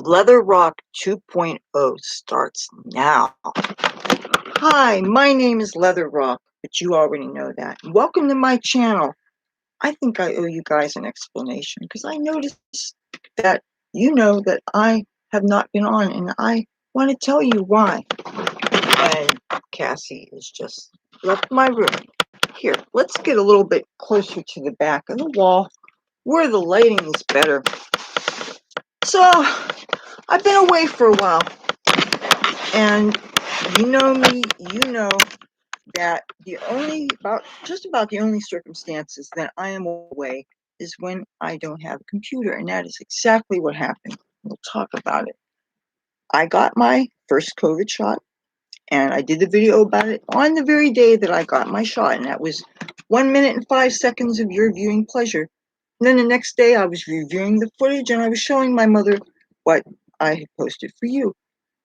Leathur Rokk 2.0 starts now. Hi, my name is Leathur Rokk, but you already know that. Welcome to my channel. I think I owe you guys an explanation because I noticed that you know that I have not been on, and I want to tell you why. And Cassie has just left my room. Here, let's get a little bit closer to the back of the wall where the lighting is better. So, I've been away for a while, and you know me, you know that just about the only circumstances that I am away is when I don't have a computer, and that is exactly what happened. We'll talk about it. I got my first COVID shot, and I did the video about it on the very day that I got my shot, and that was 1 minute and 5 seconds of your viewing pleasure. And then the next day I was reviewing the footage, and I was showing my mother what I had posted for you.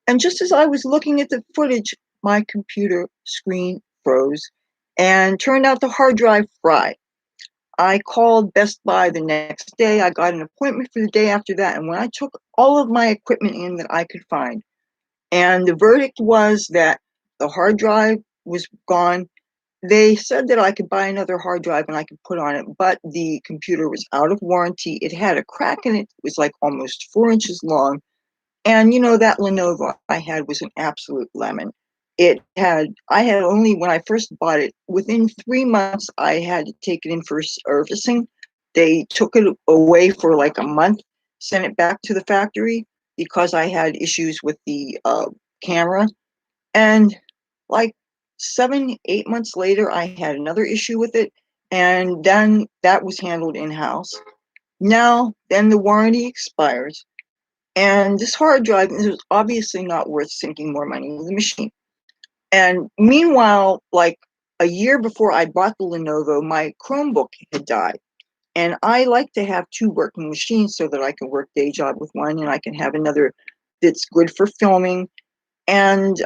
And just as I was looking at the footage, my computer screen froze and turned out the hard drive fried. I called Best Buy the next day. I got an appointment for the day after that. And when I took all of my equipment in that I could find, and the verdict was that the hard drive was gone, they said that I could buy another hard drive and I could put on it, but the computer was out of warranty. It had a crack in it. It was like almost 4 inches long. And you know, that Lenovo I had was an absolute lemon. I had only, when I first bought it, within 3 months, I had to take it in for servicing. They took it away for like a month, sent it back to the factory because I had issues with the camera. And like 7, 8 months later, I had another issue with it. And then that was handled in-house. Now, then the warranty expires. And this hard drive is obviously not worth sinking more money into the machine. And meanwhile, like a year before I bought the Lenovo, my Chromebook had died. And I like to have 2 working machines so that I can work day job with one and I can have another that's good for filming. And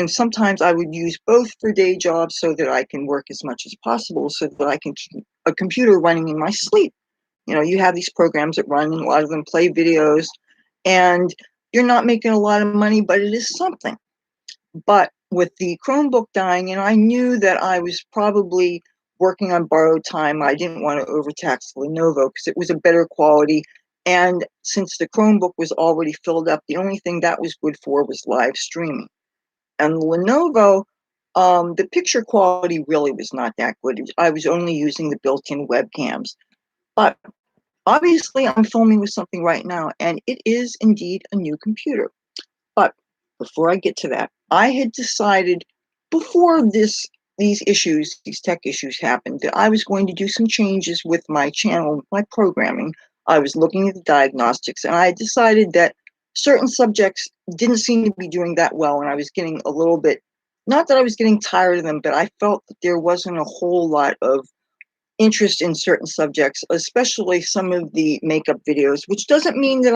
sometimes I would use both for day jobs so that I can work as much as possible so that I can keep a computer running in my sleep. You know, you have these programs that run, and a lot of them play videos, and you're not making a lot of money, but it is something. But with the Chromebook dying, and I knew that I was probably working on borrowed time, I didn't want to overtax Lenovo because it was a better quality. And since the Chromebook was already filled up, the only thing that was good for was live streaming. And Lenovo, the picture quality really was not that good. I was only using the built-in webcams. But obviously, I'm filming with something right now, and it is indeed a new computer. But before I get to that, I had decided before these tech issues happened, that I was going to do some changes with my channel, my programming. I was looking at the diagnostics, and I decided that certain subjects didn't seem to be doing that well, and I was getting a little bit, not that I was getting tired of them, but I felt that there wasn't a whole lot of interest in certain subjects, especially some of the makeup videos, which doesn't mean that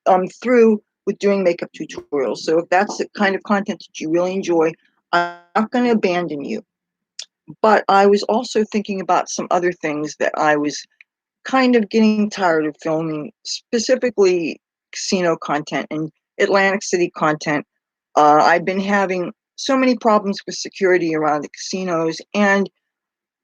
I'm through with doing makeup tutorials. So if that's the kind of content that you really enjoy, I'm not going to abandon you. But I was also thinking about some other things that I was kind of getting tired of filming, specifically casino content and Atlantic City content. I've been having so many problems with security around the casinos, and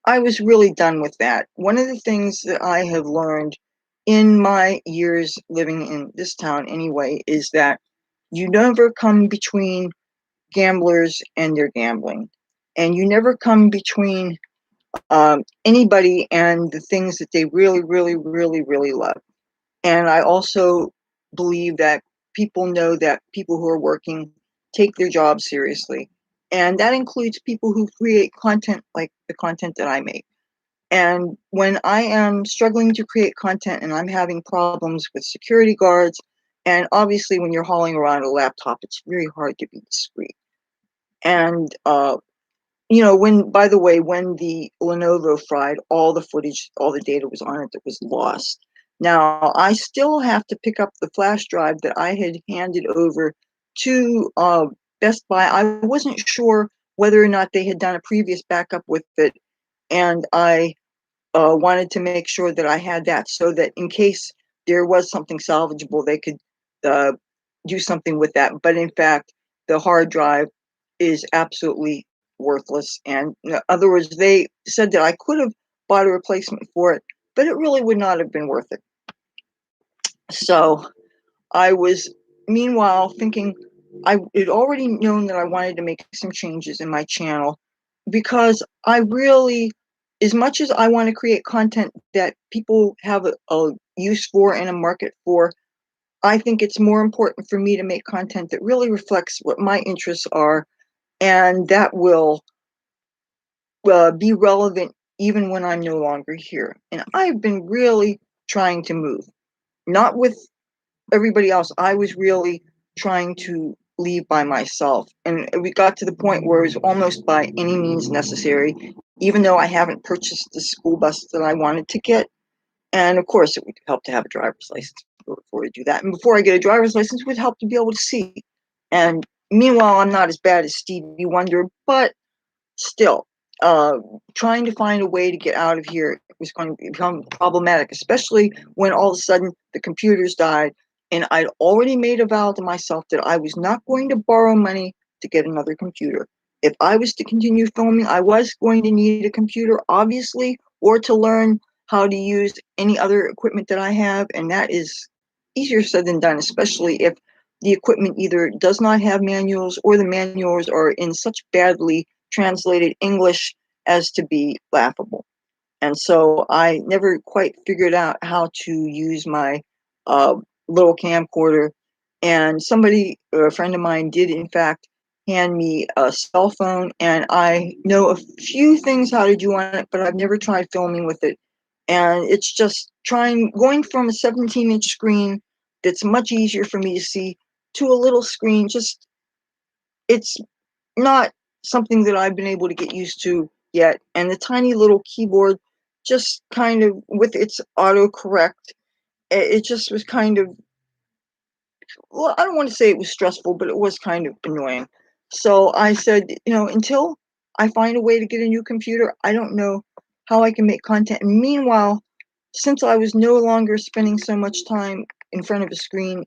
I was really done with that. One of the things that I have learned in my years living in this town anyway is that you never come between gamblers and their gambling. And you never come between anybody and the things that they really, really, really, really love. And I also believe that people know that people who are working take their job seriously. And that includes people who create content like the content that I make. And when I am struggling to create content and I'm having problems with security guards, and obviously when you're hauling around a laptop, it's very hard to be discreet. And, you know, by the way, when the Lenovo fried, all the footage, all the data was on it that was lost. Now, I still have to pick up the flash drive that I had handed over to Best Buy. I wasn't sure whether or not they had done a previous backup with it, and I wanted to make sure that I had that so that in case there was something salvageable, they could do something with that. But in fact, the hard drive is absolutely worthless. And in other words, they said that I could have bought a replacement for it, but it really would not have been worth it. So I was meanwhile thinking I had already known that I wanted to make some changes in my channel because I really, as much as I want to create content that people have a use for and a market for, I think it's more important for me to make content that really reflects what my interests are and that will be relevant even when I'm no longer here. And I've been really trying to move, not with everybody else. I was really trying to leave by myself. And we got to the point where it was almost by any means necessary, even though I haven't purchased the school bus that I wanted to get. And of course, it would help to have a driver's license before I do that. And before I get a driver's license, it would help to be able to see. And meanwhile, I'm not as bad as Stevie Wonder, but still, uh, trying to find a way to get out of here was going to become problematic, especially when all of a sudden the computers died. And I'd already made a vow to myself that I was not going to borrow money to get another computer. If I was to continue filming, I was going to need a computer, obviously, or to learn how to use any other equipment that I have. And that is easier said than done, especially if the equipment either does not have manuals or the manuals are in such badly translated English as to be laughable. And so I never quite figured out how to use my uh, little camcorder. And somebody, a friend of mine, did in fact hand me a cell phone, and I know a few things how to do on it, but I've never tried filming with it. And it's just going from a 17-inch screen that's much easier for me to see to a little screen. Just it's not something that I've been able to get used to yet. And the tiny little keyboard, just kind of with its autocorrect, it just was kind of, well, I don't want to say it was stressful, but it was kind of annoying. So I said, until I find a way to get a new computer, I don't know how I can make content. And meanwhile, since I was no longer spending so much time in front of a screen,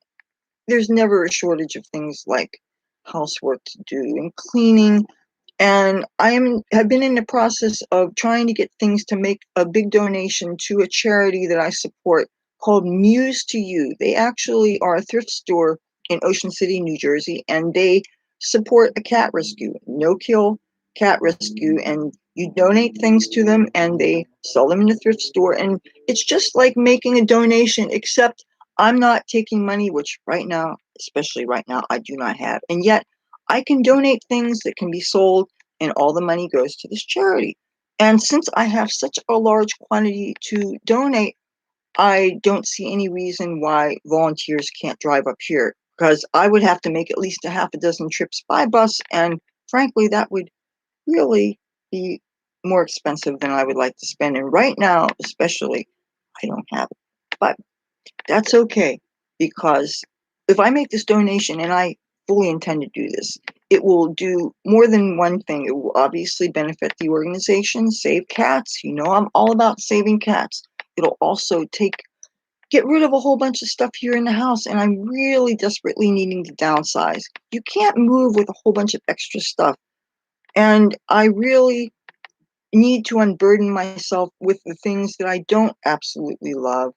there's never a shortage of things like housework to do and cleaning. And have been in the process of trying to get things to make a big donation to a charity that I support called Muse to You. They actually are a thrift store in Ocean City, New Jersey, and they support a cat rescue, no-kill cat rescue, and you donate things to them and they sell them in the thrift store. And it's just like making a donation, except I'm not taking money, which right now, especially right now, I do not have. And yet I can donate things that can be sold and all the money goes to this charity. And since I have such a large quantity to donate, I don't see any reason why volunteers can't drive up here, because I would have to make at least a half a dozen trips by bus. And frankly, that would really be more expensive than I would like to spend. And right now, especially, I don't have it. But that's okay, because if I make this donation, and I fully intend to do this, it will do more than one thing. It will obviously benefit the organization, save cats. I'm all about saving cats. It'll also get rid of a whole bunch of stuff here in the house, and I'm really desperately needing to downsize. You can't move with a whole bunch of extra stuff, and I really need to unburden myself with the things that I don't absolutely love.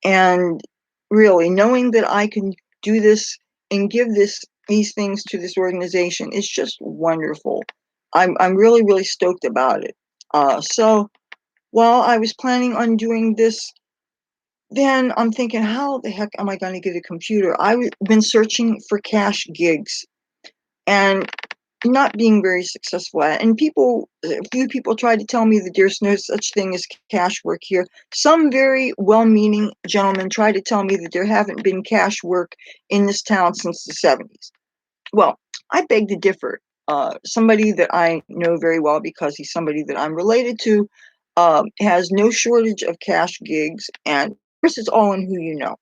And really, knowing that I can do this and give these things to this organization is just wonderful. I'm really, really stoked about it. So while I was planning on doing this, then I'm thinking, how the heck am I going to get a computer? I've been searching for cash gigs and not being very successful at it. And a few people tried to tell me that there's no such thing as cash work here. Some very well-meaning gentlemen tried to tell me that there haven't been cash work in this town since the 70s. Well, I beg to differ. Somebody that I know very well, because he's somebody that I'm related to, has no shortage of cash gigs, and of course it's all in who you know.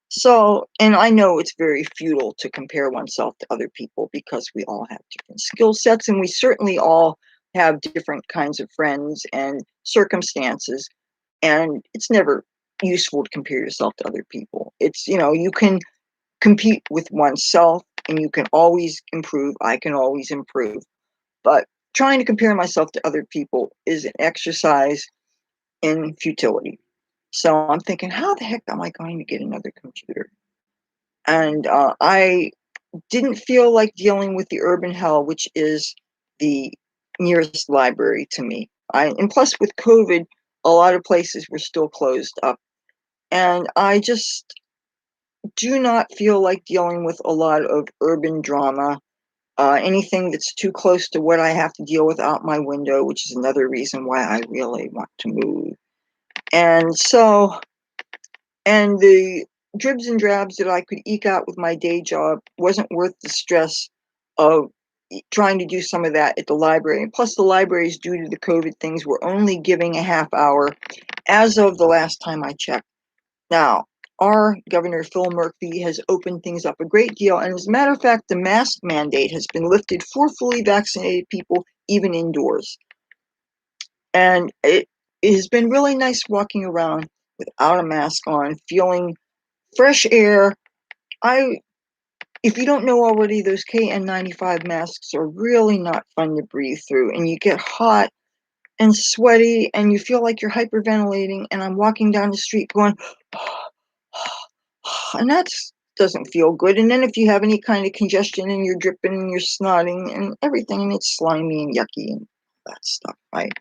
So, and I know it's very futile to compare oneself to other people, because we all have different skill sets, and we certainly all have different kinds of friends and circumstances. And it's never useful to compare yourself to other people. You can compete with oneself, and you can always improve. I can always improve. But trying to compare myself to other people is an exercise in futility. So I'm thinking, how the heck am I going to get another computer? And I didn't feel like dealing with the urban hell, which is the nearest library to me. And plus, with COVID, a lot of places were still closed up. And I just do not feel like dealing with a lot of urban drama, anything that's too close to what I have to deal with out my window, which is another reason why I really want to move. And so, and the dribs and drabs that I could eke out with my day job wasn't worth the stress of trying to do some of that at the library. And plus, the libraries, due to the COVID things, were only giving a half hour as of the last time I checked. Now, our Governor Phil Murphy has opened things up a great deal. And as a matter of fact, the mask mandate has been lifted for fully vaccinated people, even indoors. And it has been really nice walking around without a mask on, feeling fresh air. If you don't know already, those KN95 masks are really not fun to breathe through, and you get hot and sweaty, and you feel like you're hyperventilating. And I'm walking down the street going, and that doesn't feel good. And then if you have any kind of congestion and you're dripping and you're snotting and everything, and it's slimy and yucky and that stuff, right?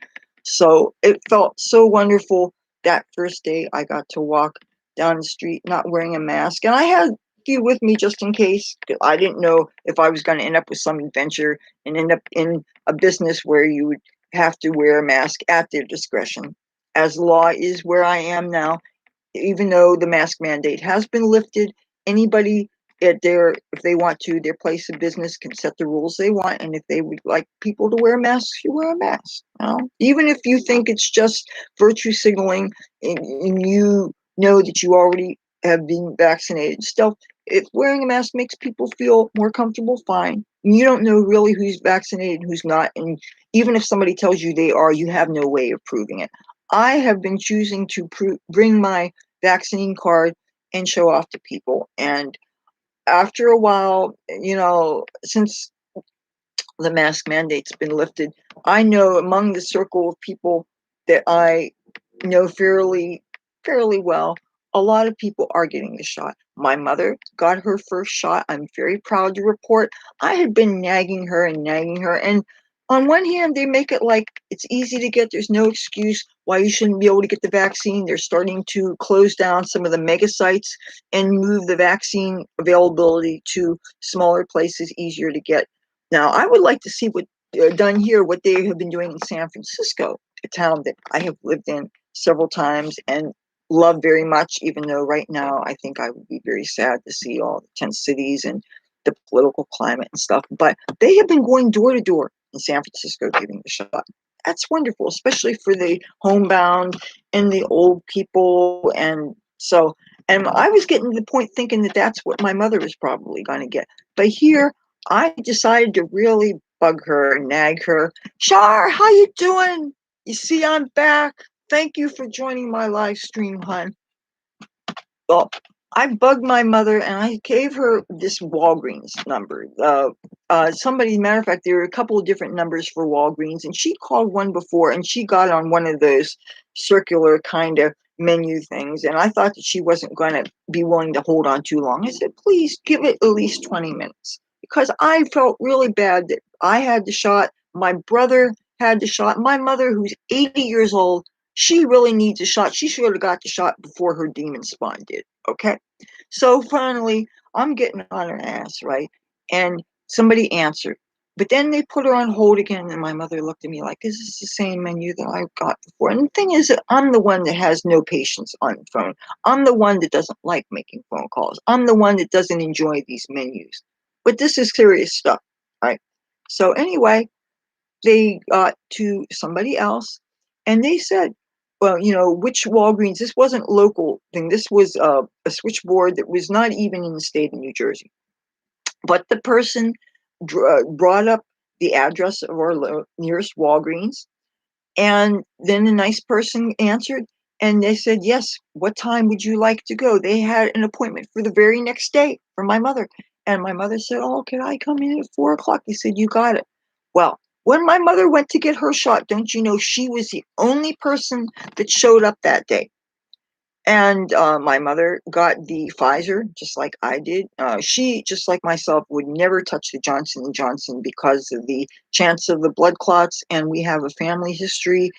So it felt so wonderful that first day I got to walk down the street not wearing a mask. And I had a few with me just in case. I didn't know if I was going to end up with some adventure and end up in a business where you would have to wear a mask at their discretion. As law is where I am now, even though the mask mandate has been lifted, anybody if they want to, their place of business can set the rules they want. And if they would like people to wear masks, you wear a mask. You know? Even if you think it's just virtue signaling and you know that you already have been vaccinated, still, if wearing a mask makes people feel more comfortable, fine. And you don't know really who's vaccinated and who's not. And even if somebody tells you they are, you have no way of proving it. I have been choosing to bring my vaccine card and show off to people. And after a while, since the mask mandate's been lifted, I know among the circle of people that I know fairly well, a lot of people are getting the shot. My mother got her first shot. I'm very proud to report. I had been nagging her, and on one hand, they make it like it's easy to get. There's no excuse why you shouldn't be able to get the vaccine. They're starting to close down some of the mega sites and move the vaccine availability to smaller places, easier to get. Now, I would like to see what done here, what they have been doing in San Francisco, a town that I have lived in several times and love very much, even though right now I think I would be very sad to see all the tent cities and the political climate and stuff. But they have been going door to door in San Francisco giving the shot. That's wonderful, especially for the homebound and the old people. And I was getting to the point thinking that that's what my mother was probably going to get. But here, I decided to really bug her and nag her. Char, how you doing? You see, I'm back. Thank you for joining my live stream, hon. Well, I bugged my mother and I gave her this Walgreens number. Matter of fact, there were a couple of different numbers for Walgreens, and she called one before and she got on one of those circular kind of menu things. And I thought that she wasn't going to be willing to hold on too long. I said, please give it at least 20 minutes because I felt really bad that I had the shot. My brother had the shot. My mother, who's 80 years old, she really needs a shot. She should have got the shot before her demon spawn did. Okay. So finally, I'm getting on her ass, right? And somebody answered. But then they put her on hold again, and my mother looked at me like, is this the same menu that I got before? And the thing is that I'm the one that has no patience on the phone. I'm the one that doesn't like making phone calls. I'm the one that doesn't enjoy these menus. But this is serious stuff, right? So anyway, they got to somebody else, and they said, well, which Walgreens, this wasn't local thing. This was a switchboard that was not even in the state of New Jersey. But the person brought up the address of our nearest Walgreens. And then the nice person answered, And they said, yes, what time would you like to go? They had an appointment for the very next day for my mother. And my mother said, oh, can I come in at 4 o'clock? They said, you got it. Well, when my mother went to get her shot, don't you know, she was the only person that showed up that day. And my mother got the Pfizer, just like I did. She, just like myself, would never touch the Johnson and Johnson because of the chance of the blood clots. And we have a family history,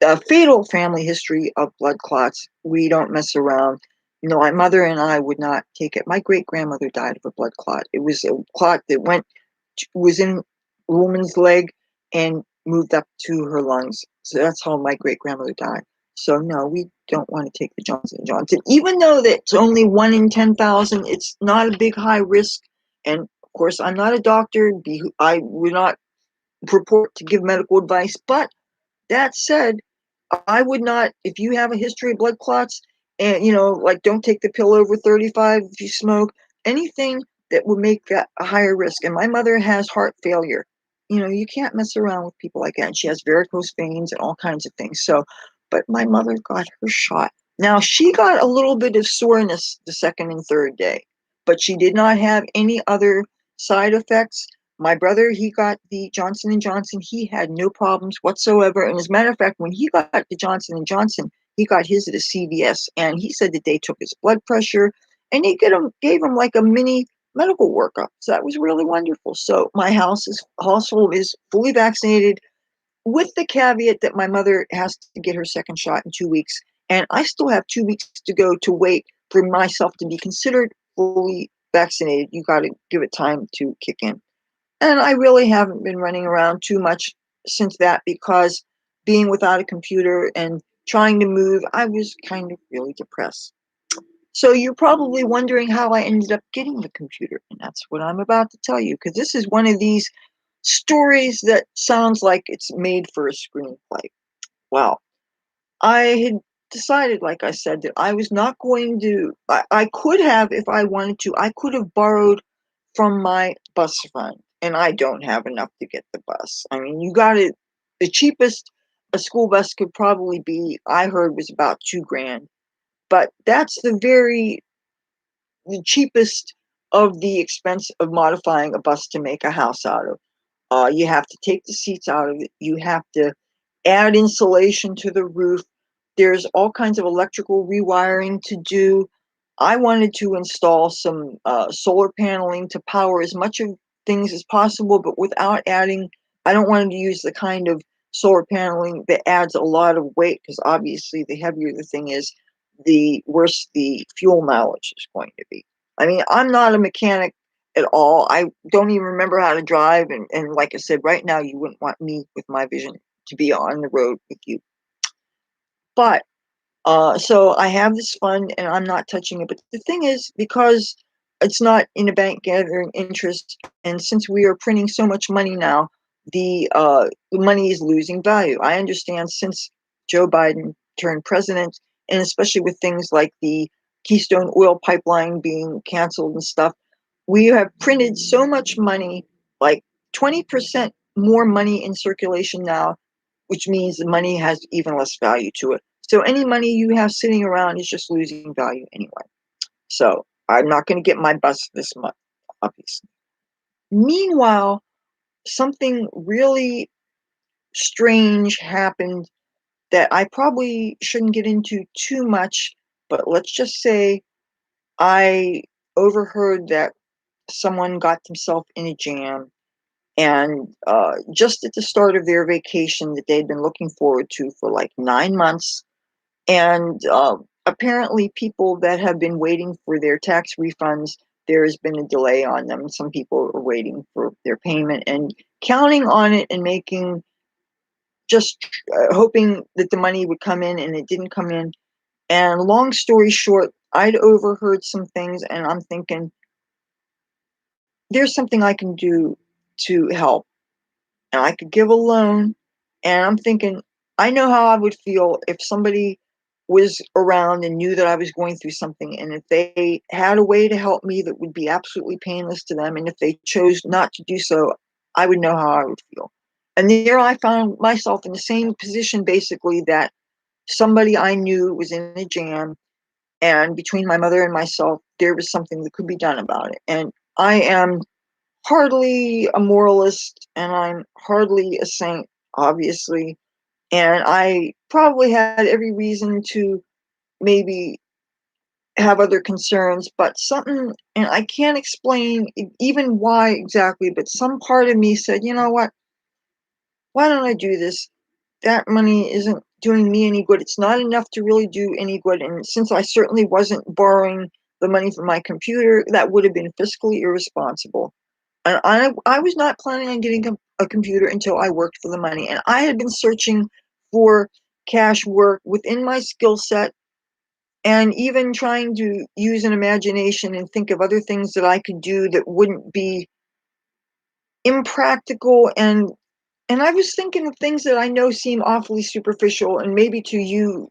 a fatal family history of blood clots. We don't mess around. You know, my mother and I would not take it. My great grandmother died of a blood clot. It was a clot that was in a woman's leg and moved up to her lungs. So that's how my great grandmother died. So no, we don't want to take the Johnson & Johnson. Even though that's only 1 in 10,000, it's not a big high risk. And of course, I'm not a doctor. I would not purport to give medical advice. But that said, I would not, if you have a history of blood clots and, you know, like don't take the pill over 35 if you smoke, anything that would make that a higher risk. And my mother has heart failure. You know, you can't mess around with people like that. And she has varicose veins and all kinds of things. So, but my mother got her shot. Now, she got a little bit of soreness the second and third day, but she did not have any other side effects. My brother, he got the Johnson and Johnson. He had no problems whatsoever. And as a matter of fact, when he got the Johnson and Johnson, he got his at a CVS, and he said that they took his blood pressure and they gave him like a mini medical workup. So that was really wonderful. So my household is fully vaccinated, with the caveat that my mother has to get her second shot in 2 weeks, and I still have 2 weeks to go to wait for myself to be considered fully vaccinated. You got to give it time to kick in. And I really haven't been running around too much since that, because being without a computer and trying to move, I was kind of really depressed. So you're probably wondering how I ended up getting the computer, and that's what I'm about to tell you, because this is one of these stories that sounds like it's made for a screenplay. Well, I had decided, like I said, that I was not going to, I could have, if I wanted to, I could have borrowed from my bus fund, and I don't have enough to get the bus. I mean, you got it, the cheapest a school bus could probably be, I heard, was about 2 grand, but that's the cheapest of the expense of modifying a bus to make a house out of. You have to take the seats out of it. You have to add insulation to the roof. There's all kinds of electrical rewiring to do. I wanted to install some solar paneling to power as much of things as possible, but without adding, I don't want to use the kind of solar paneling that adds a lot of weight, because obviously the heavier the thing is, the worse the fuel mileage is going to be. I mean, I'm not a mechanic at all. I don't even remember how to drive. And like I said, right now, you wouldn't want me with my vision to be on the road with you. But so I have this fund and I'm not touching it. But the thing is, because it's not in a bank gathering interest, and since we are printing so much money now, the money is losing value. I understand since Joe Biden turned president, and especially with things like the Keystone oil pipeline being canceled and stuff, we have printed so much money, like 20% more money in circulation now, which means the money has even less value to it. So any money you have sitting around is just losing value anyway. So I'm not going to get my bus this month, obviously. Meanwhile, something really strange happened that I probably shouldn't get into too much, but let's just say I overheard that someone got themselves in a jam, and just at the start of their vacation that they'd been looking forward to for like 9 months. And apparently, people that have been waiting for their tax refunds, there has been a delay on them. Some people are waiting for their payment and counting on it and making, just hoping that the money would come in, and it didn't come in. And long story short, I'd overheard some things, and I'm thinking, there's something I can do to help, and I could give a loan. And I'm thinking, I know how I would feel if somebody was around and knew that I was going through something, and if they had a way to help me that would be absolutely painless to them, and if they chose not to do so, I would know how I would feel. And there I found myself in the same position, basically, that somebody I knew was in a jam, and between my mother and myself, there was something that could be done about it. And I am hardly a moralist, and I'm hardly a saint, obviously. And I probably had every reason to maybe have other concerns, but something, and I can't explain even why exactly, but some part of me said, you know what? Why don't I do this? That money isn't doing me any good. It's not enough to really do any good. And since I certainly wasn't borrowing the money from my computer, that would have been fiscally irresponsible. And I was not planning on getting a computer until I worked for the money. And I had been searching for cash work within my skill set, and even trying to use an imagination and think of other things that I could do that wouldn't be impractical. And I was thinking of things that I know seem awfully superficial, and maybe to you,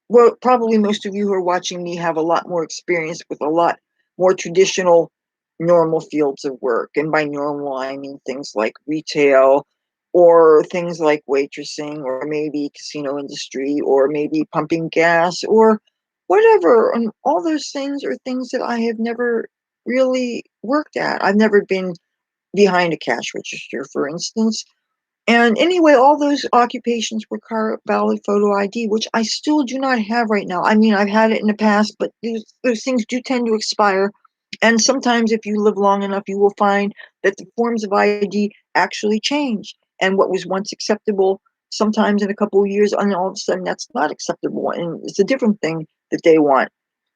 well, probably most of you who are watching me have a lot more experience with a lot more traditional, normal fields of work. And by normal, I mean things like retail, or things like waitressing, or maybe casino industry, or maybe pumping gas, or whatever. And all those things are things that I have never really worked at. I've never been behind a cash register, for instance. And anyway, all those occupations require valid photo ID, which I still do not have right now. I mean, I've had it in the past, but those things do tend to expire. And sometimes, if you live long enough, you will find that the forms of ID actually change. And what was once acceptable, sometimes in a couple of years, and all of a sudden, that's not acceptable. And it's a different thing that they want.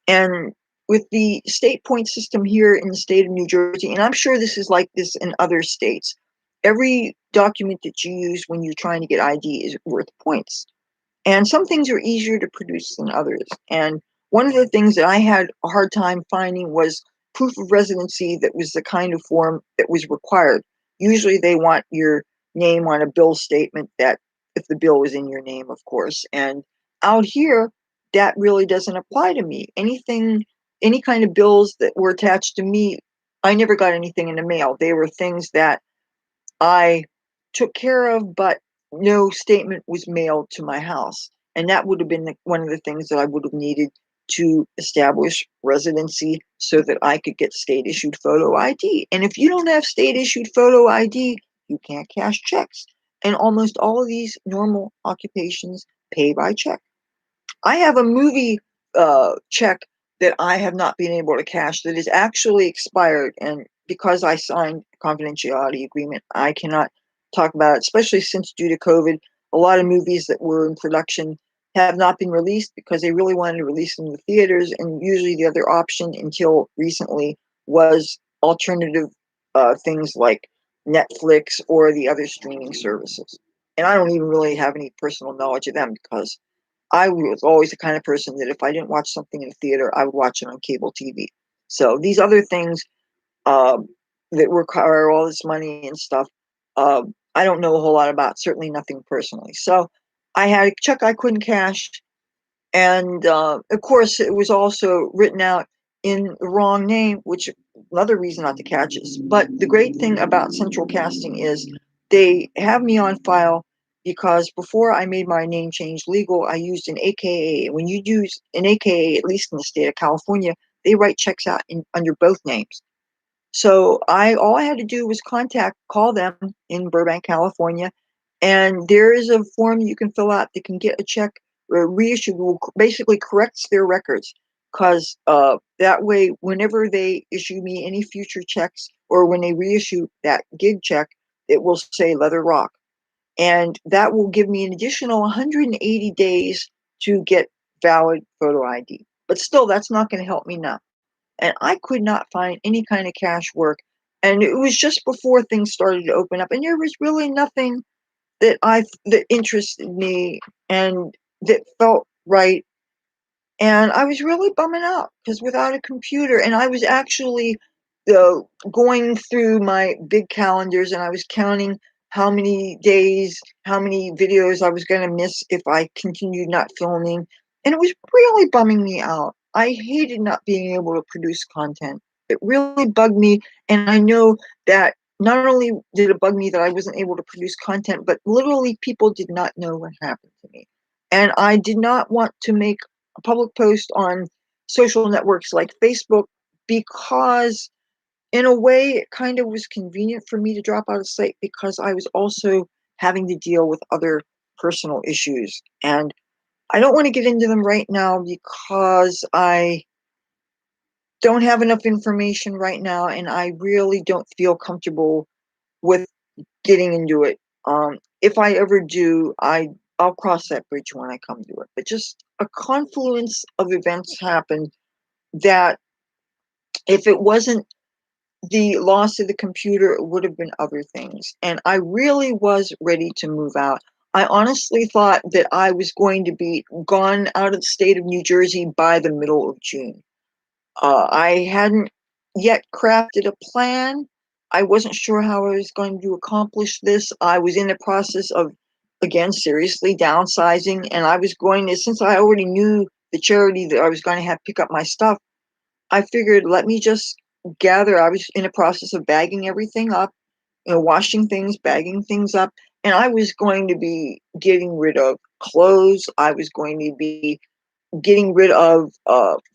And with the state point system here in the state of New Jersey, and I'm sure this is like this in other states, every document that you use when you're trying to get ID is worth points. And some things are easier to produce than others. And one of the things that I had a hard time finding was proof of residency that was the kind of form that was required. Usually they want your name on a bill statement, that if the bill was in your name, of course. And out here, that really doesn't apply to me. Anything, any kind of bills that were attached to me, I never got anything in the mail. They were things that I took care of, but no statement was mailed to my house. And that would have been one of the things that I would have needed to establish residency so that I could get state issued photo ID. And if you don't have state issued photo ID, you can't cash checks. And almost all of these normal occupations pay by check. I have a movie check that I have not been able to cash that is actually expired, and because I signed a confidentiality agreement, I cannot talk about it. Especially since, due to COVID, a lot of movies that were in production have not been released because they really wanted to release them in the theaters, and usually the other option until recently was alternative things like Netflix or the other streaming services. And I don't even really have any personal knowledge of them because I was always the kind of person that if I didn't watch something in a theater, I would watch it on cable TV. So these other things um, that require all this money and stuff, I don't know a whole lot about. Certainly nothing personally. So I had a check I couldn't cash, and of course, it was also written out in the wrong name, which another reason not to catch is. But the great thing about central casting is they have me on file because before I made my name change legal, I used an AKA. When you use an AKA, at least in the state of California, they write checks out under both names. So all I had to do was call them in Burbank, California, and there is a form you can fill out that can get a check reissued, will basically corrects their records. Because that way, whenever they issue me any future checks, or when they reissue that gig check, it will say Leathur Rokk, and that will give me an additional 180 days to get valid photo ID. But still, that's not going to help me now, and I could not find any kind of cash work. And it was just before things started to open up, and there was really nothing that interested me and that felt right. And I was really bumming out because without a computer, and I was actually uh, going through my big calendars, and I was counting how many days, how many videos I was going to miss if I continued not filming. And it was really bumming me out. I hated not being able to produce content. It really bugged me. And I know that not only did it bug me that I wasn't able to produce content, but literally people did not know what happened to me. and I did not want to make a public post on social networks like Facebook because in a way it kind of was convenient for me to drop out of sight because I was also having to deal with other personal issues. And I don't want to get into them right now because I don't have enough information right now and I really don't feel comfortable with getting into it. If I ever do, I'll cross that bridge when I come to it. But just a confluence of events happened that if it wasn't the loss of the computer, it would have been other things. And I really was ready to move out. I honestly thought that I was going to be gone out of the state of New Jersey by the middle of June. I hadn't yet crafted a plan. I wasn't sure how I was going to accomplish this. I was in the process of, again, seriously downsizing, and I was going to, since I already knew the charity that I was going to have pick up my stuff, I figured let me just gather. I was in a process of bagging everything up, washing things, bagging things up, and I was going to be getting rid of clothes. I was going to be getting rid of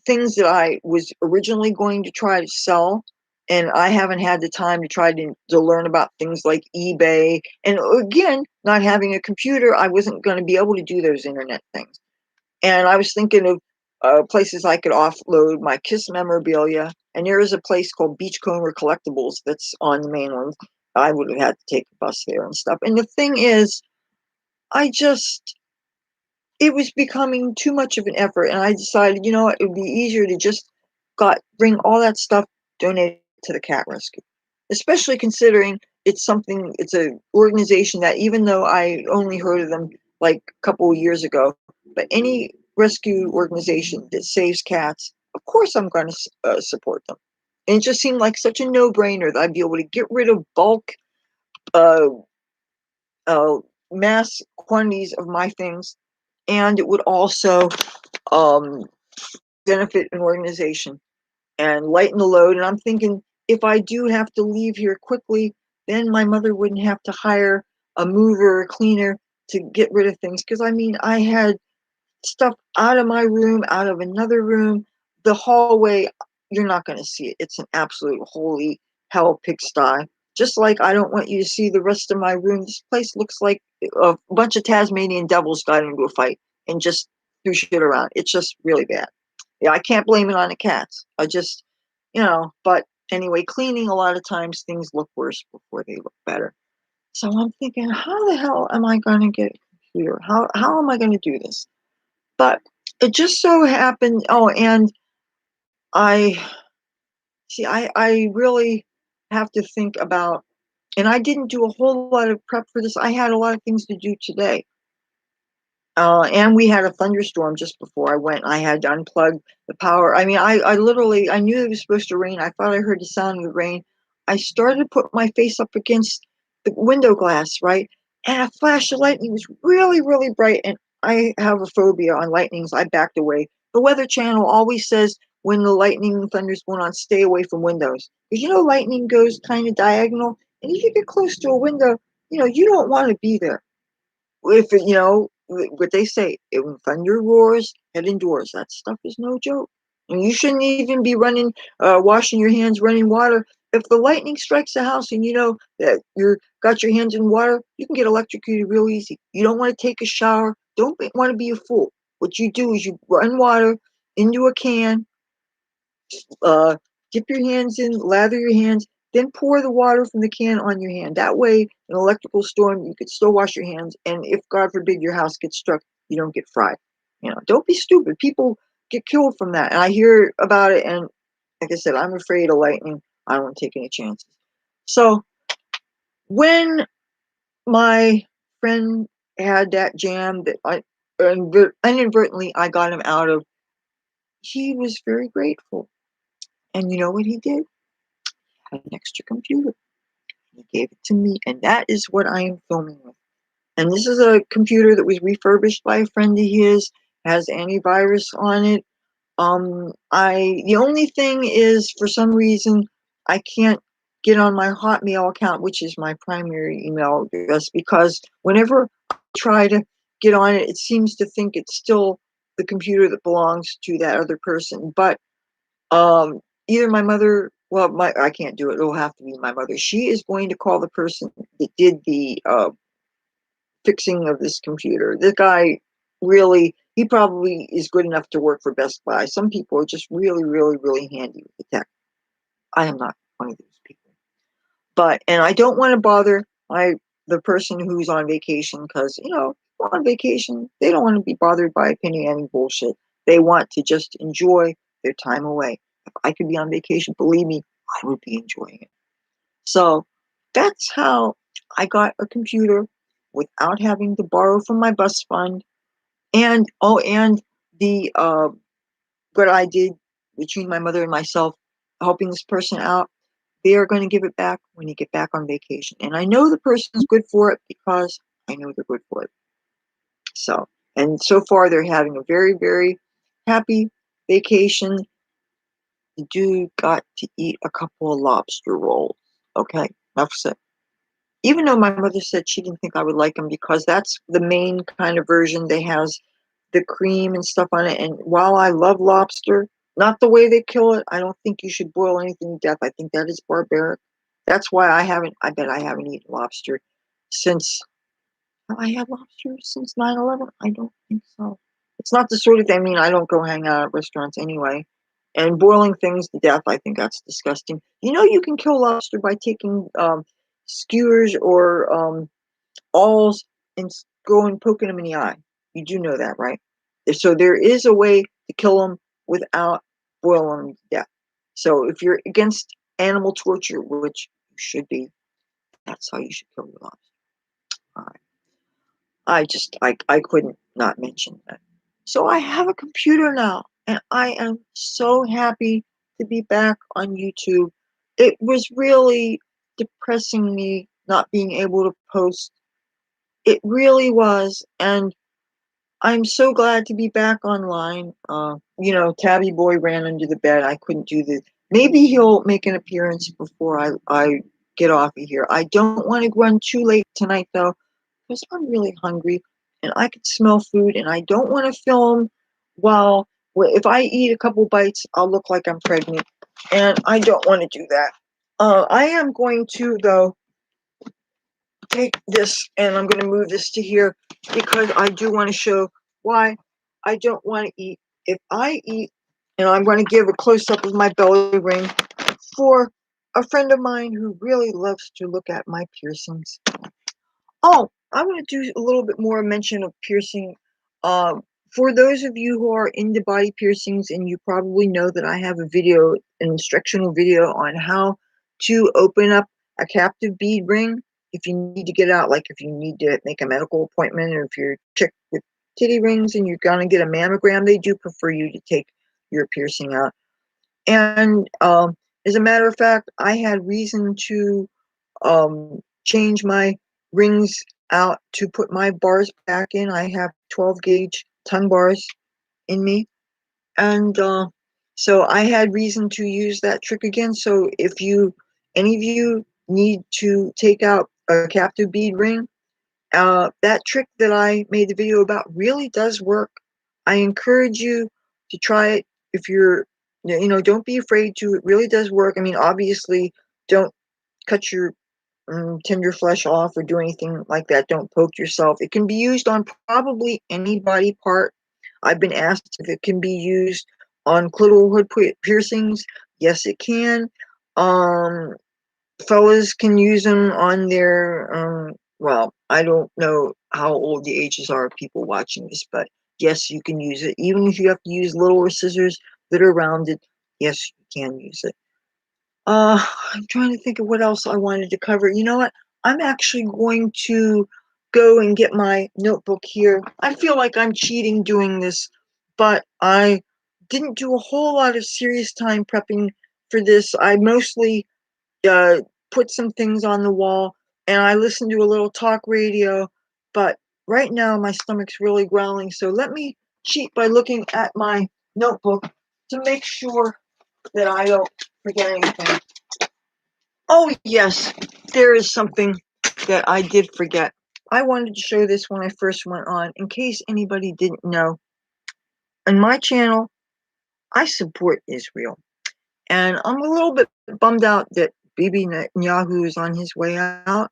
things that I was originally going to try to sell. And I haven't had the time to try to learn about things like eBay. And again, not having a computer, I wasn't going to be able to do those internet things. And I was thinking of places I could offload my Kiss memorabilia. And there is a place called Beachcomber Collectibles that's on the mainland. I would have had to take a bus there and stuff. And the thing is, I just it was becoming too much of an effort, and I decided, you know what, it would be easier to just got bring all that stuff, donate it to the cat rescue. Especially considering it's a organization that even though I only heard of them like a couple of years ago, but any rescue organization that saves cats, of course I'm going to support them. And it just seemed like such a no-brainer that I'd be able to get rid of bulk, uh, uh, mass quantities of my things, and it would also um, benefit an organization and lighten the load. And I'm thinking if I do have to leave here quickly, then my mother wouldn't have to hire a mover or cleaner to get rid of things. Because I mean, I had stuff out of my room, out of another room, the hallway. You're not going to see it. It's an absolute holy hell pigsty. Just like I don't want you to see the rest of my room. This place looks like a bunch of Tasmanian devils got into a fight and just threw shit around. It's just really bad. Yeah, I can't blame it on the cats. I just, but anyway, cleaning, a lot of times things look worse before they look better. So I'm thinking, how the hell am I going to get a computer? How am I going to do this? But it just so happened, oh, and I I really have to think about, and I didn't do a whole lot of prep for this. I had a lot of things to do today. And we had a thunderstorm just before I went. I had to unplug the power. I mean, I literally, I knew it was supposed to rain. I thought I heard the sound of the rain. I started to put my face up against the window glass, right? And a flash of lightning was really, really bright. And I have a phobia on lightnings. I backed away. The Weather Channel always says when the lightning and thunder's going on, stay away from windows. Because lightning goes kind of diagonal. And if you get close to a window, you don't want to be there. If what they say, when thunder roars, head indoors. That stuff is no joke. And you shouldn't even be running, washing your hands, running water. If the lightning strikes the house and you know that you're got your hands in water, you can get electrocuted real easy. You don't want to take a shower. Don't want to be a fool. What you do is you run water into a can, uh, dip your hands in, lather your hands, then pour the water from the can on your hand. That way, an electrical storm, you could still wash your hands. And if, God forbid, your house gets struck, you don't get fried. Don't be stupid. People get killed from that. And I hear about it. And like I said, I'm afraid of lightning. I don't want to take any chances. So when my friend had that jam that inadvertently I got him out of, he was very grateful. And you know what he did? Had an extra computer. He gave it to me, and that is what I am filming with. And this is a computer that was refurbished by a friend of his, has antivirus on it. The only thing is, for some reason, I can't get on my Hotmail account, which is my primary email address, because whenever I try to get on it, it seems to think it's still the computer that belongs to that other person. But either my mother, well, I can't do it. It'll have to be my mother. She is going to call the person that did the fixing of this computer. This guy really, he probably is good enough to work for Best Buy. Some people are just really, really, really handy with the tech. I am not one of those people. And I don't want to bother the person who's on vacation, because, on vacation, they don't want to be bothered by penny ante bullshit. They want to just enjoy their time away. If I could be on vacation, believe me, I would be enjoying it. So that's how I got a computer without having to borrow from my bus fund. And the what I did between my mother and myself, helping this person out, they are going to give it back when you get back on vacation. And I know the person's good for it because I know they're good for it. So, and so far they're having a very, very happy vacation. The dude got to eat a couple of lobster rolls. Okay, enough said. Even though my mother said she didn't think I would like them, because that's the main kind of version. They has the cream and stuff on it. And while I love lobster, not the way they kill it, I don't think you should boil anything to death. I think that is barbaric. That's why I bet I haven't eaten lobster since, have I had lobster since 9/11? I don't think so. It's not the sort of thing, I mean, I don't go hang out at restaurants anyway. And boiling things to death, I think that's disgusting. You can kill lobster by taking skewers or awls and go and poking them in the eye. You do know that, right? So there is a way to kill them without boiling them to death. So if you're against animal torture, which you should be, that's how you should kill your lobster. All right. I couldn't not mention that. So I have a computer now, and I am so happy to be back on YouTube. It was really depressing me not being able to post. It really was, and I'm so glad to be back online. Tabby Boy ran under the bed. I couldn't do the. Maybe he'll make an appearance before I get off of here. I don't want to run too late tonight, though, because I'm really hungry and I could smell food, and I don't want to film while, if I eat a couple bites, I'll look like I'm pregnant, and I don't want to do that. I am going to, though, take this, and I'm going to move this to here, because I do want to show why I don't want to eat. If I eat, and I'm going to give a close-up of my belly ring for a friend of mine who really loves to look at my piercings. Oh, I'm going to do a little bit more mention of piercing. For those of you who are into body piercings, and you probably know that I have an instructional video on how to open up a captive bead ring if you need to get out, like if you need to make a medical appointment, or if you're a chick with titty rings and you're going to get a mammogram, they do prefer you to take your piercing out. And as a matter of fact, I had reason to change my rings out to put my bars back in. I have 12 gauge tongue bars in me, and so I had reason to use that trick again. So if any of you need to take out a captive bead ring, that trick that I made the video about really does work. I encourage you to try it. If you're, don't be afraid to. It really does work. I mean, obviously, don't cut your tender flesh off or do anything like that. Don't poke yourself. It can be used on probably any body part. I've been asked if it can be used on clitoral hood piercings. Yes, it can. Fellas can use them on their, well, I don't know how old the ages are of people watching this, but yes, you can use it. Even if you have to use littler scissors that are rounded, yes, you can use it. I'm trying to think of what else I wanted to cover. You know what? I'm actually going to go and get my notebook here. I feel like I'm cheating doing this, but I didn't do a whole lot of serious time prepping for this. I mostly put some things on the wall, and I listened to a little talk radio, but right now my stomach's really growling, so let me cheat by looking at my notebook to make sure that I don't forget anything. Oh, yes, there is something that I did forget. I wanted to show this when I first went on, in case anybody didn't know. On my channel, I support Israel, and I'm a little bit bummed out that Bibi Netanyahu is on his way out.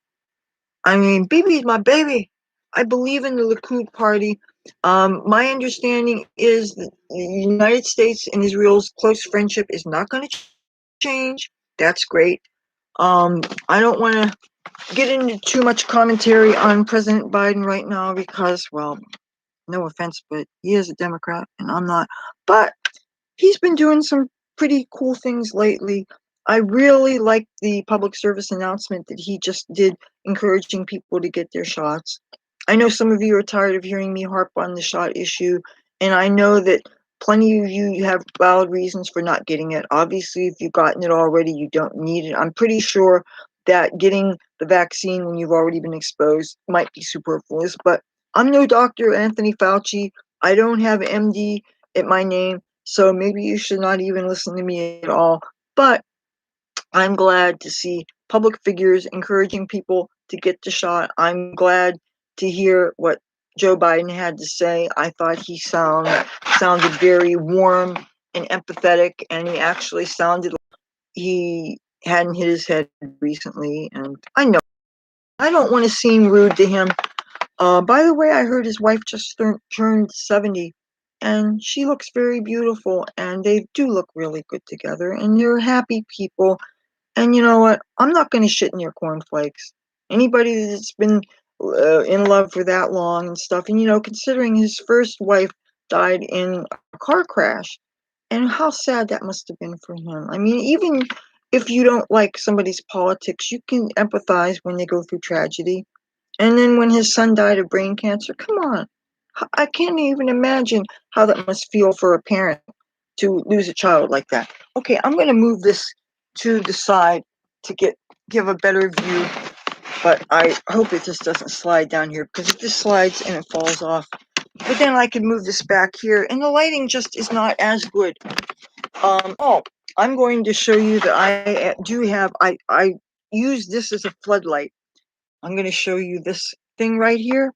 I mean, Bibi's my baby. I believe in the Likud party. My understanding is that the United States and Israel's close friendship is not going to change. That's great. I don't want to get into too much commentary on President Biden right now because, well, no offense, but he is a Democrat and I'm not. But he's been doing some pretty cool things lately. I really like the public service announcement that he just did, encouraging people to get their shots. I know some of you are tired of hearing me harp on the shot issue, and I know that plenty of you have valid reasons for not getting it. Obviously, if you've gotten it already, you don't need it. I'm pretty sure that getting the vaccine when you've already been exposed might be superfluous, but I'm no Dr. Anthony Fauci. I don't have MD at my name. So maybe you should not even listen to me at all. But I'm glad to see public figures encouraging people to get the shot. I'm glad to hear what Joe Biden had to say. I thought he sounded very warm and empathetic, and he actually sounded like he hadn't hit his head recently. And I don't want to seem rude to him. By the way, I heard his wife just turned 70, and she looks very beautiful, and they do look really good together, and they're happy people. And you know what? I'm not going to shit in your cornflakes. Anybody that's been in love for that long and stuff, and considering his first wife died in a car crash, and how sad that must have been for him. I mean, even if you don't like somebody's politics, you can empathize when they go through tragedy. And then when his son died of brain cancer, come on. I can't even imagine how that must feel for a parent to lose a child like that. Okay, I'm going to move this to the side to give a better view, but I hope it just doesn't slide down here, because if this slides and it falls off, but then I could move this back here, and the lighting just is not as good. Oh, I'm going to show you that I do have, I use this as a floodlight. I'm going to show you this thing right here.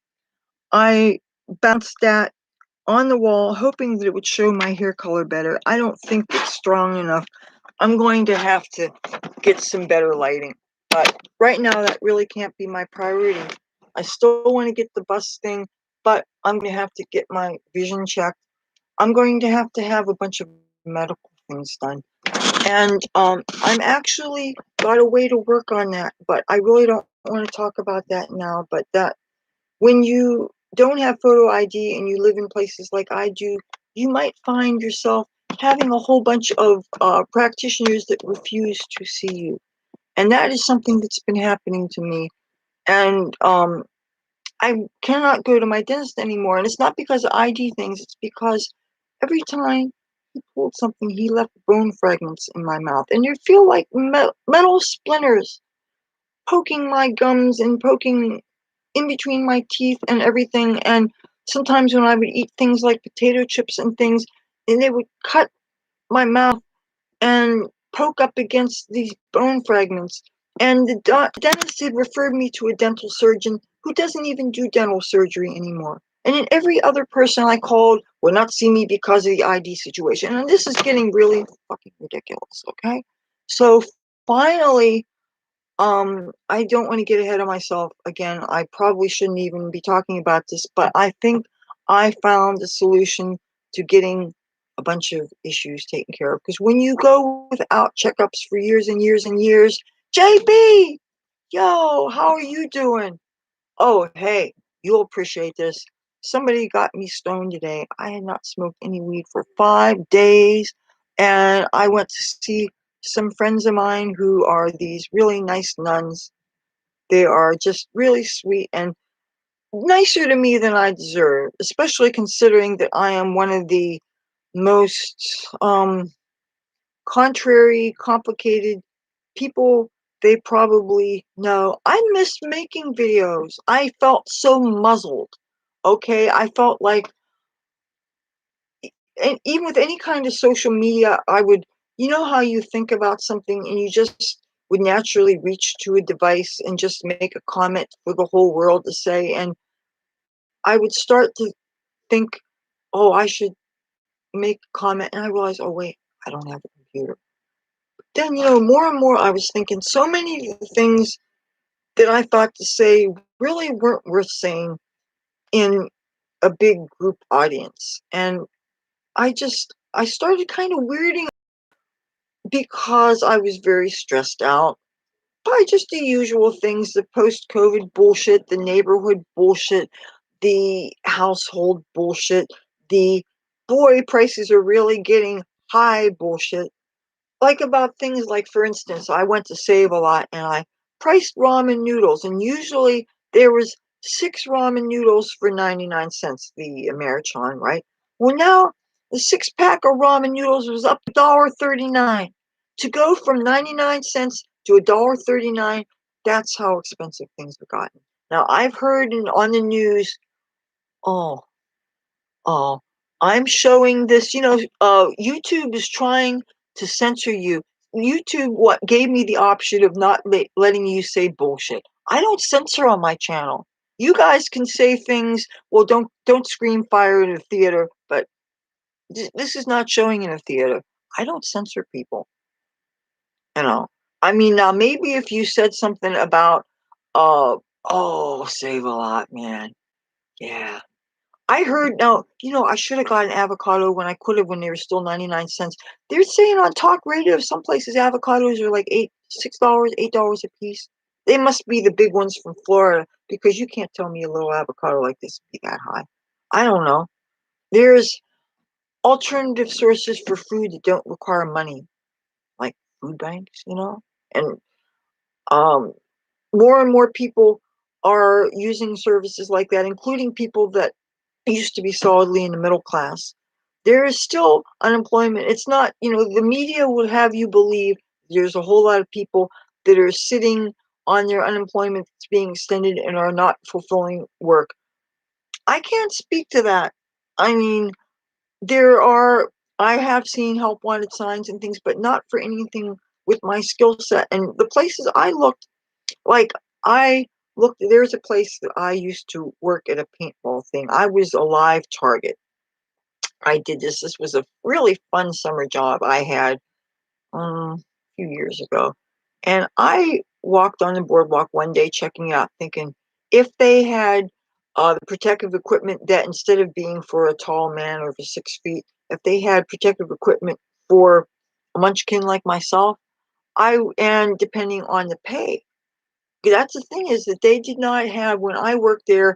I bounced that on the wall, hoping that it would show my hair color better. I don't think it's strong enough. I'm going to have to get some better lighting. But right now, that really can't be my priority. I still want to get the bus thing, but I'm going to have to get my vision checked. I'm going to have a bunch of medical things done. And I'm actually got a way to work on that, but I really don't want to talk about that now. But that when you don't have photo ID and you live in places like I do, you might find yourself having a whole bunch of practitioners that refuse to see you. And that is something that's been happening to me. And I cannot go to my dentist anymore. And it's not because of ID things, it's because every time he pulled something, he left bone fragments in my mouth. And they feel like metal splinters poking my gums and poking in between my teeth and everything. And sometimes when I would eat things like potato chips and things, and they would cut my mouth and poke up against these bone fragments. And the dentist had referred me to a dental surgeon who doesn't even do dental surgery anymore. And then every other person I called would not see me because of the ID situation. And this is getting really fucking ridiculous, okay? So finally, I don't want to get ahead of myself again. I probably shouldn't even be talking about this, but I think I found a solution to getting a bunch of issues taken care of. Because when you go without checkups for years and years and years, JB, yo, how are you doing? Oh, hey, you'll appreciate this. Somebody got me stoned today. I had not smoked any weed for 5 days, and I went to see some friends of mine who are these really nice nuns. They are just really sweet and nicer to me than I deserve, especially considering that I am one of the most contrary, complicated people they probably know. I missed making videos. I felt so muzzled. Okay, I felt like, and even with any kind of social media, I would, you know how you think about something and you just would naturally reach to a device and just make a comment for the whole world to say, and I would start to think, "Oh, I should make a comment," and I realized, "Oh, wait, I don't have a computer." Then, more and more I was thinking so many of the things that I thought to say really weren't worth saying in a big group audience, and I started kind of weirding because I was very stressed out by just the usual things, the post-COVID bullshit, the neighborhood bullshit, the household bullshit, the boy, prices are really getting high bullshit. Like about things like, for instance, I went to Save a Lot and I priced ramen noodles, and usually there was 6 ramen noodles for 99 cents, the Americhan, right? Well, now the 6 pack of ramen noodles was up $1.39. To go from 99 cents to $1.39, that's how expensive things have gotten. Now, I've heard on the news, oh, Oh, I'm showing this, YouTube is trying to censor you. YouTube what gave me the option of not letting you say bullshit. I don't censor on my channel. You guys can say things, well, don't scream fire in a theater, but this is not showing in a theater. I don't censor people, you know. I mean, now maybe if you said something about, oh, Save a Lot, man. Yeah. I heard now, I should have got an avocado when I could have when they were still 99 cents. They're saying on talk radio some places avocados are like $6, $8 a piece. They must be the big ones from Florida because you can't tell me a little avocado like this would be that high. I don't know. There's alternative sources for food that don't require money, like food banks, and um, more and more people are using services like that, including people that used to be solidly in the middle class. There is still unemployment. It's not, the media would have you believe there's a whole lot of people that are sitting on their unemployment that's being extended and are not fulfilling work. I can't speak to that. I mean, I have seen help wanted signs and things, but not for anything with my skill set. And the places I looked, like, there's a place that I used to work at a paintball thing. I was a live target. I did this. This was a really fun summer job I had a few years ago. And I walked on the boardwalk one day checking out, thinking if they had the protective equipment that instead of being for a tall man over 6 feet, if they had protective equipment for a munchkin like myself, and depending on the pay, that's the thing is that they did not have when I worked there,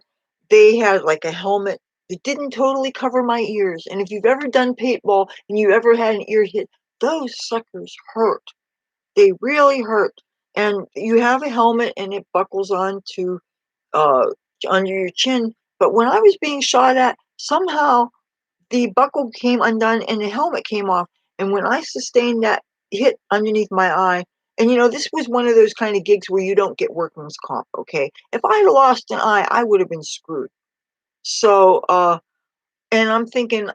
they had like a helmet that didn't totally cover my ears. And if you've ever done paintball and you ever had an ear hit, those suckers hurt. They really hurt. And you have a helmet and it buckles on to uh under your chin. But when I was being shot at, somehow the buckle came undone and the helmet came off. And when I sustained that hit underneath my eye, and this was one of those kind of gigs where you don't get workman's comp, okay? If I had lost an eye, I would have been screwed. So, and I'm thinking,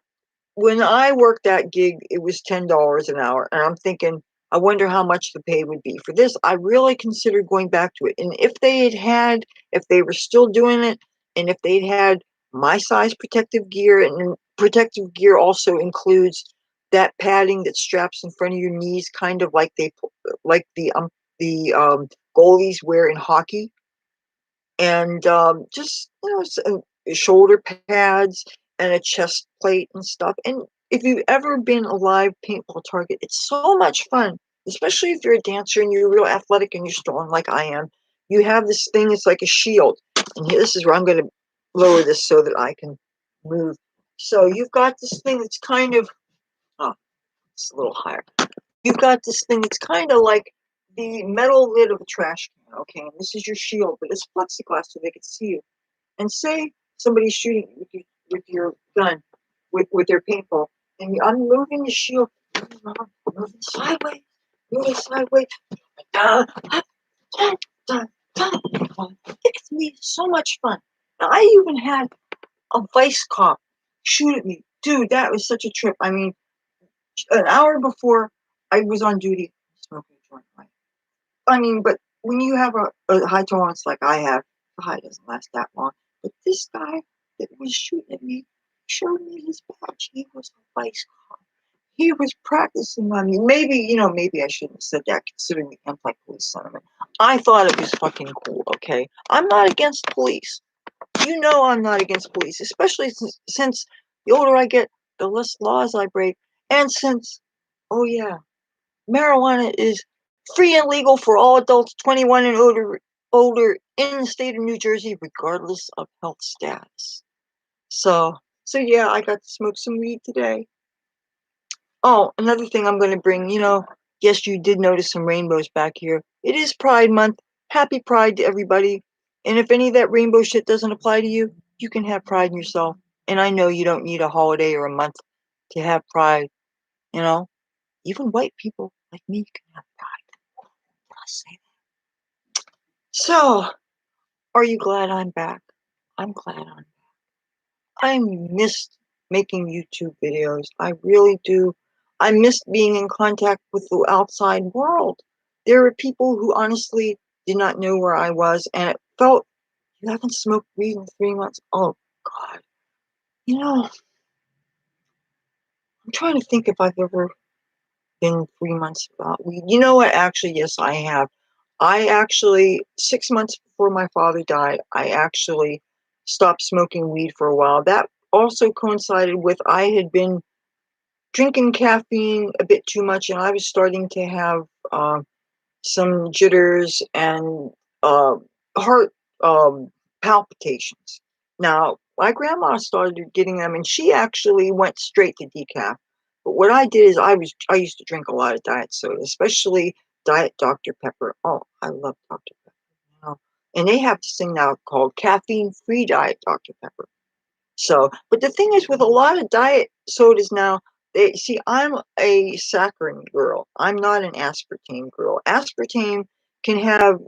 when I worked that gig, it was $10 an hour, and I'm thinking, I wonder how much the pay would be. For this, I really considered going back to it. And if they were still doing it, and if they'd had my size protective gear, and protective gear also includes that padding that straps in front of your knees, kind of like like the goalies wear in hockey, and just shoulder pads and a chest plate and stuff. And if you've ever been a live paintball target, it's so much fun, especially if you're a dancer and you're real athletic and you're strong like I am. You have this thing, it's like a shield, and this is where I'm going to lower this so that I can move. So you've got this thing that's kind of, oh, it's a little higher. You've got this thing that's kind of like the metal lid of a trash can, okay? And this is your shield, but it's plexiglass so they can see you. And say somebody's shooting with your gun, with their paintball, and I'm moving the shield, moving sideways, dun, dun, dun, dun, dun. It's me so much fun. Now, I even had a vice cop shoot at me. Dude, that was such a trip. I mean, an hour before I was on duty, smoking a joint, right? I mean, but when you have a high tolerance like I have, the high doesn't last that long. But this guy that was shooting at me showed me his badge. He was a vice cop. He was practicing on me. Maybe, maybe I shouldn't have said that considering the anti-police sentiment. I thought it was fucking cool, okay? I'm not against police. You know I'm not against police, especially since the older I get, the less laws I break. And since, oh yeah, marijuana is free and legal for all adults 21 and older in the state of New Jersey, regardless of health status. So, so yeah, I got to smoke some weed today. Oh, another thing I'm going to bring, yes, you did notice some rainbows back here. It is Pride Month. Happy Pride to everybody. And if any of that rainbow shit doesn't apply to you, you can have pride in yourself. And I know you don't need a holiday or a month to have pride, you know. Even white people like me can have pride. Did I say that? So, are you glad I'm back? I'm glad I'm back. I missed making YouTube videos. I really do. I missed being in contact with the outside world. There are people who honestly did not know where I was, and it felt, you haven't smoked weed in 3 months? Oh, God. I'm trying to think if I've ever been 3 months without weed. You know what? Actually, yes, I have. 6 months before my father died, I actually stopped smoking weed for a while. That also coincided with I had been drinking caffeine a bit too much, and I was starting to have some jitters and uh, heart palpitations. Now, my grandma started getting them, and she actually went straight to decaf. But what I did is I used to drink a lot of diet soda, especially Diet Dr. Pepper. Oh, I love Dr. Pepper. And they have this thing now called caffeine-free Diet Dr. Pepper. So, but the thing is, with a lot of diet sodas now, they see I'm a saccharin girl. I'm not an aspartame girl. Aspartame can have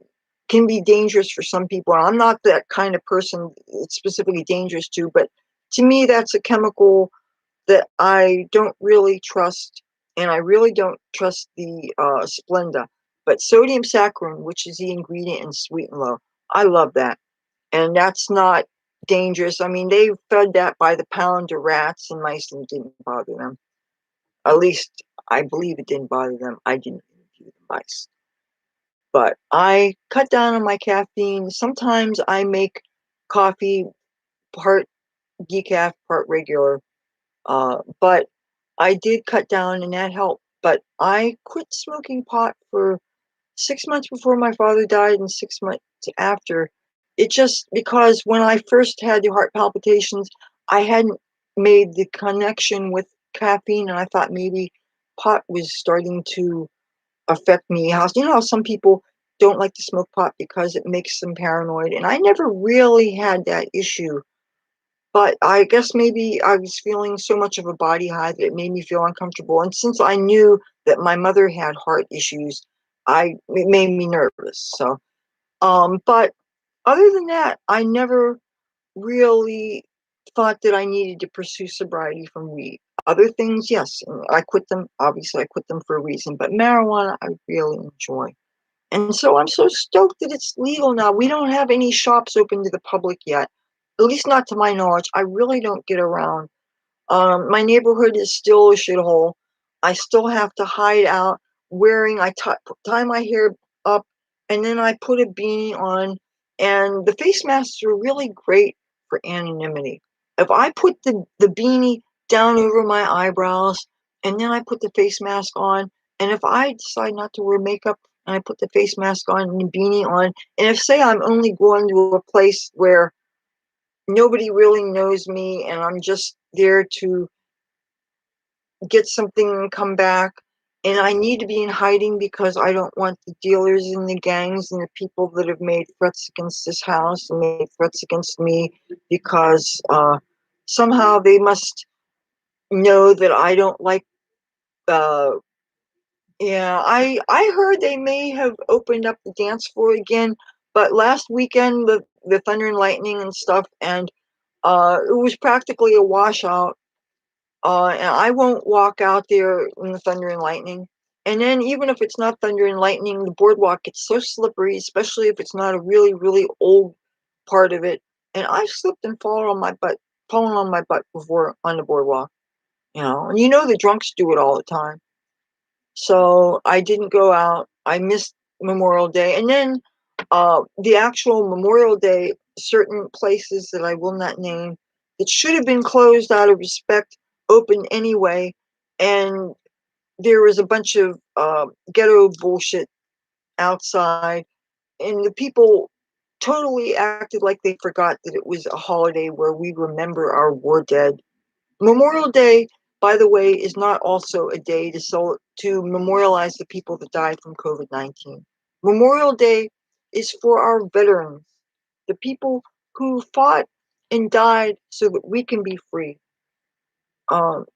can be dangerous for some people. I'm not that kind of person it's specifically dangerous to, but to me, that's a chemical that I don't really trust, and I really don't trust the Splenda. But sodium saccharin, which is the ingredient in Sweet and Low, I love that, and that's not dangerous. I mean, they fed that by the pound to rats and mice, and it didn't bother them. At least I believe it didn't bother them. I didn't interview the mice. But I cut down on my caffeine. Sometimes I make coffee part decaf, part regular. But I did cut down, and that helped. But I quit smoking pot for 6 months before my father died and 6 months after. It just because when I first had the heart palpitations, I hadn't made the connection with caffeine, and I thought maybe pot was starting to affect me. How some people don't like to smoke pot because it makes them paranoid, and I never really had that issue. But I guess maybe I was feeling so much of a body high that it made me feel uncomfortable. And since I knew that my mother had heart issues, it made me nervous. So, but other than that, I never really thought that I needed to pursue sobriety from weed. Other things, yes, I quit them. Obviously, I quit them for a reason. But marijuana, I really enjoy. And so I'm so stoked that it's legal now. We don't have any shops open to the public yet, at least not to my knowledge. I really don't get around. My neighborhood is still a shithole. I still have to hide out I tie my hair up, and then I put a beanie on. And the face masks are really great for anonymity. If I put the beanie down over my eyebrows, and then I put the face mask on, and if I decide not to wear makeup, and I put the face mask on and the beanie on, and if, say, I'm only going to a place where nobody really knows me and I'm just there to get something and come back, and I need to be in hiding because I don't want the dealers and the gangs and the people that have made threats against this house and made threats against me because somehow they must know that I don't like uh, yeah, I heard they may have opened up the dance floor again, but last weekend the thunder and lightning and stuff, and it was practically a washout. And I won't walk out there in the thunder and lightning. And then even if it's not thunder and lightning, the boardwalk gets so slippery, especially if it's not a really, really old part of it. And I've slipped and fallen on my butt before on the boardwalk, and the drunks do it all the time. So I didn't go out. I missed Memorial Day. And then the actual Memorial Day, certain places that I will not name that should have been closed out of respect opened anyway. And there was a bunch of ghetto bullshit outside, and the people totally acted like they forgot that it was a holiday where we remember our war dead. Memorial Day, by the way, is not also a day to memorialize the people that died from COVID-19. Memorial Day is for our veterans, the people who fought and died so that we can be free.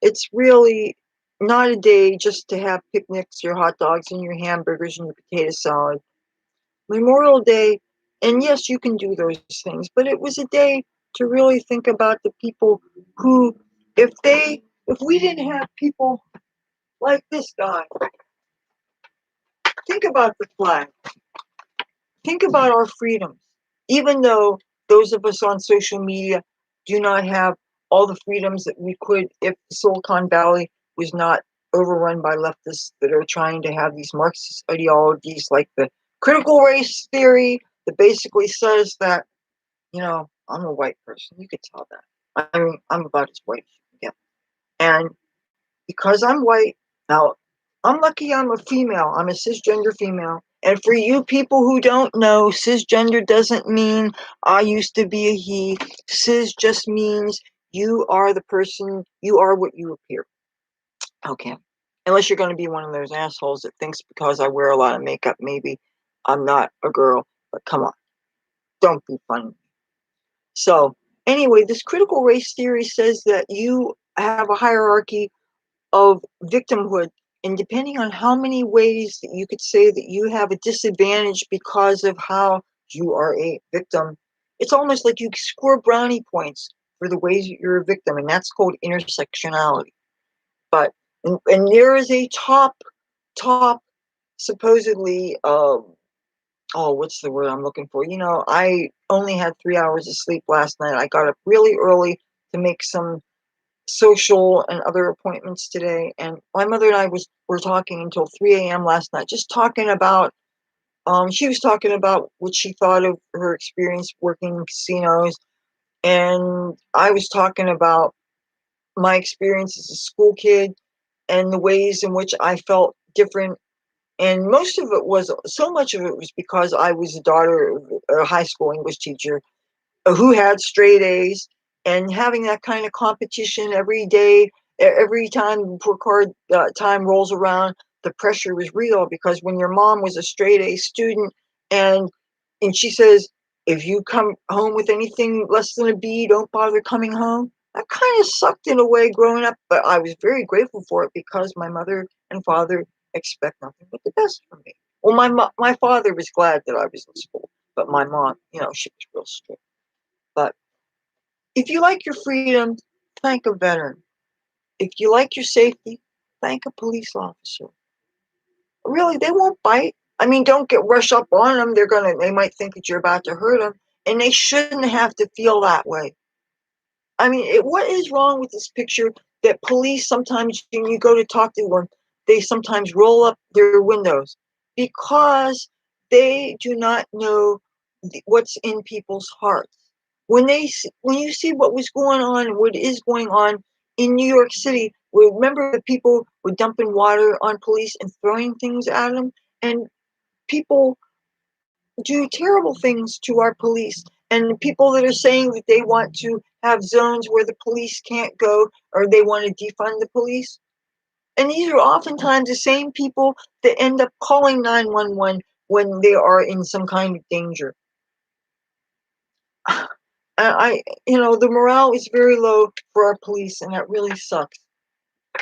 It's really not a day just to have picnics, your hot dogs and your hamburgers and your potato salad. Memorial Day, and yes, you can do those things, but it was a day to really think about the people who, if we didn't have people like this guy, think about the flag, think about our freedoms, even though those of us on social media do not have all the freedoms that we could if Silicon Valley was not overrun by leftists that are trying to have these Marxist ideologies like the critical race theory that basically says that, I'm a white person. You could tell that. I mean, I'm about as white as you can get. And because I'm white, now I'm lucky I'm a female. I'm a cisgender female. And for you people who don't know, cisgender doesn't mean I used to be a he. Cis just means you are the person, you are what you appear. Okay. Unless you're going to be one of those assholes that thinks because I wear a lot of makeup, maybe I'm not a girl. But come on, don't be funny. So, anyway, this critical race theory says that you have a hierarchy of victimhood, and depending on how many ways that you could say that you have a disadvantage because of how you are a victim, it's almost like you score brownie points for the ways that you're a victim, and that's called intersectionality. But and there is a top supposedly oh, what's the word I'm looking for? I only had 3 hours of sleep last night. I got up really early to make some social and other appointments today, and my mother and I were talking until 3 a.m. last night, just talking about. She was talking about what she thought of her experience working in casinos, and I was talking about my experience as a school kid and the ways in which I felt different. And so much of it was because I was the daughter of a high school English teacher who had straight A's, and having that kind of competition every day, every time report card time rolls around, the pressure was real because when your mom was a straight A student and she says, if you come home with anything less than a B, don't bother coming home. That kind of sucked in a way growing up, but I was very grateful for it because my mother and father expect nothing but the best from me. Well, my father was glad that I was in school, but my mom, she was real strict. But if you like your freedom, thank a veteran. If you like your safety, thank a police officer. Really, they won't bite. I mean, don't get rush up on them. They might think that you're about to hurt them, and they shouldn't have to feel that way. I mean, what is wrong with this picture that police sometimes, when you go to talk to them, they sometimes roll up their windows because they do not know what's in people's hearts. When you see what was going on and what is going on in New York City, remember the people were dumping water on police and throwing things at them, and people do terrible things to our police. And people that are saying that they want to have zones where the police can't go or they want to defund the police. And these are oftentimes the same people that end up calling 911 when they are in some kind of danger. The morale is very low for our police, and that really sucks.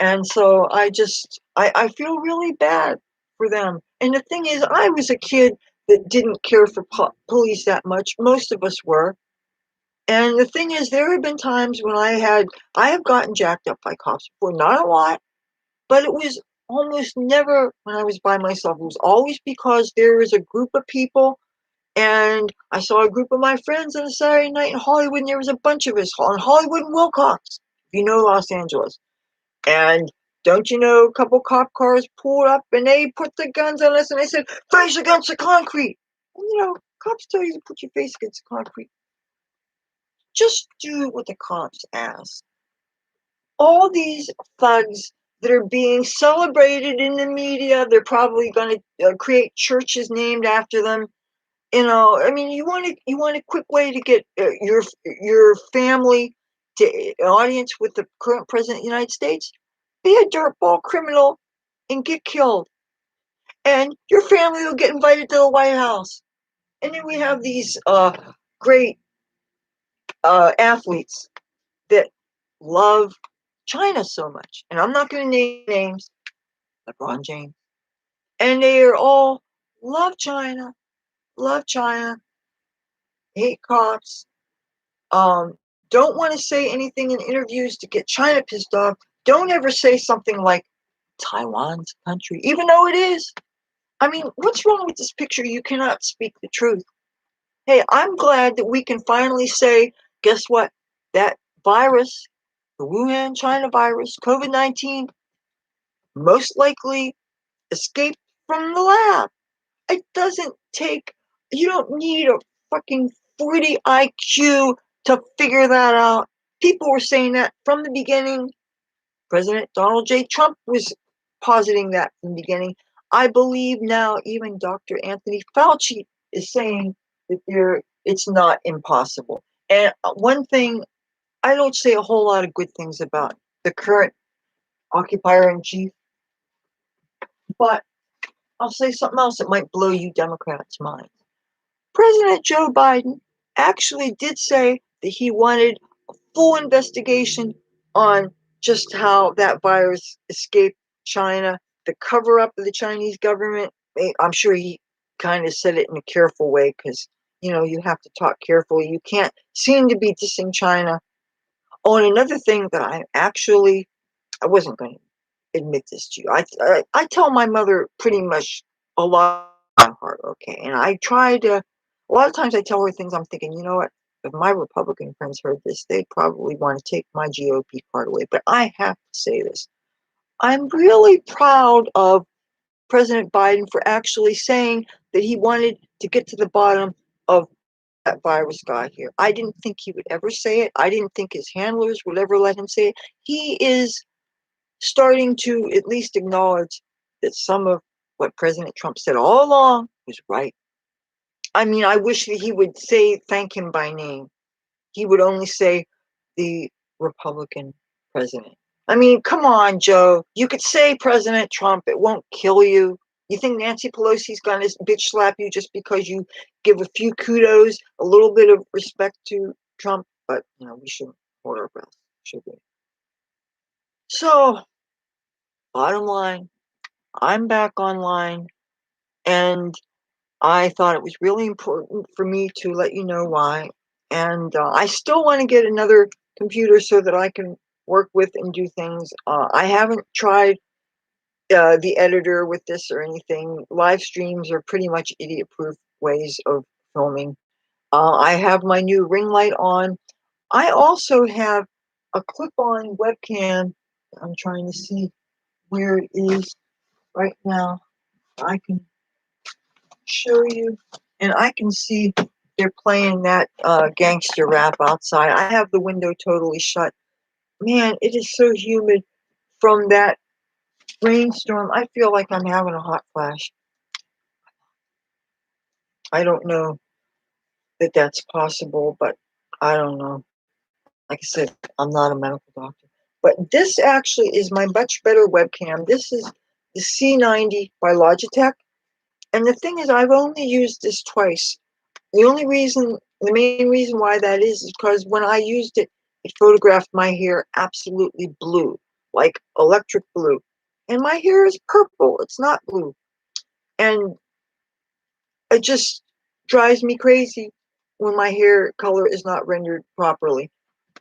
And so I feel really bad for them. And the thing is, I was a kid that didn't care for police that much. Most of us were. And the thing is, there have been times when I have gotten jacked up by cops before, not a lot, but it was almost never when I was by myself. It was always because there was a group of people, and I saw a group of my friends on a Saturday night in Hollywood, and there was a bunch of us on Hollywood and Wilcox, if you know Los Angeles. And don't you know, a couple cop cars pulled up, and they put the guns on us, and they said, face against the concrete. And you know, cops tell you to put your face against the concrete. Just do what the cops ask. All these thugs that are being celebrated in the media, they're probably going to create churches named after them. You know, I mean, you want a quick way to get your family to an audience with the current president of the United States. Be a dirtball criminal and get killed, and your family will get invited to the White House. And then we have these great athletes that love China so much, and I'm not going to name names. LeBron James, and they are all love China, hate cops, don't want to say anything in interviews to get China pissed off. Don't ever say something like Taiwan's a country, even though it is. I mean, what's wrong with this picture? You cannot speak the truth. Hey, I'm glad that we can finally say, guess what? That virus, the Wuhan China virus, COVID-19, most likely escaped from the lab. It doesn't take, you don't need a fucking 40 IQ to figure that out. People were saying that from the beginning. President Donald J. Trump was positing that from the beginning. I believe now even Dr. Anthony Fauci is saying that it's not impossible. And one thing, I don't say a whole lot of good things about the current occupier in chief, but I'll say something else that might blow you Democrats' minds. President Joe Biden actually did say that he wanted a full investigation on just how that virus escaped China, the cover up of the Chinese government. I'm sure he kind of said it in a careful way because, you know, you have to talk carefully. You can't seem to be dissing China. Oh, and another thing that I wasn't going to admit this to you. I tell my mother pretty much a lot of my heart, okay? And I try to, a lot of times I tell her things I'm thinking, you know what? If my Republican friends heard this, they'd probably want to take my GOP card away. But I have to say this. I'm really proud of President Biden for actually saying that he wanted to get to the bottom of that virus got here. I didn't think he would ever say it. I didn't think his handlers would ever let him say it. He is starting to at least acknowledge that some of what President Trump said all along was right. I mean, I wish that he would thank him by name. He would only say the Republican president. I mean, come on, Joe. You could say President Trump, it won't kill you. You think Nancy Pelosi's gonna bitch slap you just because you give a few kudos, a little bit of respect to Trump? But, you know, we shouldn't hold our breath, should we? So, bottom line, I'm back online, and I thought it was really important for me to let you know why. And I still want to get another computer so that I can work with and do things. I haven't tried the editor with this or anything. Live streams are pretty much idiot-proof ways of filming. I have my new ring light on. I also have a clip-on webcam. I'm trying to see where it is right now. I can show you, and I can see they're playing that gangster rap outside. I have the window totally shut. Man, it is so humid from that rainstorm. I feel like I'm having a hot flash. I don't know that that's possible, but I don't know. Like I said, I'm not a medical doctor. But this actually is my much better webcam. This is the C90 by Logitech. And the thing is, I've only used this twice. The main reason why that is because when I used it, it photographed my hair absolutely blue, like electric blue. And my hair is purple, it's not blue. And it just drives me crazy when my hair color is not rendered properly.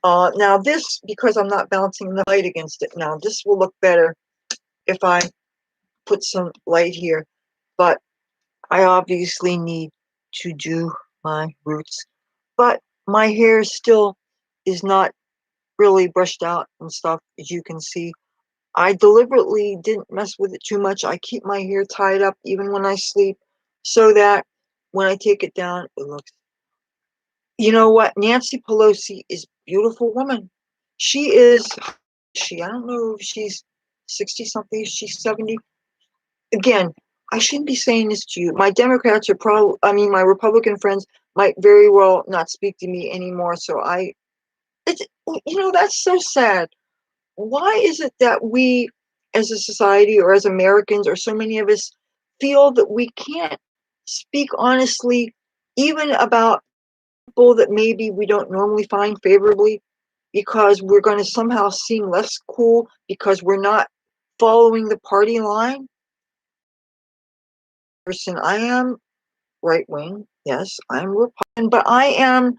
Now this, because I'm not bouncing the light against it now, this will look better if I put some light here, but I obviously need to do my roots. But my hair still is not really brushed out and stuff, as you can see. I deliberately didn't mess with it too much. I keep my hair tied up even when I sleep so that when I take it down, it looks. You know what? Nancy Pelosi is a beautiful woman. She is, I don't know if she's 60 something, she's 70. Again, I shouldn't be saying this to you. My Democrats are probably, I mean, my Republican friends might very well not speak to me anymore. So it's, that's so sad. Why is it that we as a society or as Americans or so many of us feel that we can't speak honestly even about people that maybe we don't normally find favorably because we're going to somehow seem less cool because we're not following the party line? Person, I am right wing, yes, I'm Republican, but I am,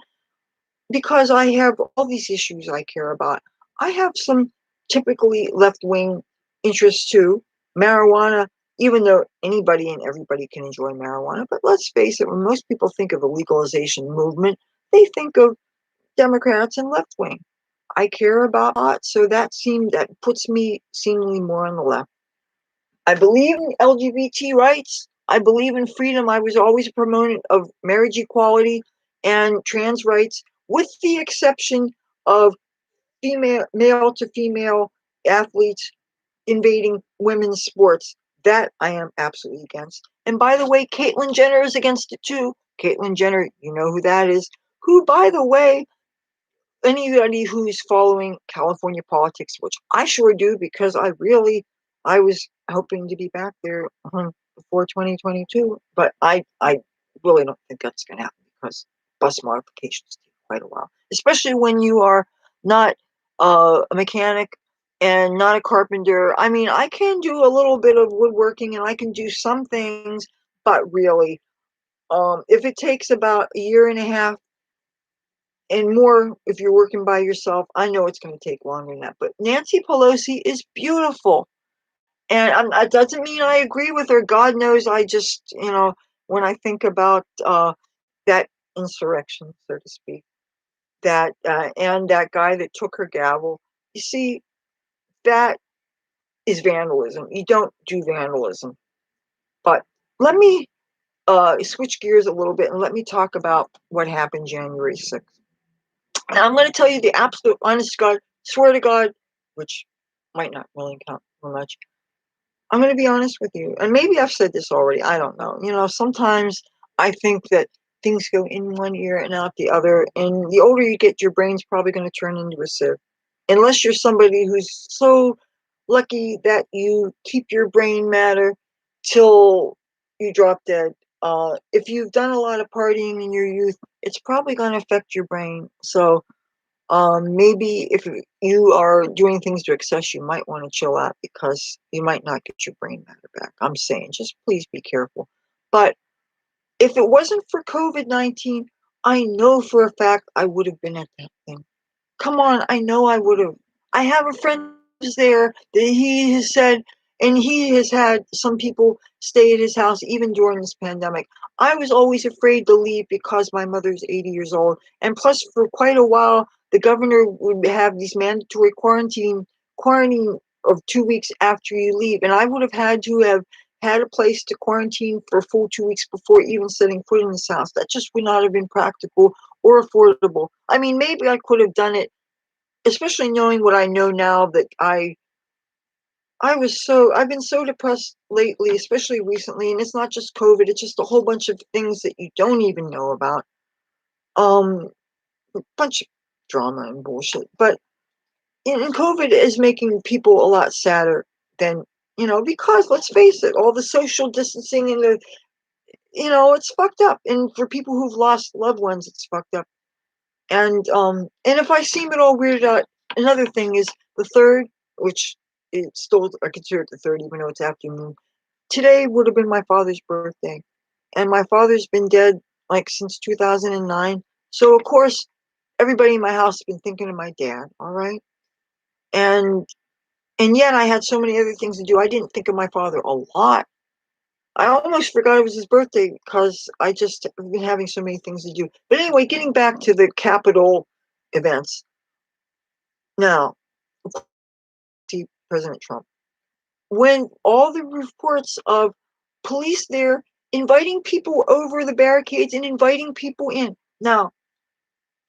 because I have all these issues I care about, I have some typically left wing interests too. Marijuana, even though anybody and everybody can enjoy marijuana, but let's face it, when most people think of the legalization movement, they think of Democrats and left wing. I care about that, so that puts me seemingly more on the left. I believe in LGBT rights. I believe in freedom. I was always a proponent of marriage equality and trans rights, with the exception of male to female athletes invading women's sports. That I am absolutely against. And by the way, Caitlyn Jenner is against it too. Caitlyn Jenner, you know who that is, who, by the way, anybody who's following California politics, which I sure do, because I was hoping to be back there before 2022, but I really don't think that's going to happen because bus modifications take quite a while, especially when you are not a mechanic and not a carpenter. I mean, I can do a little bit of woodworking and I can do some things, but really, if it takes about a year and a half and more if you're working by yourself, I know it's going to take longer than that. But Nancy Pelosi is beautiful. And that doesn't mean I agree with her. God knows I just, when I think about that insurrection, so to speak, and that guy that took her gavel, you see, that is vandalism. You don't do vandalism. But let me switch gears a little bit and let me talk about what happened January 6th. And I'm going to tell you the absolute honest God, swear to God, which might not really count for much. I'm going to be honest with you. And maybe I've said this already. I don't know. Sometimes I think that things go in one ear and out the other. And the older you get, your brain's probably going to turn into a sieve. Unless you're somebody who's so lucky that you keep your brain matter till you drop dead. If you've done a lot of partying in your youth, it's probably going to affect your brain. So maybe if you are doing things to excess, you might want to chill out because you might not get your brain matter back. I'm saying, just please be careful. But if it wasn't for COVID-19, I know for a fact I would have been at that thing. Come on, I know I would have. I have a friend who's there that he has said, and he has had some people stay at his house even during this pandemic. I was always afraid to leave because my mother's 80 years old. And plus, for quite a while, the governor would have these mandatory quarantine of 2 weeks after you leave. And I would have had to have had a place to quarantine for a full 2 weeks before even setting foot in this house. That just would not have been practical or affordable. I mean, maybe I could have done it, especially knowing what I know now, that I've been so depressed lately, especially recently, and it's not just COVID, it's just a whole bunch of things that you don't even know about. A bunch of drama and bullshit. But and COVID is making people a lot sadder than, because let's face it, all the social distancing and it's fucked up. And for people who've lost loved ones, it's fucked up. And if I seem at all weirded out, another thing is the third, which it's still I consider it the third, even though it's afternoon. Today would have been my father's birthday, and my father's been dead like since 2009. So of course, everybody in my house has been thinking of my dad. All right, and And yet I had so many other things to do. I didn't think of my father a lot. I almost forgot it was his birthday because I just have been having so many things to do. But anyway, getting back to the Capitol events. Now, see President Trump. When all the reports of police there inviting people over the barricades and inviting people in. Now,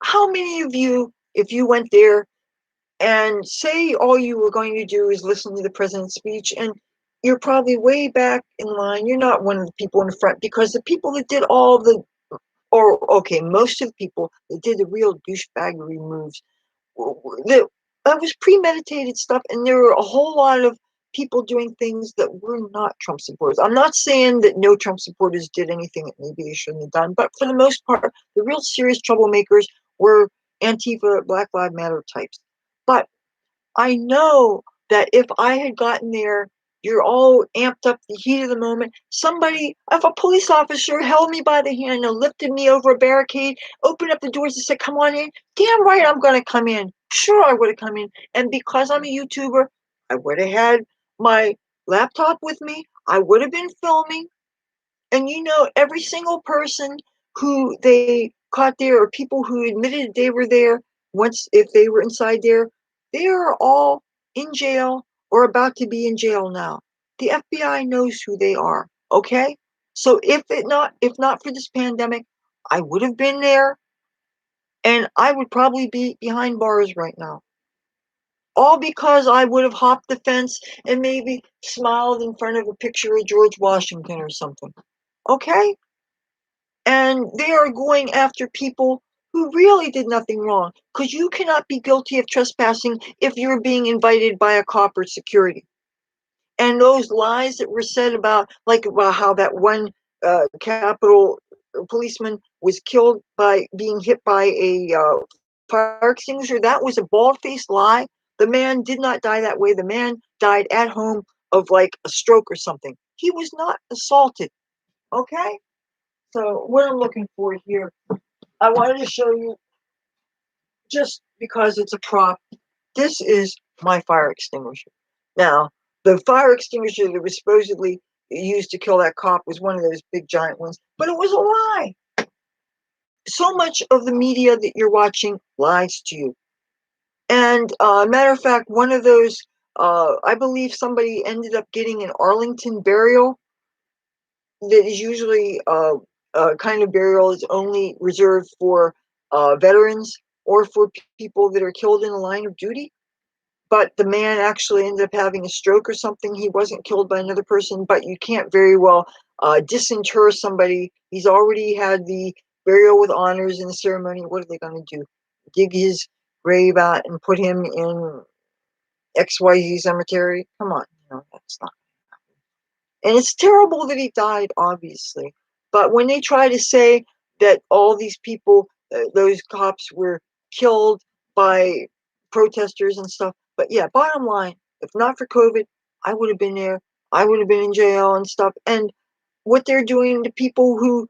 how many of you, if you went there and say all you were going to do is listen to the president's speech, and you're probably way back in line, you're not one of the people in the front, because the people that did all the, or okay, most of the people that did the real douchebaggery moves, that was premeditated stuff, and there were a whole lot of people doing things that were not Trump supporters. I'm not saying that no Trump supporters did anything that maybe they shouldn't have done, but for the most part, the real serious troublemakers were Antifa, Black Lives Matter types. But I know that if I had gotten there, you're all amped up, the heat of the moment. Somebody, if a police officer held me by the hand and lifted me over a barricade, opened up the doors and said, "Come on in," damn right I'm going to come in. Sure, I would have come in. And because I'm a YouTuber, I would have had my laptop with me. I would have been filming. And every single person who they caught there, or people who admitted they were there, once if they were inside there, they are all in jail or about to be in jail now. The FBI knows who they are. Okay? So if not for this pandemic, I would have been there, and I would probably be behind bars right now. All because I would have hopped the fence and maybe smiled in front of a picture of George Washington or something. Okay? And they are going after people who really did nothing wrong, because you cannot be guilty of trespassing if you're being invited by a cop or security. And those lies that were said about, like, about how that one Capitol policeman was killed by being hit by a fire extinguisher, that was a bald-faced lie. The man did not die that way. The man died at home of like a stroke or something. He was not assaulted. Okay? So what I'm looking for here, I wanted to show you, just because it's a prop, this is my fire extinguisher. Now, the fire extinguisher that was supposedly used to kill that cop was one of those big giant ones, but it was a lie. So much of the media that you're watching lies to you. And matter of fact, one of those, I believe somebody ended up getting an Arlington burial that is usually a kind of burial is only reserved for veterans or for people that are killed in the line of duty. But the man actually ended up having a stroke or something. He wasn't killed by another person, but you can't very well disinter somebody. He's already had the burial with honors in the ceremony. What are they going to do? Dig his grave out and put him in XYZ cemetery? Come on, that's not. And it's terrible that he died, obviously. But when they try to say that all these people, those cops were killed by protesters and stuff. But yeah, bottom line, if not for COVID, I would have been there. I would have been in jail and stuff. And what they're doing to people who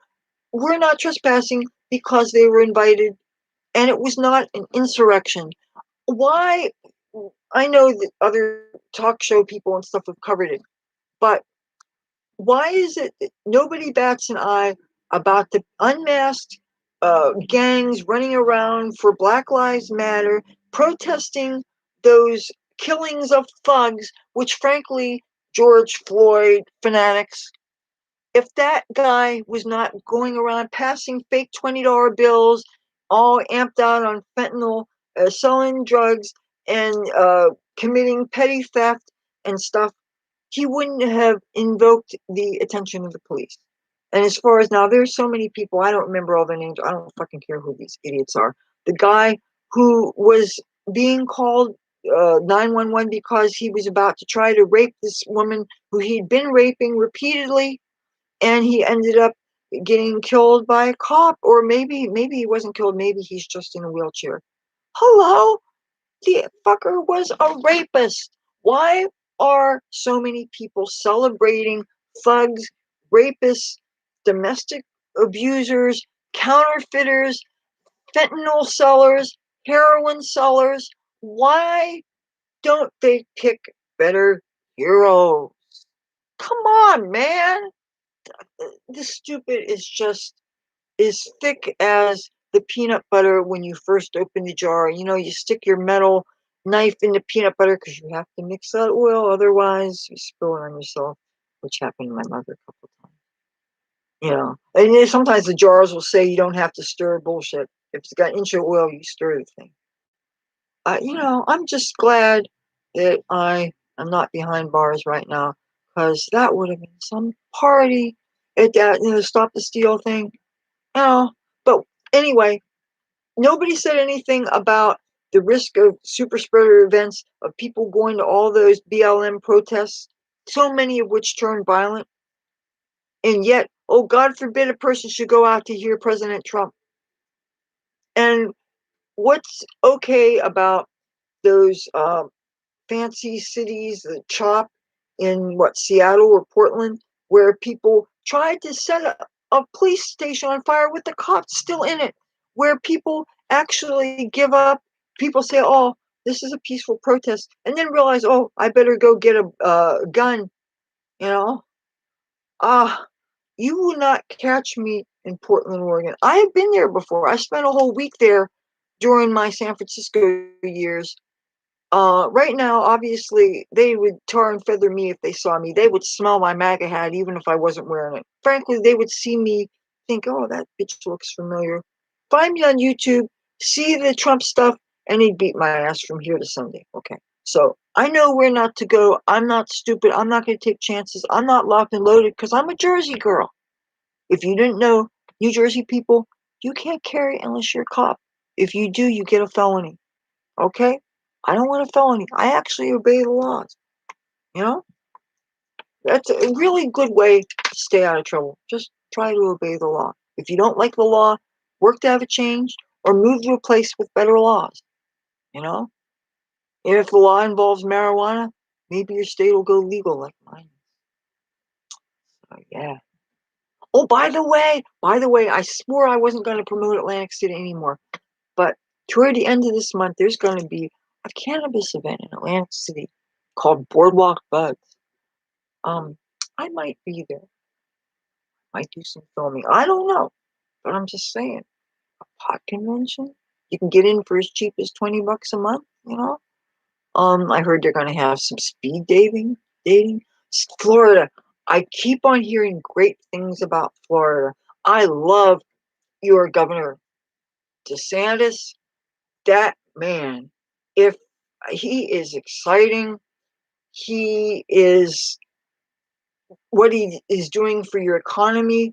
were not trespassing because they were invited, and it was not an insurrection. Why? I know that other talk show people and stuff have covered it, but why is it that nobody bats an eye about the unmasked gangs running around for Black Lives Matter, protesting those killings of thugs, which frankly, George Floyd fanatics, if that guy was not going around passing fake $20 bills, all amped out on fentanyl, selling drugs, and committing petty theft and stuff, he wouldn't have invoked the attention of the police. And as far as now, there's so many people, I don't remember all their names. I don't fucking care who these idiots are. The guy who was being called 911 because he was about to try to rape this woman who he'd been raping repeatedly, and he ended up getting killed by a cop. Or maybe he wasn't killed, maybe he's just in a wheelchair. Hello? The fucker was a rapist. Why are so many people celebrating thugs, rapists, domestic abusers, counterfeiters, fentanyl sellers, heroin sellers? Why don't they pick better heroes. Come on, man. This stupid is just as thick as the peanut butter when you first open the jar. You know, you stick your metal knife in the peanut butter because you have to mix that oil, otherwise you spill it on yourself, which happened to my mother a couple of times. You know, and then sometimes the jars will say you don't have to stir. Bullshit. If it's got an inch of oil, you stir the thing. You know, I'm just glad that I am not behind bars right now, because that would have been some party at that, you know, stop the steal thing. You know, but anyway, nobody said anything about the risk of super spreader events, of people going to all those BLM protests, so many of which turned violent. And yet, oh, God forbid a person should go out to hear President Trump. And what's okay about those fancy cities, the CHOP in Seattle or Portland, where people tried to set a police station on fire with the cops still in it, where people actually give up. People say, "Oh, this is a peaceful protest," and then realize, "Oh, I better go get a gun." You know, ah, you will not catch me in Portland, Oregon. I have been there before. I spent a whole week there during my San Francisco years. Right now, obviously, they would tar and feather me if they saw me. They would smell my MAGA hat even if I wasn't wearing it. Frankly, they would see me, think, "Oh, that bitch looks familiar." Find me on YouTube, see the Trump stuff, and he'd beat my ass from here to Sunday. Okay. So I know where not to go. I'm not stupid. I'm not going to take chances. I'm not locked and loaded because I'm a Jersey girl. If you didn't know, New Jersey people, you can't carry unless you're a cop. If you do, you get a felony. Okay? I don't want a felony. I actually obey the laws. You know? That's a really good way to stay out of trouble. Just try to obey the law. If you don't like the law, work to have it changed or move to a place with better laws. You know? And if the law involves marijuana, maybe your state will go legal like mine. So, yeah. Oh, by the way, I swore I wasn't going to promote Atlantic City anymore. But toward the end of this month, there's going to be a cannabis event in Atlantic City called Boardwalk Buds. I might be there. Might do some filming. I don't know, but I'm just saying. A pot convention, you can get in for as cheap as $20 a month. You know. I heard they're going to have some speed dating. Florida. I keep on hearing great things about Florida. I love your governor, DeSantis. That man, if he is exciting, he is what he is doing for your economy.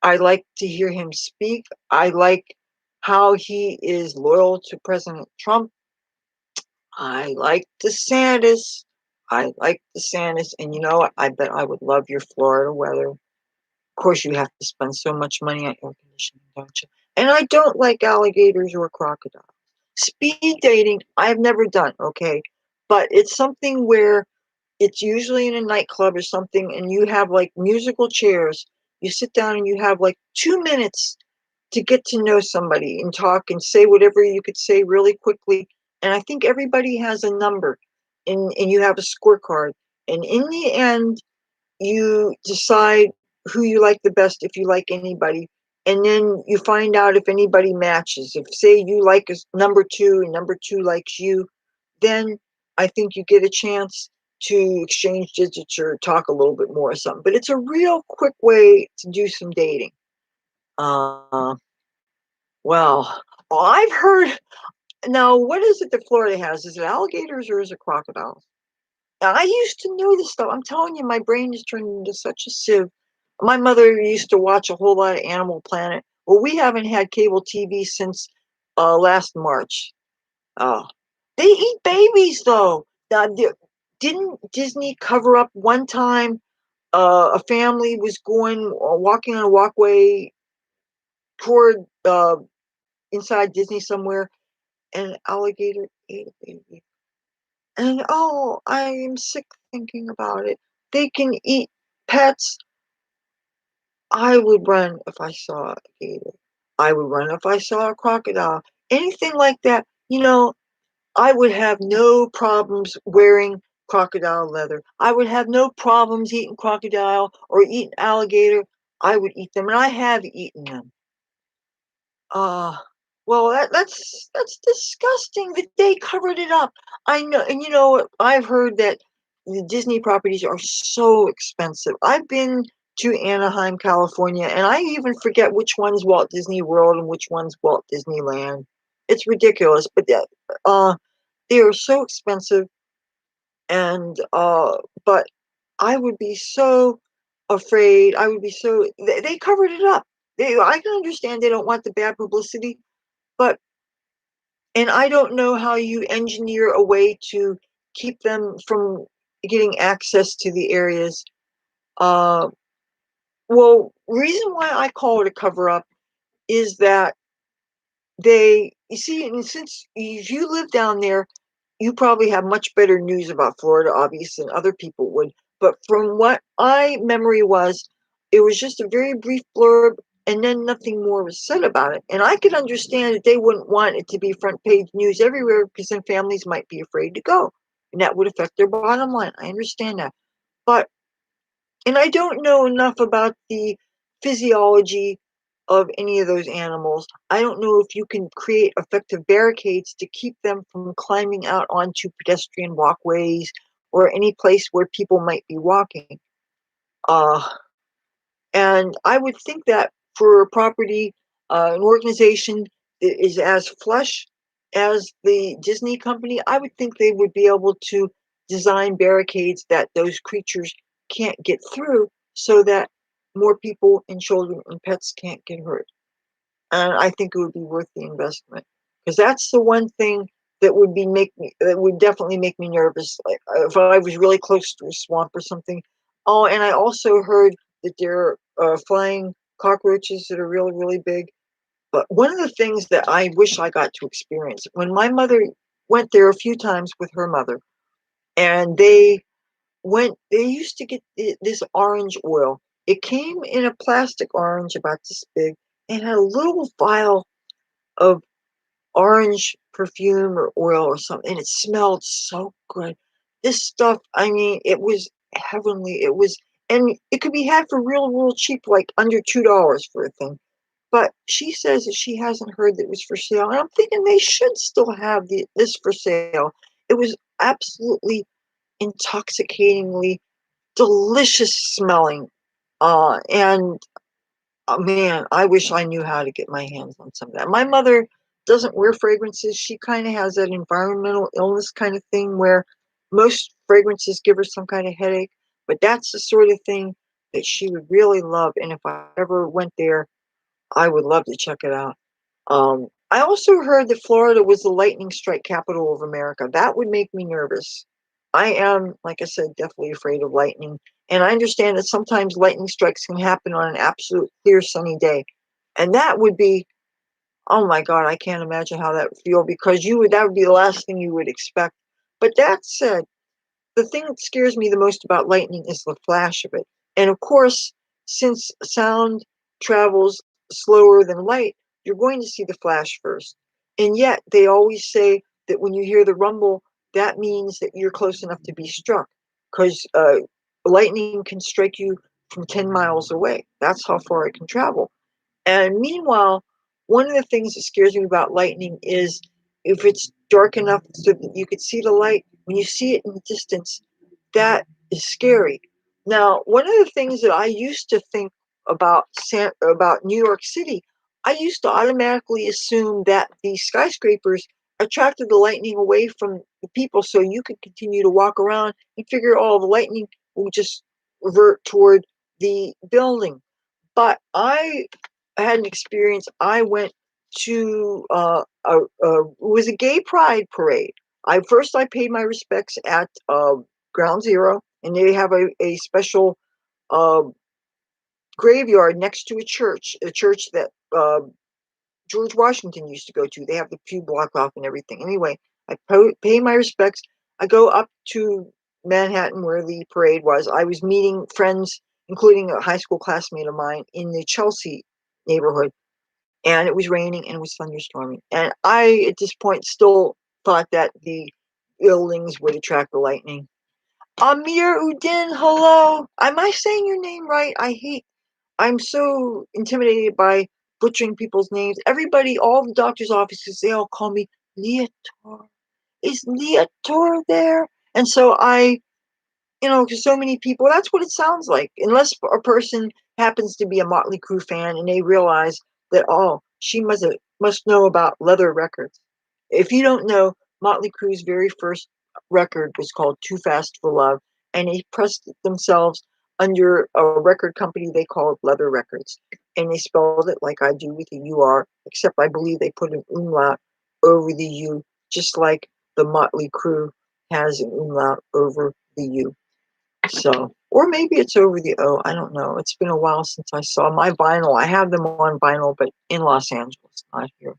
I like to hear him speak. I like how he is loyal to President Trump. I like DeSantis. And you know what? I bet I would love your Florida weather. Of course, you have to spend so much money on air conditioning, don't you? And I don't like alligators or crocodiles. Speed dating, I've never done, okay? But it's something where it's usually in a nightclub or something, and you have like musical chairs. You sit down and you have like 2 minutes to get to know somebody and talk and say whatever you could say really quickly. And I think everybody has a number, and you have a scorecard. And in the end, you decide who you like the best, if you like anybody, and then you find out if anybody matches. If, say, you like number two and number two likes you, then I think you get a chance to exchange digits or talk a little bit more or something. But it's a real quick way to do some dating. uh well, I've heard. Now, what is it that Florida has? Is it alligators or is it crocodiles? I used to know this stuff. I'm telling you, my brain is turned into such a sieve. My mother used to watch a whole lot of Animal Planet. Well, we haven't had cable TV since last March. Oh, they eat babies, though. Didn't Disney cover up one time? A family was walking on a walkway toward inside Disney somewhere, and an alligator ate a baby. And oh, I am sick thinking about it. They can eat pets. I would run if I saw a gator. I would run if I saw a crocodile. Anything like that. You know, I would have no problems wearing crocodile leather. I would have no problems eating crocodile or eating alligator. I would eat them, and I have eaten them. Uh, well, that's disgusting that they covered it up. I know, and I've heard that the Disney properties are so expensive. I've been to Anaheim, California, and I even forget which one's Walt Disney World and which one's Walt Disneyland. It's ridiculous, but they are so expensive, and but I would be so afraid. I would be so. They covered it up. I can understand they don't want the bad publicity, but and I don't know how you engineer a way to keep them from getting access to the areas. Uh, well, reason why I call it a cover up is that you see, and since if you live down there, you probably have much better news about Florida, obviously, than other people would. But from what my memory was, it was just a very brief blurb, and then nothing more was said about it. And I could understand that they wouldn't want it to be front page news everywhere because then families might be afraid to go, and that would affect their bottom line. I understand that. But and I don't know enough about the physiology of any of those animals. I don't know if you can create effective barricades to keep them from climbing out onto pedestrian walkways or any place where people might be walking. Uh, and I would think that for a property, an organization that is as flush as the Disney company, I would think they would be able to design barricades that those creatures can't get through so that more people and children and pets can't get hurt. And I think it would be worth the investment because that's the one thing that would definitely make me nervous. Like if I was really close to a swamp or something. Oh, and I also heard that there are flying cockroaches that are really, really big. But one of the things that I wish I got to experience when my mother went there a few times with her mother, and they used to get this orange oil. It came in a plastic orange about this big and had a little vial of orange perfume or oil or something, and it smelled so good. This stuff, I mean, it was heavenly. It was, and it could be had for real, real cheap, like under $2 for a thing. But she says that she hasn't heard that it was for sale, and I'm thinking they should still have this for sale. It was absolutely intoxicatingly delicious smelling, and man, I wish I knew how to get my hands on some of that. My mother doesn't wear fragrances. She kind of has that environmental illness kind of thing where most fragrances give her some kind of headache, but that's the sort of thing that she would really love. And if I ever went there, I would love to check it out. I also heard that Florida was the lightning strike capital of America. That would make me nervous. I am, like I said, definitely afraid of lightning. And I understand that sometimes lightning strikes can happen on an absolute clear sunny day. And that would be, oh my God, I can't imagine how that would feel because that would be the last thing you would expect. But that said, the thing that scares me the most about lightning is the flash of it. And of course, since sound travels slower than light, you're going to see the flash first. And yet, they always say that when you hear the rumble, that means that you're close enough to be struck because lightning can strike you from 10 miles away. That's how far it can travel. And meanwhile, one of the things that scares me about lightning is if it's dark enough so that you could see the light, when you see it in the distance, that is scary. Now, one of the things that I used to think about New York City, I used to automatically assume that the skyscrapers attracted the lightning away from the people so you could continue to walk around and figure all the lightning will just revert toward the building. But I had an experience. I went to it was a gay pride parade. I paid my respects at Ground Zero, and they have a special uh, graveyard next to a church that George Washington used to go to. They have the pew blocked off and everything. Anyway, pay my respects. I go up to Manhattan where the parade was. I was meeting friends, including a high school classmate of mine in the Chelsea neighborhood, and it was raining and it was thunderstorming. And I, at this point, still thought that the buildings would attract the lightning. Amir Udin, hello. Am I saying your name right? I'm so intimidated by butchering people's names. Everybody, all the doctor's offices, they all call me Leathur. Is Leathur there? And so because so many people, that's what it sounds like. Unless a person happens to be a Motley Crue fan and they realize that, oh, she must know about Leather Records. If you don't know, Motley Crue's very first record was called Too Fast for Love, and they pressed it themselves under a record company they called Leather Records. And they spelled it like I do with a UR, except I believe they put an umlaut over the U, just like the Motley Crue has an umlaut over the U. So, or maybe it's over the O. I don't know. It's been a while since I saw my vinyl. I have them on vinyl, but in Los Angeles, not here.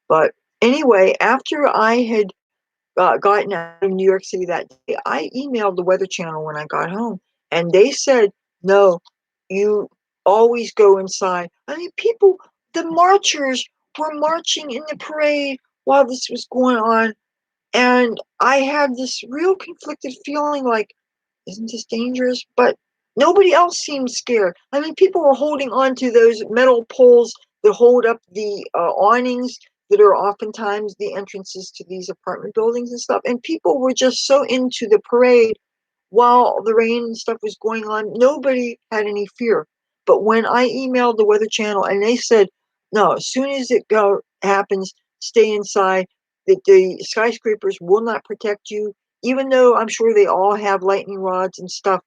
But anyway, after I had gotten out of New York City that day, I emailed the Weather Channel when I got home, and they said, no, you always go inside. I mean, the marchers were marching in the parade while this was going on, and I had this real conflicted feeling like, isn't this dangerous? But nobody else seemed scared. I mean, people were holding on to those metal poles that hold up the awnings that are oftentimes the entrances to these apartment buildings and stuff. And people were just so into the parade while the rain and stuff was going on. Nobody had any fear. But when I emailed the Weather Channel and they said, no, as soon as it happens, stay inside, that the skyscrapers will not protect you, even though I'm sure they all have lightning rods and stuff.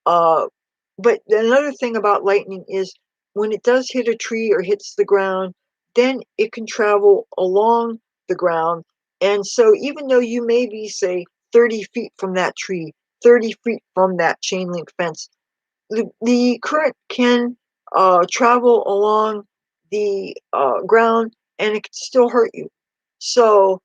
Uh, but another thing about lightning is when it does hit a tree or hits the ground, then it can travel along the ground. And so even though you may be, say, 30 feet from that tree, 30 feet from that chain link fence, the current can travel along the ground and it can still hurt you. So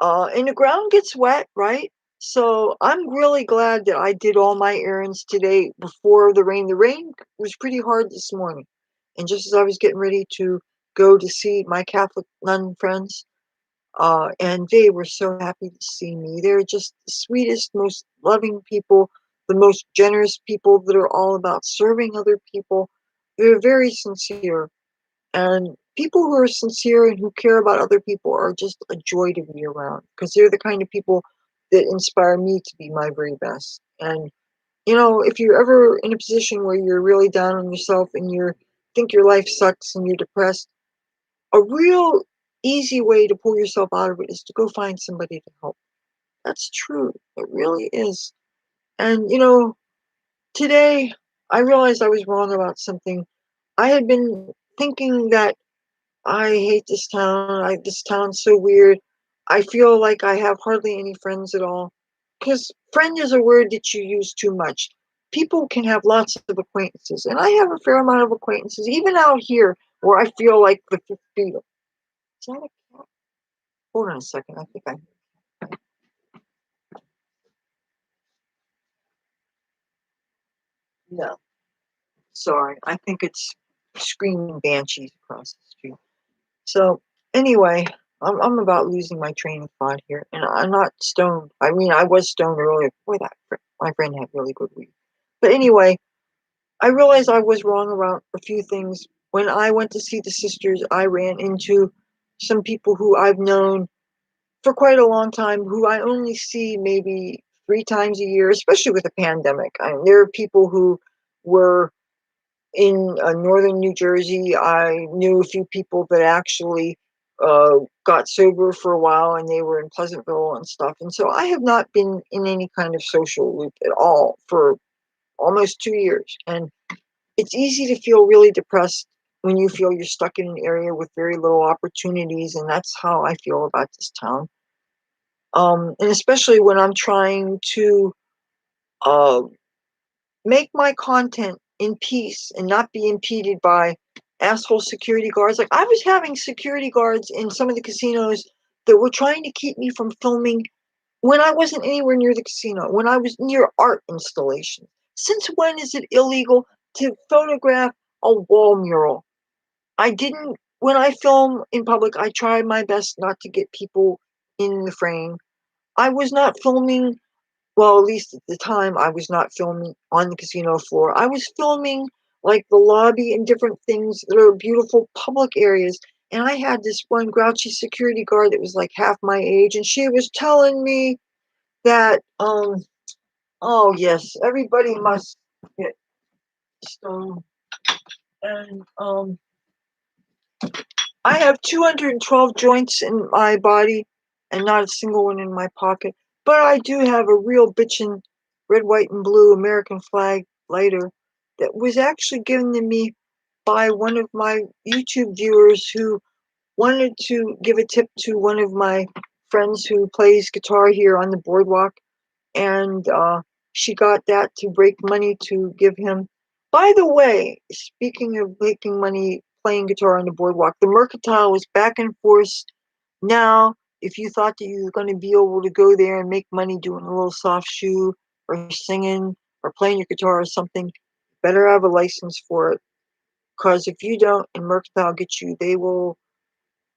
and the ground gets wet, right? So I'm really glad that I did all my errands today before the rain. The rain was pretty hard this morning. And just as I was getting ready to go to see my Catholic nun friends, and they were so happy to see me. They're just the sweetest, most loving people, the most generous people that are all about serving other people. They're very sincere. And people who are sincere and who care about other people are just a joy to be around because they're the kind of people that inspire me to be my very best. And if you're ever in a position where you're really down on yourself and you think your life sucks and you're depressed, a real easy way to pull yourself out of it is to go find somebody to help. That's true. It really is. And today I realized I was wrong about something. I had been thinking that I hate this town. This town's so weird. I feel like I have hardly any friends at all. Because friend is a word that you use too much. People can have lots of acquaintances, and I have a fair amount of acquaintances, even out here where I feel like the fifth Beatle. Is that a cat? Hold on a second. I think I. No, sorry. I think it's screaming banshees across the street. So anyway, I'm about losing my train of thought here, and I'm not stoned. I mean, I was stoned earlier. Boy, my friend had really good weed. But anyway, I realized I was wrong about a few things. When I went to see the sisters, I ran into some people who I've known for quite a long time, who I only see maybe 3 times a year, especially with the pandemic. There are people who were in northern New Jersey. I knew a few people that actually got sober for a while and they were in Pleasantville and stuff. And so I have not been in any kind of social loop at all for almost 2 years. And it's easy to feel really depressed when you feel you're stuck in an area with very little opportunities. And that's how I feel about this town. And especially when I'm trying to uh, make my content in peace and not be impeded by asshole security guards. Like I was having security guards in some of the casinos that were trying to keep me from filming when I wasn't anywhere near the casino, when I was near art installations. Since when is it illegal to photograph a wall mural? I didn't, when I film in public, I try my best not to get people in the frame. I was not filming well, at least at the time, I was not filming on the casino floor. I was filming like the lobby and different things that are beautiful public areas. And I had this one grouchy security guard that was like half my age, and she was telling me that, oh yes, everybody must get stoned. And I have 212 joints in my body and not a single one in my pocket. But I do have a real bitchin' red, white, and blue American flag lighter that was actually given to me by one of my YouTube viewers who wanted to give a tip to one of my friends who plays guitar here on the boardwalk. And she got that to break money to give him. By the way, speaking of making money playing guitar on the boardwalk, the Mercantile is back in force now. If you thought that you were going to be able to go there and make money doing a little soft shoe or singing or playing your guitar or something, better have a license for it. Because if you don't and Mercantile gets you, they will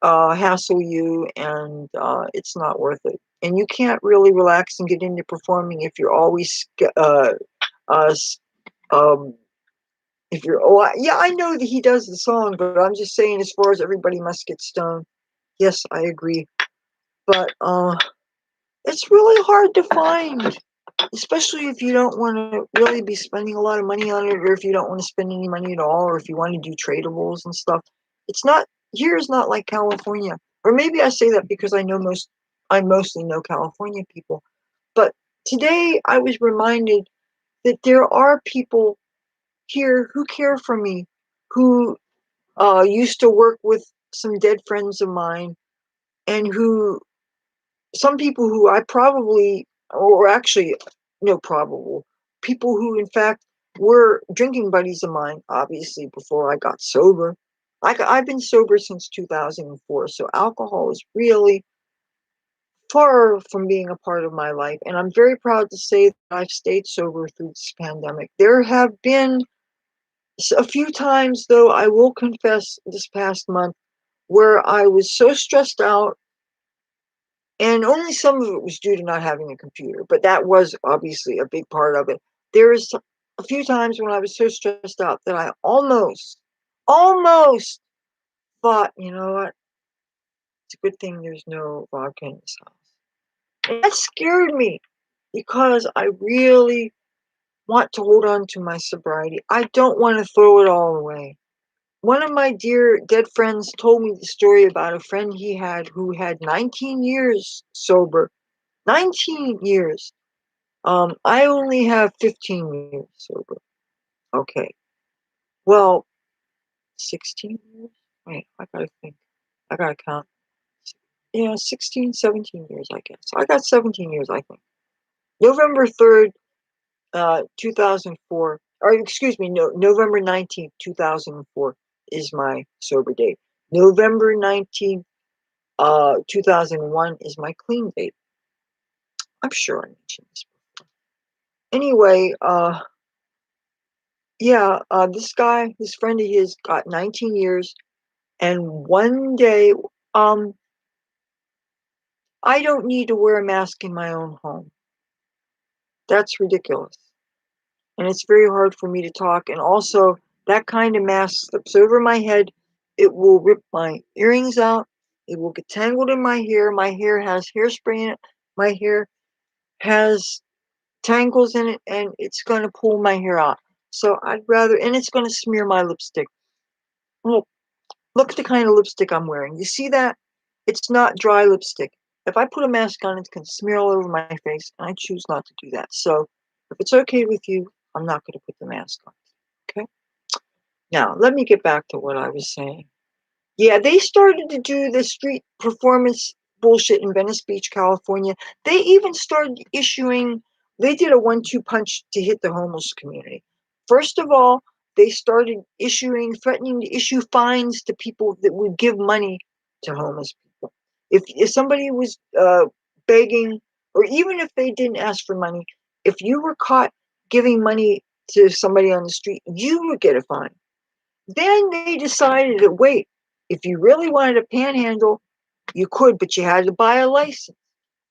hassle you, and it's not worth it. And you can't really relax and get into performing if you're always uh, um, if you're, oh yeah, I know that he does the song, but I'm just saying, as far as everybody must get stoned, yes, I agree. But it's really hard to find, especially if you don't want to really be spending a lot of money on it, or if you don't want to spend any money at all, or if you want to do tradables and stuff. It's not, here is not like California. Or maybe I say that because I mostly know California people. But today I was reminded that there are people here who care for me, who used to work with some dead friends of mine, and who, some people who I probably, or actually, no, probable, people who in fact were drinking buddies of mine, obviously, before I got sober. I've been sober since 2004, so alcohol is really far from being a part of my life. And I'm very proud to say that I've stayed sober through this pandemic. There have been a few times, though, I will confess, this past month, where I was so stressed out, and only some of it was due to not having a computer, but that was obviously a big part of it. There is a few times when I was so stressed out that I almost thought, you know what, it's a good thing there's no vodka in this house. And that scared me because I really want to hold on to my sobriety. I don't want to throw it all away. One of my dear dead friends told me the story about a friend he had who had 19 years sober. 19 years. I only have 15 years sober. Okay. Well, 16 years? Wait, I gotta think. I gotta count. Yeah, 16, 17 years, I guess. I got 17 years, I think. November 3rd, 2004, or excuse me, no, November 19th, 2004 is my sober date. November 19th, 2001 is my clean date. I'm sure I mentioned this. Anyway, yeah, this friend of his got 19 years, and one day, um, I don't need to wear a mask in my own home. That's ridiculous. And it's very hard for me to talk. And also, that kind of mask slips over my head. It will rip my earrings out. It will get tangled in my hair. My hair has hairspray in it. My hair has tangles in it, and it's going to pull my hair out. So I'd rather, and it's going to smear my lipstick. Well, look at the kind of lipstick I'm wearing. You see that? It's not dry lipstick. If I put a mask on, it's going to smear all over my face, and I choose not to do that. So if it's okay with you, I'm not going to put the mask on. Okay? Now, let me get back to what I was saying. Yeah, they started to do the street performance bullshit in Venice Beach, California. They even started issuing, they did a 1-2 punch to hit the homeless community. First of all, they started threatening to issue fines to people that would give money to homeless people. If somebody was begging, or even if they didn't ask for money, if you were caught giving money to somebody on the street, you would get a fine. Then they decided to wait. If you really wanted a panhandle, you could, but you had to buy a license.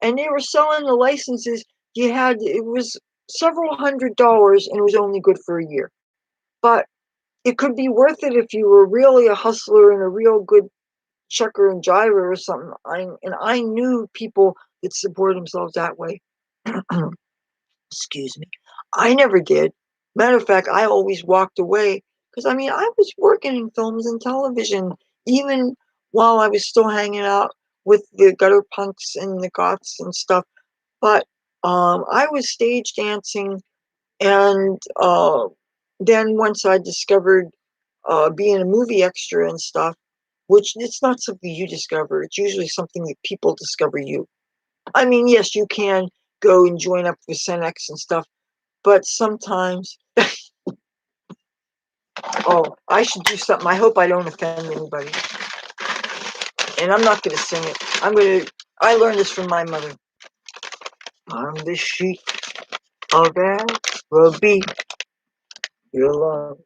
And they were selling the licenses. it was several $100s and it was only good for a year. But it could be worth it if you were really a hustler and a real good trucker and driver or something. And I knew people that supported themselves that way. Excuse me. I never did. Matter of fact, I always walked away because I mean, I was working in films and television even while I was still hanging out with the gutter punks and the goths and stuff. But I was stage dancing, and then once I discovered being a movie extra and stuff, which it's not something you discover, it's usually something that people discover you. I mean, yes, you can go and join up with Cenex and stuff, but sometimes, oh, I should do something. I hope I don't offend anybody. And I'm not going to sing it. I learned this from my mother. On the sheet of Araby, your love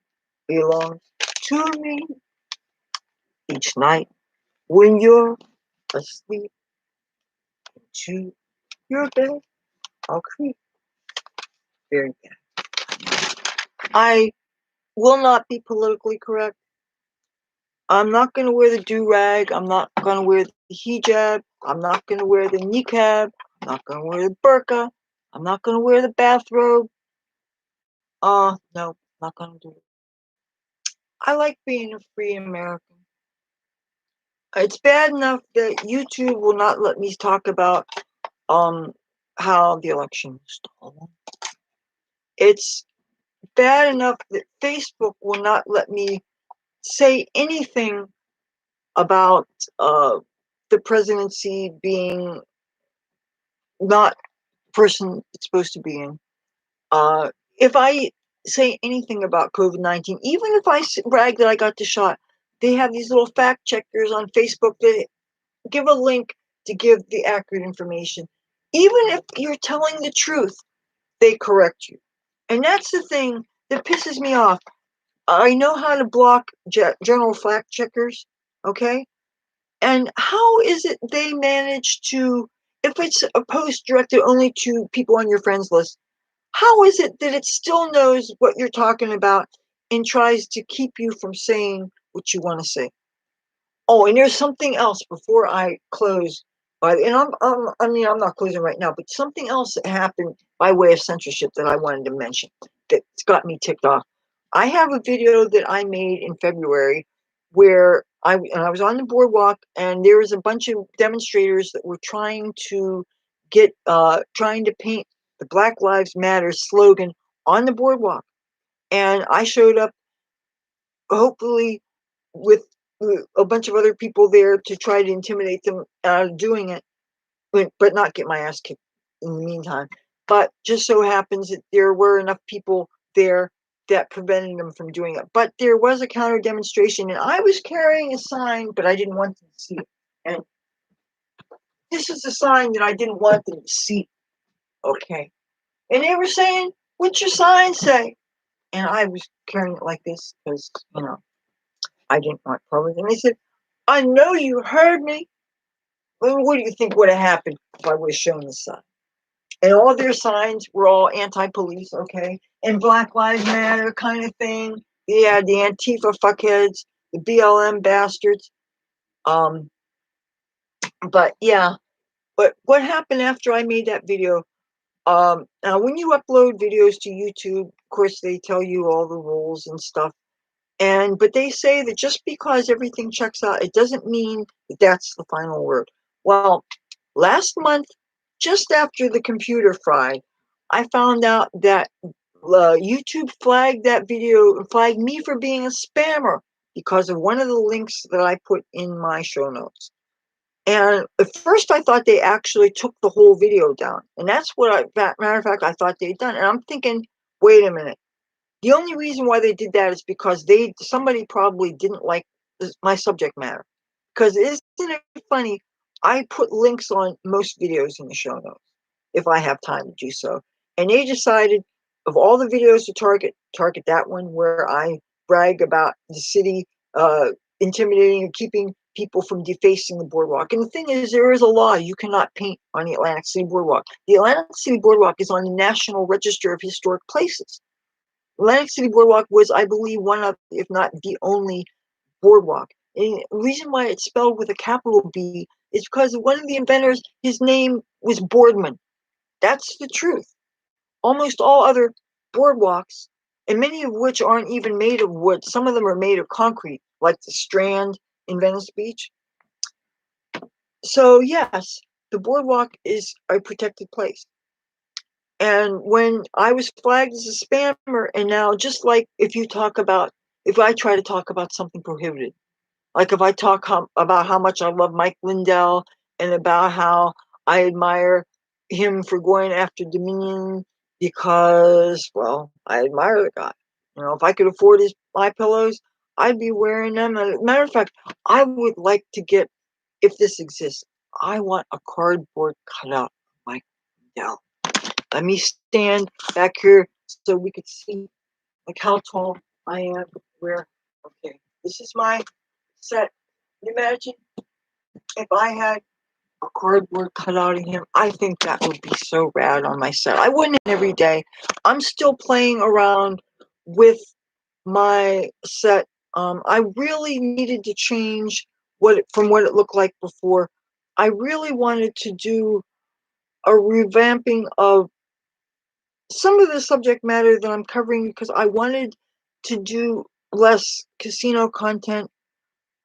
belongs to me. Each night when you're asleep into your bed, I'll creep. Very bad. I will not be politically correct. I'm not going to wear the do-rag. I'm not going to wear the hijab. I'm not going to wear the niqab. I'm not going to wear the burqa. I'm not going to wear the bathrobe. No, not going to do it. I like being a free American. It's bad enough that YouTube will not let me talk about how the election was stolen. It's bad enough that Facebook will not let me say anything about the presidency being not the person it's supposed to be in. If I say anything about COVID-19, even if I brag that I got the shot, they have these little fact checkers on Facebook that give a link to give the accurate information. Even if you're telling the truth, they correct you. And that's the thing that pisses me off. I know how to block general fact checkers, okay? And how is it they manage to, if it's a post directed only to people on your friends list, how is it that it still knows what you're talking about and tries to keep you from saying what you want to say? Oh, and there's something else before I close. And I mean, I'm not closing right now, but something else that happened by way of censorship that I wanted to mention that's got me ticked off. I have a video that I made in February where I was on the boardwalk, and there was a bunch of demonstrators that were trying to trying to paint the Black Lives Matter slogan on the boardwalk. And I showed up, hopefully with a bunch of other people there to try to intimidate them out of doing it, but not get my ass kicked in the meantime. But just so happens that there were enough people there that prevented them from doing it. But there was a counter demonstration, and I was carrying a sign, but I didn't want them to see it. And this is a sign that I didn't want them to see. Okay. And they were saying, "What's your sign say?" And I was carrying it like this because, I didn't want problems. And they said, "I know you heard me." Well, what do you think would have happened if I would have shown the sign? And all their signs were all anti-police, okay, and Black Lives Matter kind of thing. Yeah, the Antifa fuckheads, the BLM bastards. But yeah, but what happened after I made that video? Now when you upload videos to YouTube, of course they tell you all the rules and stuff. But they say that just because everything checks out, it doesn't mean that that's the final word. Well, last month, just after the computer fried, I found out that YouTube flagged that video and flagged me for being a spammer because of one of the links that I put in my show notes. And at first I thought they actually took the whole video down. And that's what matter of fact, I thought they'd done. And I'm thinking, wait a minute. The only reason why they did that is because somebody probably didn't like my subject matter. Because isn't it funny? I put links on most videos in the show notes if I have time to do so. And they decided of all the videos to target that one where I brag about the city intimidating and keeping people from defacing the boardwalk. And the thing is, there is a law. You cannot paint on the Atlantic City Boardwalk. The Atlantic City Boardwalk is on the National Register of Historic Places. Atlantic City Boardwalk was, I believe, one of, if not the only boardwalk. And the reason why it's spelled with a capital B is because one of the inventors, his name was Boardman. That's the truth. Almost all other boardwalks, and many of which aren't even made of wood, some of them are made of concrete, like the Strand in Venice Beach. So yes, the boardwalk is a protected place. And when I was flagged as a spammer, and now just like if I try to talk about something prohibited, like if I talk about how much I love Mike Lindell and about how I admire him for going after Dominion because, well, I admire the guy. You know, if I could afford his My Pillows, I'd be wearing them. As a matter of fact, I would like to get, if this exists, I want a cardboard cutout of Mike Lindell. Let me stand back here so we could see like how tall I am. Okay, this is my set. Imagine if I had a cardboard cutout of him. I think that would be so rad on my set. I wouldn't every day. I'm still playing around with my set. I really needed to change from what it looked like before. I really wanted to do a revamping of some of the subject matter that I'm covering because I wanted to do less casino content.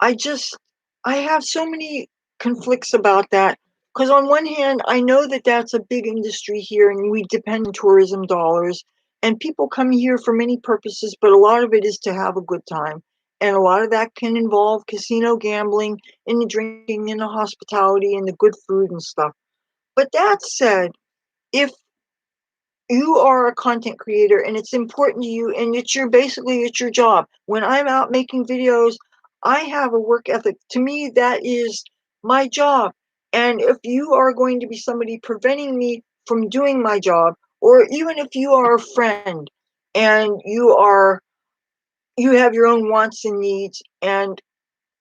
I have so many conflicts about that because on one hand, I know that that's a big industry here and we depend on tourism dollars and people come here for many purposes, but a lot of it is to have a good time. And a lot of that can involve casino gambling and the drinking and the hospitality and the good food and stuff. But that said, if you are a content creator and it's important to you and it's your job. When I'm out making videos, I have a work ethic. To me, that is my job. And if you are going to be somebody preventing me from doing my job, or even if you are a friend and you have your own wants and needs and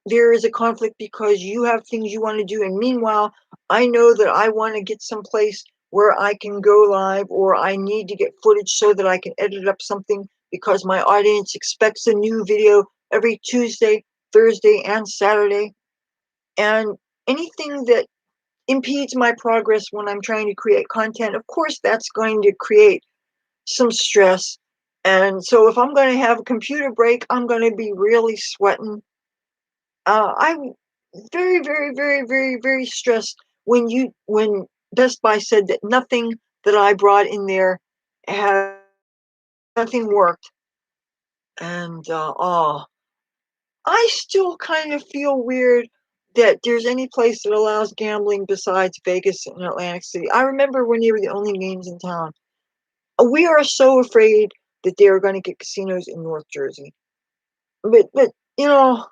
there is a conflict because you have things you want to do. And meanwhile, I know that I want to get someplace where I can go live or I need to get footage so that I can edit up something because my audience expects a new video every Tuesday, Thursday, and Saturday. And anything that impedes my progress when I'm trying to create content, of course, that's going to create some stress. And so if I'm going to have a computer break, I'm going to be really sweating. I'm very, very, very, very, very stressed when Best Buy said that nothing that I brought in there had nothing worked, and I still kind of feel weird that there's any place that allows gambling besides Vegas and Atlantic City. I remember when they were the only games in town. We are so afraid that they are going to get casinos in North Jersey, but you know.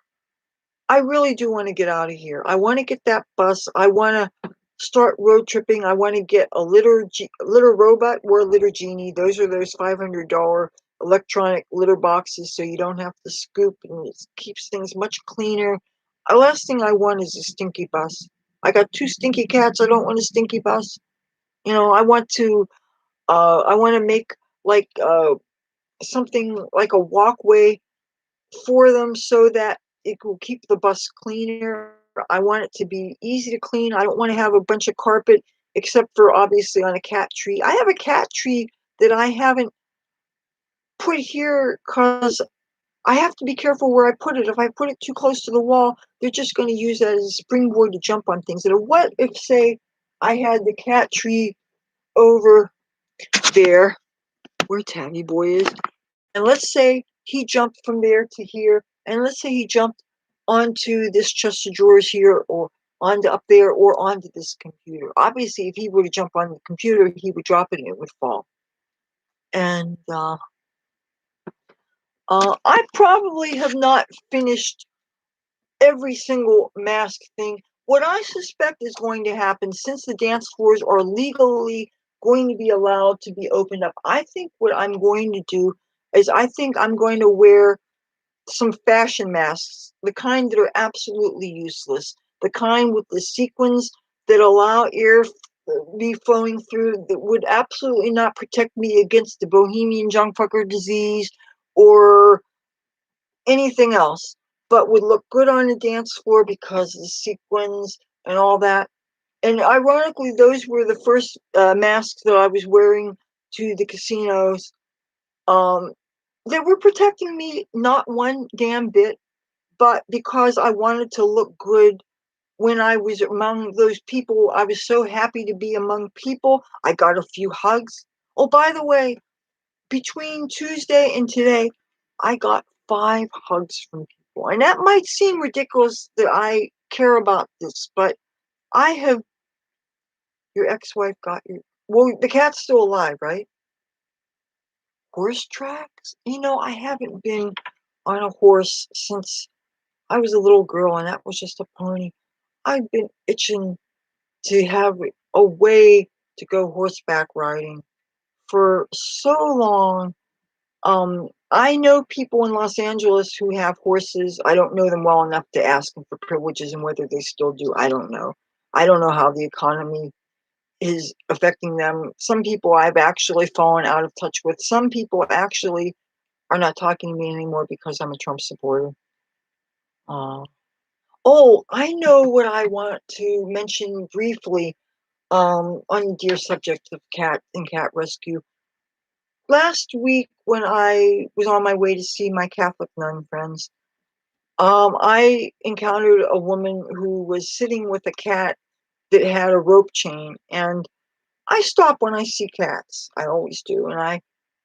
I really do want to get out of here. I want to get that bus. I want to start road tripping. I want to get a litter robot or a litter genie. Those are those $500 electronic litter boxes so you don't have to scoop and it keeps things much cleaner. The last thing I want is a stinky bus. I got 2 stinky cats. I don't want a stinky bus. You know, I want to make like something like a walkway for them so that it will keep the bus cleaner. I want it to be easy to clean. I don't want to have a bunch of carpet except for obviously on a cat tree. I have a cat tree that I haven't put here because I have to be careful where I put it. If I put it too close to the wall, they're just going to use that as a springboard to jump on things. And what if, say, I had the cat tree over there where Tabby Boy is, and let's say he jumped from there to here, and let's say he jumped onto this chest of drawers here, or onto up there, or onto this computer. Obviously, if he were to jump on the computer, he would drop it and it would fall. And I probably have not finished every single mask thing. What I suspect is going to happen, since the dance floors are legally going to be allowed to be opened up, I think what I'm going to do is I think I'm going to wear some fashion masks, the kind that are absolutely useless, the kind with the sequins that allow air be flowing through, that would absolutely not protect me against the Bohemian Jungfucker disease or anything else, but would look good on the dance floor because of the sequins and all that. And ironically, those were the first masks that I was wearing to the casinos. They were protecting me not one damn bit, but because I wanted to look good when I was among those people. I was so happy to be among people. I got a few hugs. Oh, by the way, between Tuesday and today, I got 5 hugs from people. And that might seem ridiculous that I care about this, but I have, your ex-wife got you. Well, the cat's still alive, right? Horse tracks? I haven't been on a horse since I was a little girl, and that was just a pony. I've been itching to have a way to go horseback riding for so long. I know people in Los Angeles who have horses. I don't know them well enough to ask them for privileges, and whether they still do, I don't know. I don't know how the economy is affecting them. Some people I've actually fallen out of touch with. Some people actually are not talking to me anymore because I'm a Trump supporter. Uh, oh, I know what I want to mention briefly on the dear subject of cat and cat rescue. Last week, when I was on my way to see my Catholic nun friends, I encountered a woman who was sitting with a cat that had a rope chain, and I stop when I see cats. I always do, and I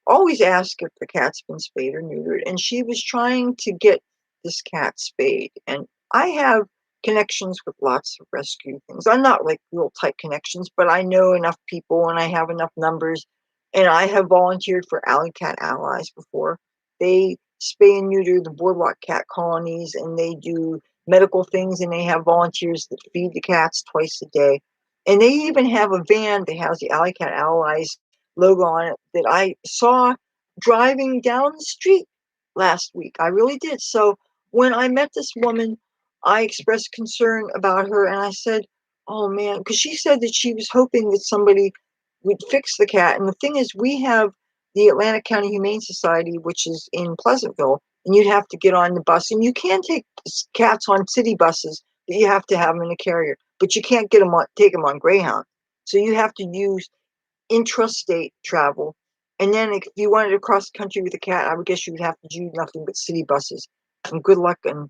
always ask if the cat's been spayed or neutered. And she was trying to get this cat spayed, and I have connections with lots of rescue things. I'm not like real tight connections, but I know enough people and I have enough numbers. And I have volunteered for Alley Cat Allies before. They spay and neuter the boardwalk cat colonies, and they do medical things, and they have volunteers that feed the cats twice a day. And they even have a van that has the Alley Cat Allies logo on it that I saw driving down the street last week. I really did. So when I met this woman, I expressed concern about her, and I said, "Oh man," because she said that she was hoping that somebody would fix the cat. And the thing is, we have the Atlantic County Humane Society, which is in Pleasantville, and you'd have to get on the bus, and you can take cats on city buses, but you have to have them in a carrier. But you can't take them on Greyhound. So you have to use intrastate travel. And then if you wanted to cross the country with a cat, I would guess you would have to do nothing but city buses. And good luck in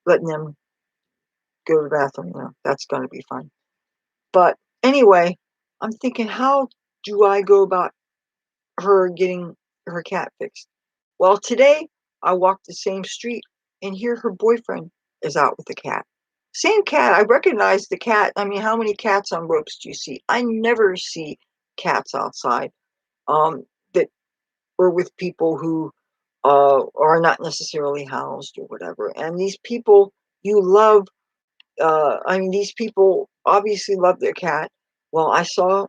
letting them go to the bathroom. That's going to be fun. But anyway, I'm thinking, how do I go about her getting her cat fixed? Well, today I walked the same street, and here her boyfriend is out with the cat. Same cat. I recognize the cat. I mean, how many cats on ropes do you see? I never see cats outside that are with people who are not necessarily housed or whatever. And these people you love, I mean, these people obviously love their cat. Well, I saw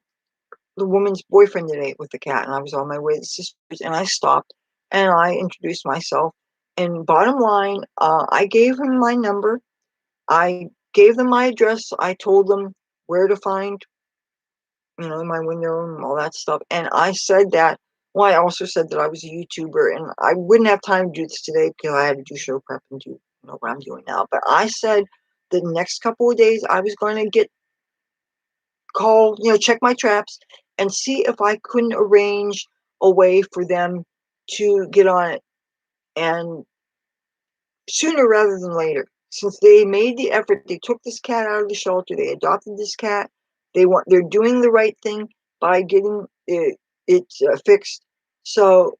the woman's boyfriend today with the cat, and I was on my way to the sisters, and I stopped and I introduced myself. And bottom line, I gave him my number. I gave them my address. I told them where to find, my window and all that stuff. And I said that, well, I also said that I was a YouTuber, and I wouldn't have time to do this today because I had to do show prep and do, what I'm doing now. But I said the next couple of days I was going to check my traps and see if I couldn't arrange a way for them to get on it. And sooner rather than later, since they made the effort, they took this cat out of the shelter, they adopted this cat, they're doing the right thing by getting it fixed. So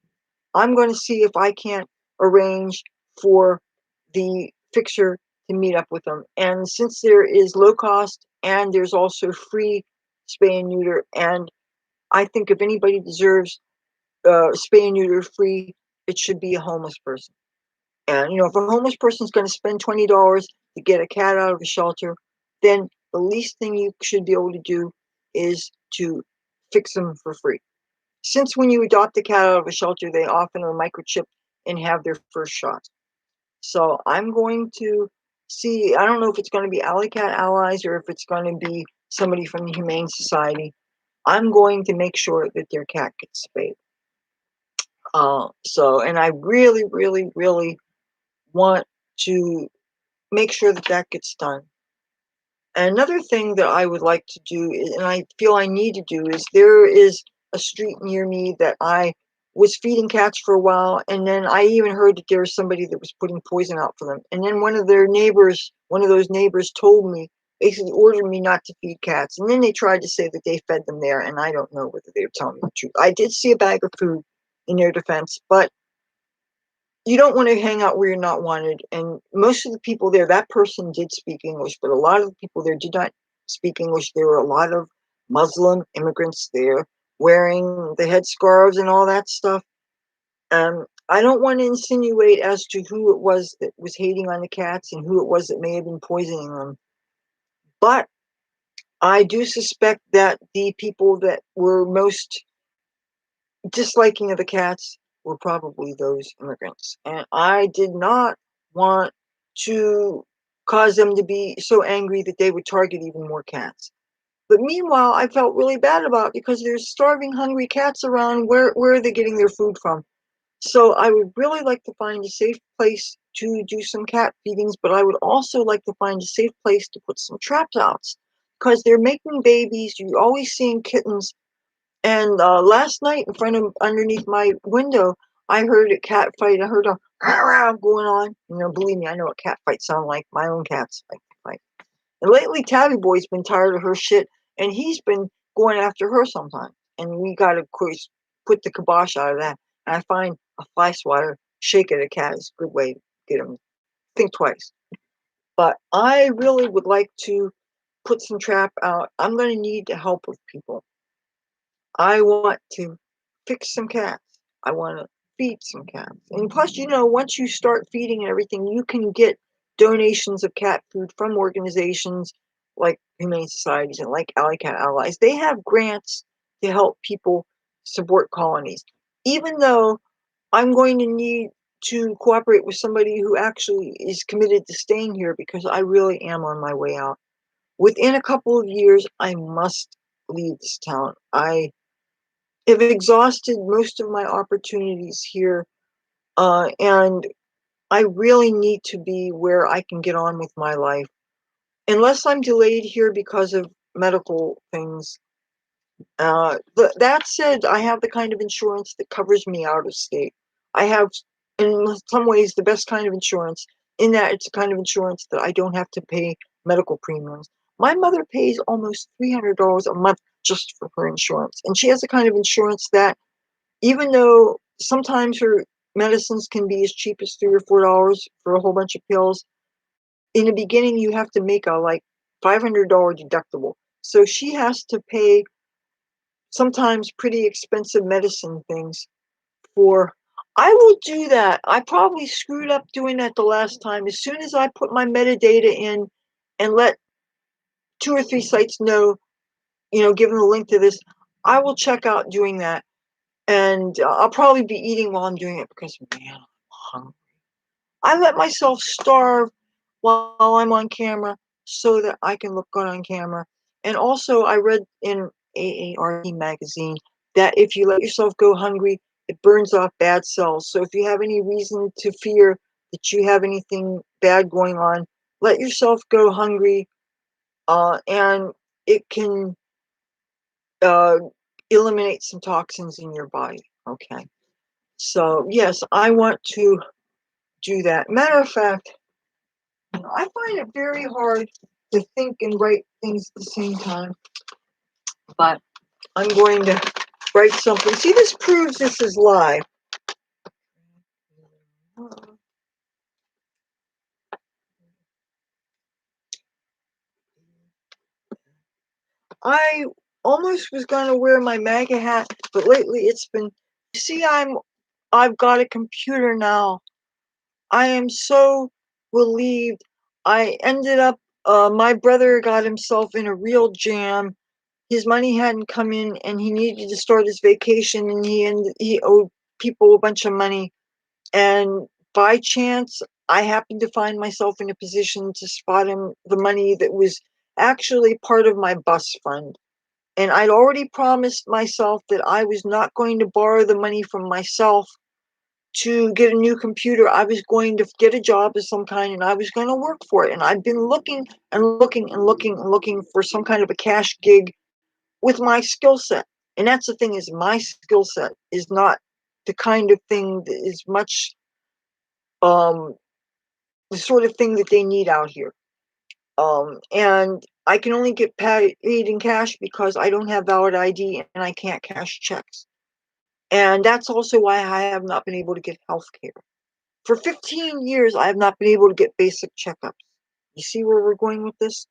I'm going to see if I can't arrange for the fixer to meet up with them. And since there is low cost and there's also free spay and neuter, and I think if anybody deserves spay and neuter free, it should be a homeless person. And if a homeless person is going to spend $20 to get a cat out of a shelter, then the least thing you should be able to do is to fix them for free. Since when you adopt a cat out of a shelter, they often are microchipped and have their first shot. So I'm going to see, I don't know if it's going to be Alley Cat Allies or if it's going to be somebody from the Humane Society. I'm going to make sure that their cat gets spayed. And I really, really, really want to make sure that that gets done. Another thing that I would like to do, and I feel I need to do, is there is a street near me that I was feeding cats for a while, and then I even heard that there was somebody that was putting poison out for them. And then one of those neighbors told me, basically ordered me not to feed cats. And then they tried to say that they fed them there, and I don't know whether they were telling me the truth. I did see a bag of food in their defense, but you don't want to hang out where you're not wanted. And most of the people there, that person did speak English, but a lot of the people there did not speak English. There were a lot of Muslim immigrants there wearing the headscarves and all that stuff. I don't want to insinuate as to who it was that was hating on the cats and who it was that may have been poisoning them. But I do suspect that the people that were most disliking of the cats were probably those immigrants. And I did not want to cause them to be so angry that they would target even more cats. But meanwhile, I felt really bad about it because there's starving, hungry cats around. Where are they getting their food from? So I would really like to find a safe place to do some cat feedings, but I would also like to find a safe place to put some traps out because they're making babies. You're always seeing kittens. And last night, underneath my window, I heard a cat fight. I heard a "Rah, rah" going on. You know, believe me, I know what cat fights sound like. My own cats like to fight. And lately, Tabby Boy's been tired of her shit, and he's been going after her sometimes. And we got to, of course, put the kibosh out of that. And I find a fly swatter, shake at a cat is a good way to get him. Think twice. But I really would like to put some trap out. I'm going to need the help of people. I want to fix some cats. I want to feed some cats. And plus, once you start feeding and everything, you can get donations of cat food from organizations like Humane Societies and like Alley Cat Allies. They have grants to help people support colonies. Even though I'm going to need to cooperate with somebody who actually is committed to staying here because I really am on my way out. Within a couple of years, I must leave this town. I have exhausted most of my opportunities here, and I really need to be where I can get on with my life. Unless I'm delayed here because of medical things. But that said, I have the kind of insurance that covers me out of state. I have, in some ways, the best kind of insurance, in that it's a kind of insurance that I don't have to pay medical premiums. My mother pays almost $300 a month just for her insurance, and she has a kind of insurance that even though sometimes her medicines can be as cheap as $3 or $4 for a whole bunch of pills, in the beginning you have to make a like $500 deductible. So she has to pay sometimes pretty expensive medicine things for. I will do that. I probably screwed up doing that the last time. As soon as I put my metadata in and let 2 or 3 sites know, give them a link to this, I will check out doing that. And I'll probably be eating while I'm doing it because, man, I'm hungry. I let myself starve while I'm on camera so that I can look good on camera. And also, I read in AARP magazine that if you let yourself go hungry, it burns off bad cells. So if you have any reason to fear that you have anything bad going on, let yourself go hungry, and it can uh, eliminate some toxins in your body. Okay. So, yes, I want to do that. Matter of fact, I find it very hard to think and write things at the same time, but I'm going to write something. See, this proves this is live. I almost was going to wear my MAGA hat, but lately it's been, see, I've got a computer now. I am so relieved. I ended up, my brother got himself in a real jam. His money hadn't come in and he needed to start his vacation, and he owed people a bunch of money. And by chance, I happened to find myself in a position to spot him the money that was actually part of my bus fund. And I'd already promised myself that I was not going to borrow the money from myself to get a new computer. I was going to get a job of some kind and I was going to work for it. And I've been looking and looking and looking and looking for some kind of a cash gig with my skill set. And that's the thing, is my skill set is not the kind of thing that is much um the sort of thing that they need out here. And I can only get paid in cash because I don't have valid ID and I can't cash checks. And that's also why I have not been able to get health care. For 15 years, I have not been able to get basic checkups. You see where we're going with this?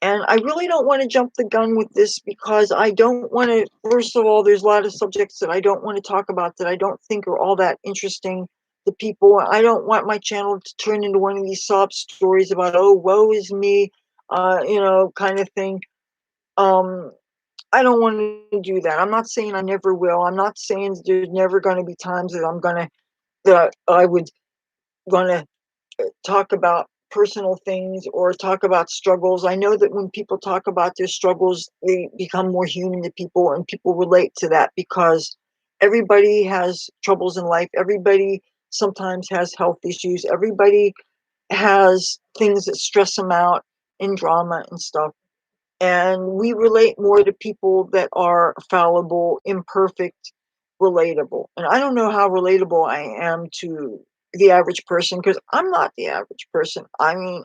And I really don't want to jump the gun with this because I don't want to, first of all, there's a lot of subjects that I don't want to talk about that I don't think are all that interesting to people. I don't want my channel to turn into one of these sob stories about, oh, woe is me, kind of thing. Um, I don't want to do that. I'm not saying I never will. I'm not saying there's never going to be times that I would going to talk about personal things or talk about struggles. I know that when people talk about their struggles, they become more human to people and people relate to that because everybody has troubles in life. Everybody sometimes has health issues. Everybody has things that stress them out in drama and stuff. And we relate more to people that are fallible, imperfect, relatable. And I don't know how relatable I am to the average person because I'm not the average person. I mean,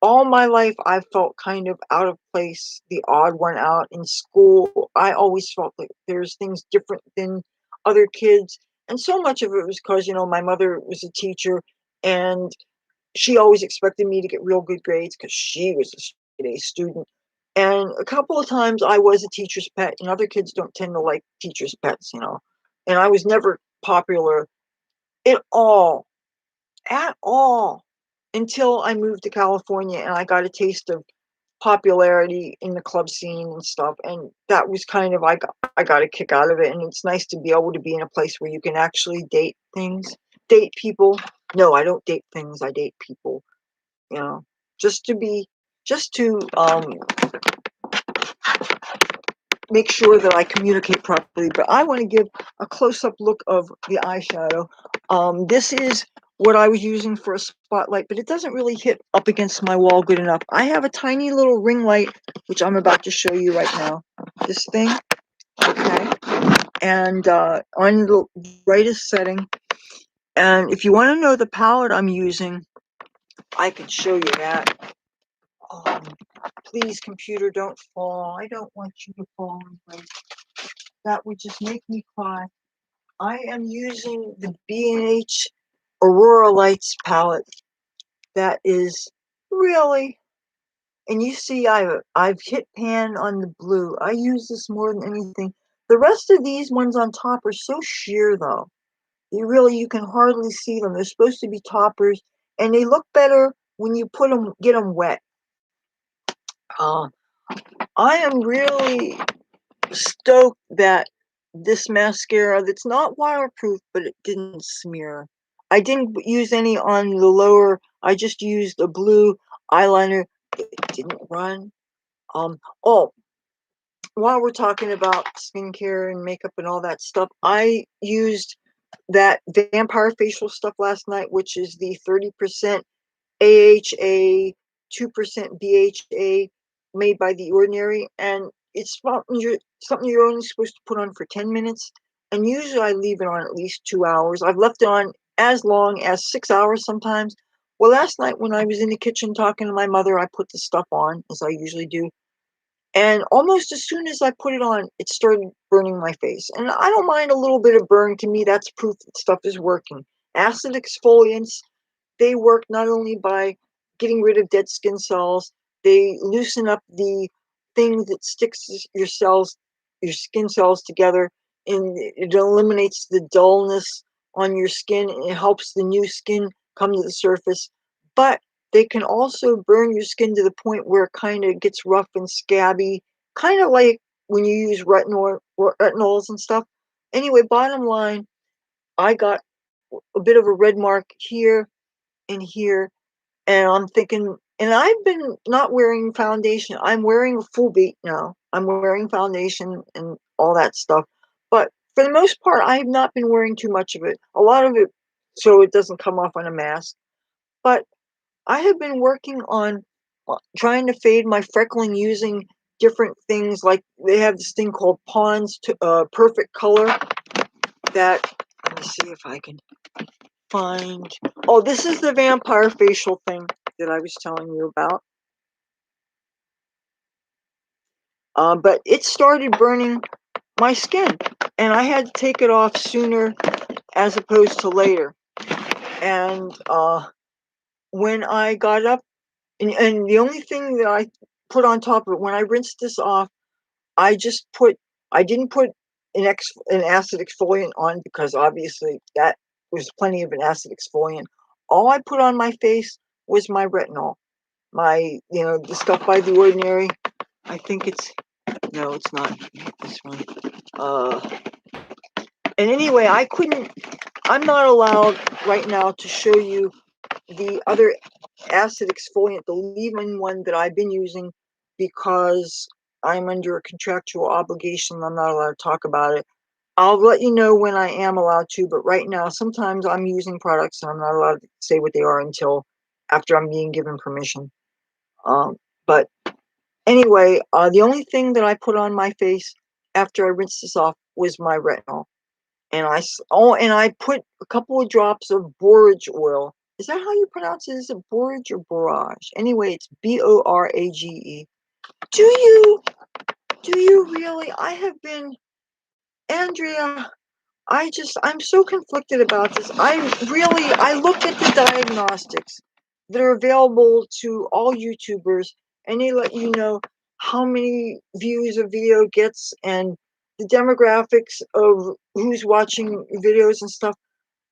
all my life I felt kind of out of place, the odd one out in school. I always felt like there's things different than other kids. And so much of it was because, my mother was a teacher and she always expected me to get real good grades because she was a straight A student. And a couple of times I was a teacher's pet, and other kids don't tend to like teacher's pets. And I was never popular at all, at all, until I moved to California and I got a taste of popularity in the club scene and stuff. And that was kind of, I got a kick out of it. And it's nice to be able to be in a place where you can actually date people. No, I don't date things, I date people, you know, just to be, just to make sure that I communicate properly. But I want to give a close-up look of the eyeshadow. This is what I was using for a spotlight, but it doesn't really hit up against my wall good enough. I have a tiny little ring light, which I'm about to show you right now. This thing, okay, and on the brightest setting. And if you want to know the palette I'm using, I can show you that. Um, Please, computer, don't fall. I don't want you to fall and break. That would just make me cry. I am using the B&H Aurora Lights palette. That is really, and you see I've hit pan on the blue. I use this more than anything. The rest of these ones on top are so sheer though. You can hardly see them. They're supposed to be toppers and they look better when you get them wet. Uh, I am really stoked that this mascara that's not waterproof, but it didn't smear. I didn't use any on the lower. I just used a blue eyeliner. It didn't run. Oh, while we're talking about skincare and makeup and all that stuff, I used that vampire facial stuff last night, which is the 30% AHA, 2% BHA, made by The Ordinary, and it's something you're only supposed to put on for 10 minutes, and usually I leave it on at least 2 hours. I've left it on as long as 6 hours sometimes. Well, last night when I was in the kitchen talking to my mother, I put the stuff on, as I usually do, and almost as soon as I put it on, it started burning my face. And I don't mind a little bit of burn. To me, that's proof that stuff is working. Acid exfoliants, they work not only by getting rid of dead skin cells, they loosen up the thing that sticks your skin cells together, and it eliminates the dullness on your skin, and it helps the new skin come to the surface. But they can also burn your skin to the point where it kind of gets rough and scabby, kind of like when you use retinols and stuff. Anyway, bottom line, I got a bit of a red mark here. in here, and I'm thinking, and I've been not wearing foundation. I'm wearing a full beat now. I'm wearing foundation and all that stuff. But for the most part, I've not been wearing too much of it. A lot of it so it doesn't come off on a mask. But I have been working on trying to fade my freckling using different things. Like they have this thing called Pond's Perfect Color that, let me see if I can find. Oh, this is the vampire facial thing that I was telling you about. But it started burning my skin, and I had to take it off sooner as opposed to later. And when I got up, and the only thing that I put on top of it, when I rinsed this off, I just put, I didn't put an acid exfoliant on because obviously that was plenty of an acid exfoliant. All I put on my face was my retinol, my, the Stuff by the Ordinary. I think it's, no, it's not this one. Uh, and anyway, I'm not allowed right now to show you the other acid exfoliant, the leave-in one that I've been using, because I'm under a contractual obligation. I'm not allowed to talk about it. I'll let you know when I am allowed to, but right now, sometimes I'm using products and I'm not allowed to say what they are until after I'm being given permission. But anyway, the only thing that I put on my face after I rinsed this off was my retinol. And I put a couple of drops of borage oil. Is that how you pronounce it? Is it borage or borage? Anyway, it's Borage. Do you really? I have been, Andrea, I'm so conflicted about this. I looked at the diagnostics that are available to all YouTubers, and they let you know how many views a video gets and the demographics of who's watching videos and stuff.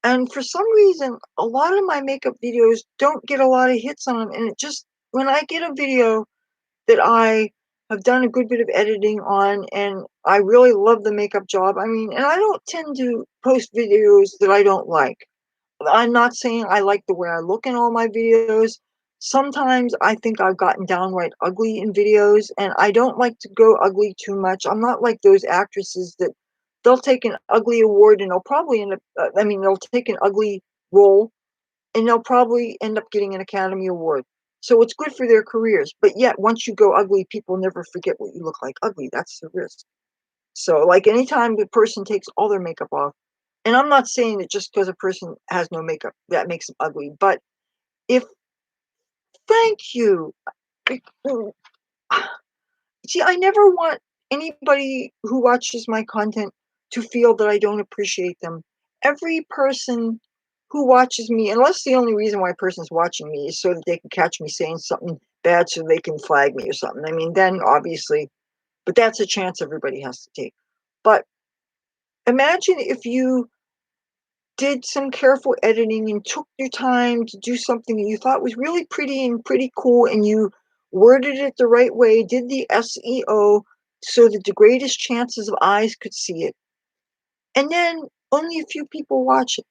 And for some reason, a lot of my makeup videos don't get a lot of hits on them. And it just, when I get a video that I have done a good bit of editing on, and I really love the makeup job. I mean, and I don't tend to post videos that I don't like. I'm not saying I like the way I look in all my videos. Sometimes I think I've gotten downright ugly in videos, and I don't like to go ugly too much. I'm not like those actresses that they'll take an ugly award and they'll probably end up, they'll take an ugly role and they'll probably end up getting an Academy Award. So it's good for their careers. But yet, once you go ugly, people never forget what you look like ugly. That's the risk. So, like, anytime the person takes all their makeup off, and I'm not saying that just because a person has no makeup, that makes them ugly, but if, thank you. See, I never want anybody who watches my content to feel that I don't appreciate them. Every person who watches me, unless the only reason why a person's watching me is so that they can catch me saying something bad so they can flag me or something. I mean, then obviously, but that's a chance everybody has to take. But imagine if you did some careful editing and took your time to do something that you thought was really pretty and pretty cool, and you worded it the right way, did the SEO so that the greatest chances of eyes could see it, and then only a few people watch it.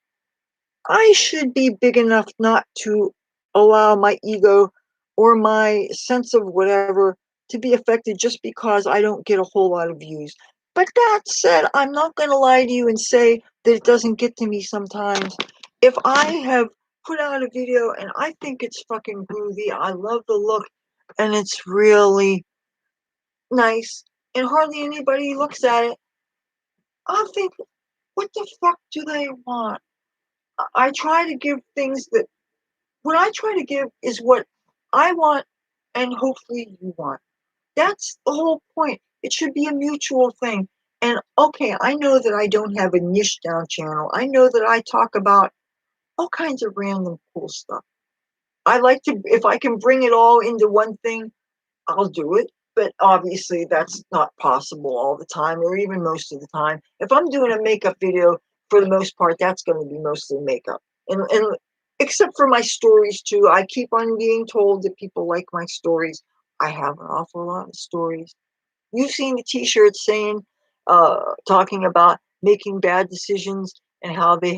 I should be big enough not to allow my ego or my sense of whatever to be affected just because I don't get a whole lot of views. But that said, I'm not going to lie to you and say that it doesn't get to me sometimes. If I have put out a video and I think it's fucking groovy, I love the look, and it's really nice, and hardly anybody looks at it, I'll think, what the fuck do they want? I try to give things that, what I try to give is what I want and hopefully you want. That's the whole point. It should be a mutual thing. And okay, I know that I don't have a niche down channel. I know that I talk about all kinds of random cool stuff. I like to, if I can bring it all into one thing, I'll do it. But obviously, that's not possible all the time or even most of the time. If I'm doing a makeup video, for the most part, that's going to be mostly makeup. And except for my stories, too. I keep on being told that people like my stories. I have an awful lot of stories. You've seen the t-shirts saying, talking about making bad decisions and how they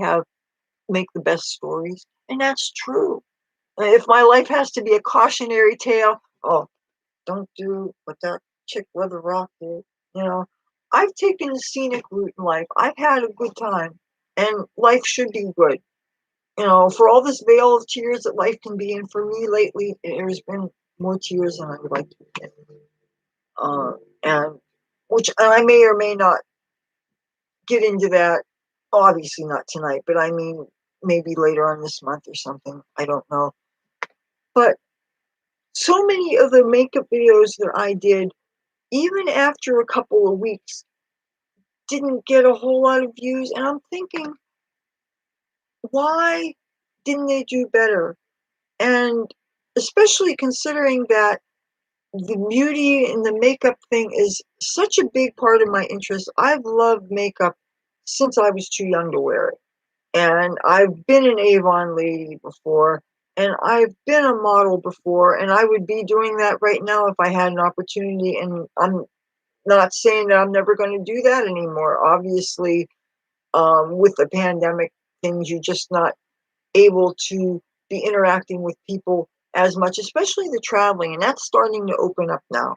make the best stories. And that's true. If my life has to be a cautionary tale, oh, don't do what that chick Leathur Rokk did. You know, I've taken the scenic route in life. I've had a good time, and life should be good. You know, for all this veil of tears that life can be, and for me lately, there's been more tears than I would like to admit. Uh, and which I may or may not get into that. Obviously not tonight, but I mean maybe later on this month or something. I don't know. But so many of the makeup videos that I did, even after a couple of weeks, didn't get a whole lot of views. And I'm thinking, why didn't they do better? And especially considering that the beauty and the makeup thing is such a big part of my interest. I've loved makeup since I was too young to wear it. And I've been an Avon lady before, and I've been a model before, and I would be doing that right now if I had an opportunity. And I'm not saying that I'm never going to do that anymore. Obviously, with the pandemic things, you're just not able to be interacting with people as much, especially the traveling, and that's starting to open up now.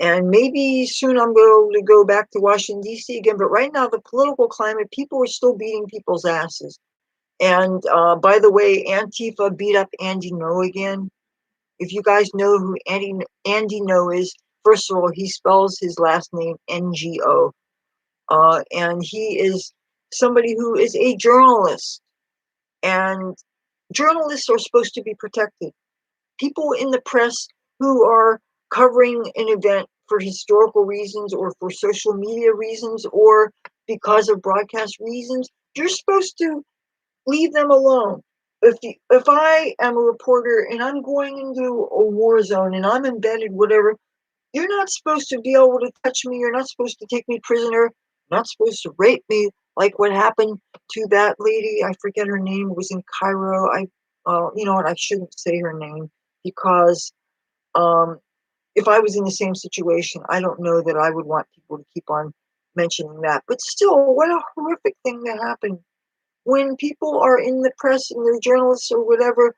And maybe soon I'm going to go back to Washington, D.C. again, but right now, the political climate, people are still beating people's asses. And by the way, Antifa beat up Andy Ngo again. If you guys know who Andy Ngo is, first of all, he spells his last name Ngo. And he is somebody who is a journalist. And journalists are supposed to be protected. People in the press who are covering an event for historical reasons or for social media reasons or because of broadcast reasons, you're supposed to leave them alone. If I am a reporter and I'm going into a war zone and I'm embedded, whatever, you're not supposed to be able to touch me. You're not supposed to take me prisoner. You're not supposed to rape me like what happened to that lady. I forget her name. It was in Cairo. You know what? I shouldn't say her name because um, if I was in the same situation, I don't know that I would want people to keep on mentioning that. But still, what a horrific thing that happened. When people are in the press and they're journalists or whatever,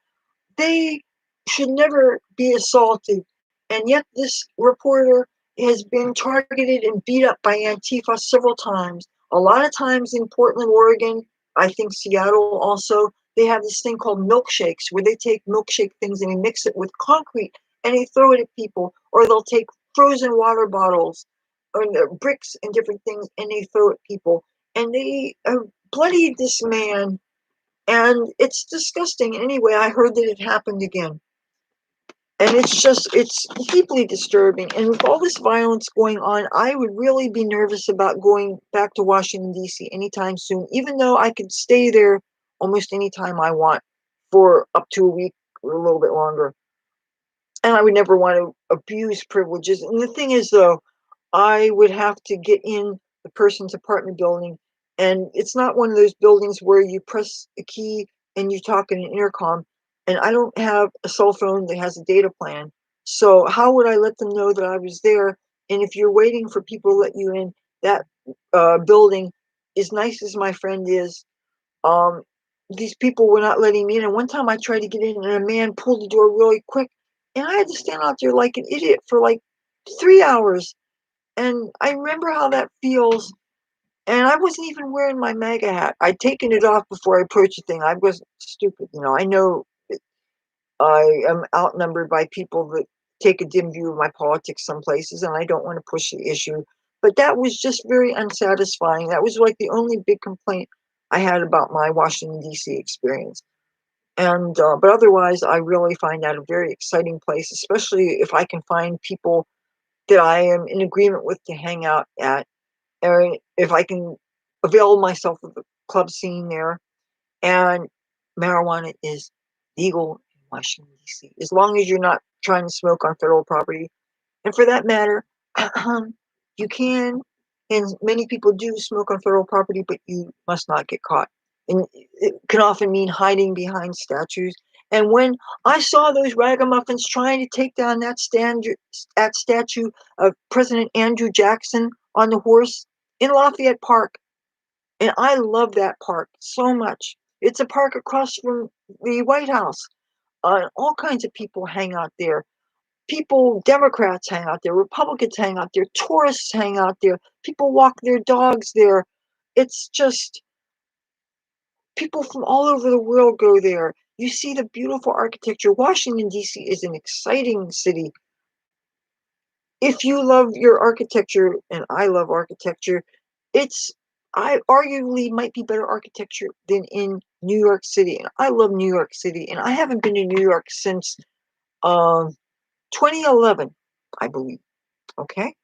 they should never be assaulted. And yet, this reporter has been targeted and beat up by Antifa several times. A lot of times in Portland, Oregon, I think Seattle also, they have this thing called milkshakes where they take milkshake things and they mix it with concrete and they throw it at people. Or they'll take frozen water bottles or bricks and different things and they throw at people. And they bloodied this man, and it's disgusting. Anyway, I heard that it happened again. And it's deeply disturbing. And with all this violence going on, I would really be nervous about going back to Washington, D.C. anytime soon, even though I could stay there almost any time I want for up to a week or a little bit longer. And I would never want to abuse privileges. And the thing is, though, I would have to get in the person's apartment building. And it's not one of those buildings where you press a key and you talk in an intercom. And I don't have a cell phone that has a data plan. So how would I let them know that I was there? And if you're waiting for people to let you in, that building, as nice as my friend is, um, these people were not letting me in. And one time I tried to get in and a man pulled the door really quick. And I had to stand out there like an idiot for like 3 hours. And I remember how that feels. And I wasn't even wearing my MAGA hat. I'd taken it off before I approached the thing. I wasn't stupid. You know, I know I am outnumbered by people that take a dim view of my politics some places, and I don't want to push the issue. But that was just very unsatisfying. That was like the only big complaint I had about my Washington, D.C. experience. And but otherwise, I really find that a very exciting place, especially if I can find people that I am in agreement with to hang out at, or if I can avail myself of the club scene there. And marijuana is legal in Washington, D.C., as long as you're not trying to smoke on federal property. And for that matter, you can, and many people do smoke on federal property, but you must not get caught. And it can often mean hiding behind statues. And when I saw those ragamuffins trying to take down that statue of President Andrew Jackson on the horse in Lafayette Park, and I love that park so much. It's a park across from the White House. All kinds of people hang out there. People, Democrats hang out there, Republicans hang out there, tourists hang out there, people walk their dogs there. It's just people from all over the world go there. You see the beautiful architecture. Washington, D.C. is an exciting city. If you love your architecture, and I love architecture, it's I arguably might be better architecture than in New York City. And I love New York City, and I haven't been to New York since 2011, I believe. Okay.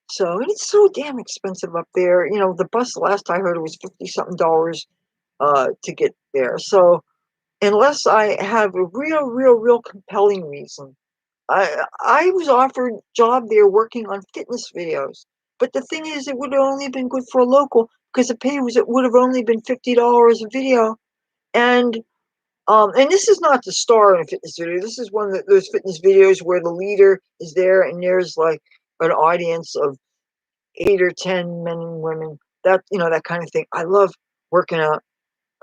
So, and it's so damn expensive up there. You know, the bus, last I heard, it was 50 something dollars to get there. So, unless I have a real compelling reason, I was offered a job there working on fitness videos. But the thing is, it would have only been good for a local because the pay was, it would have only been $50 a video. And this is not the star in a fitness video. This is one of those fitness videos where the leader is there and there's like an audience of 8 or 10 men and women. That, you know, that kind of thing. I love working out,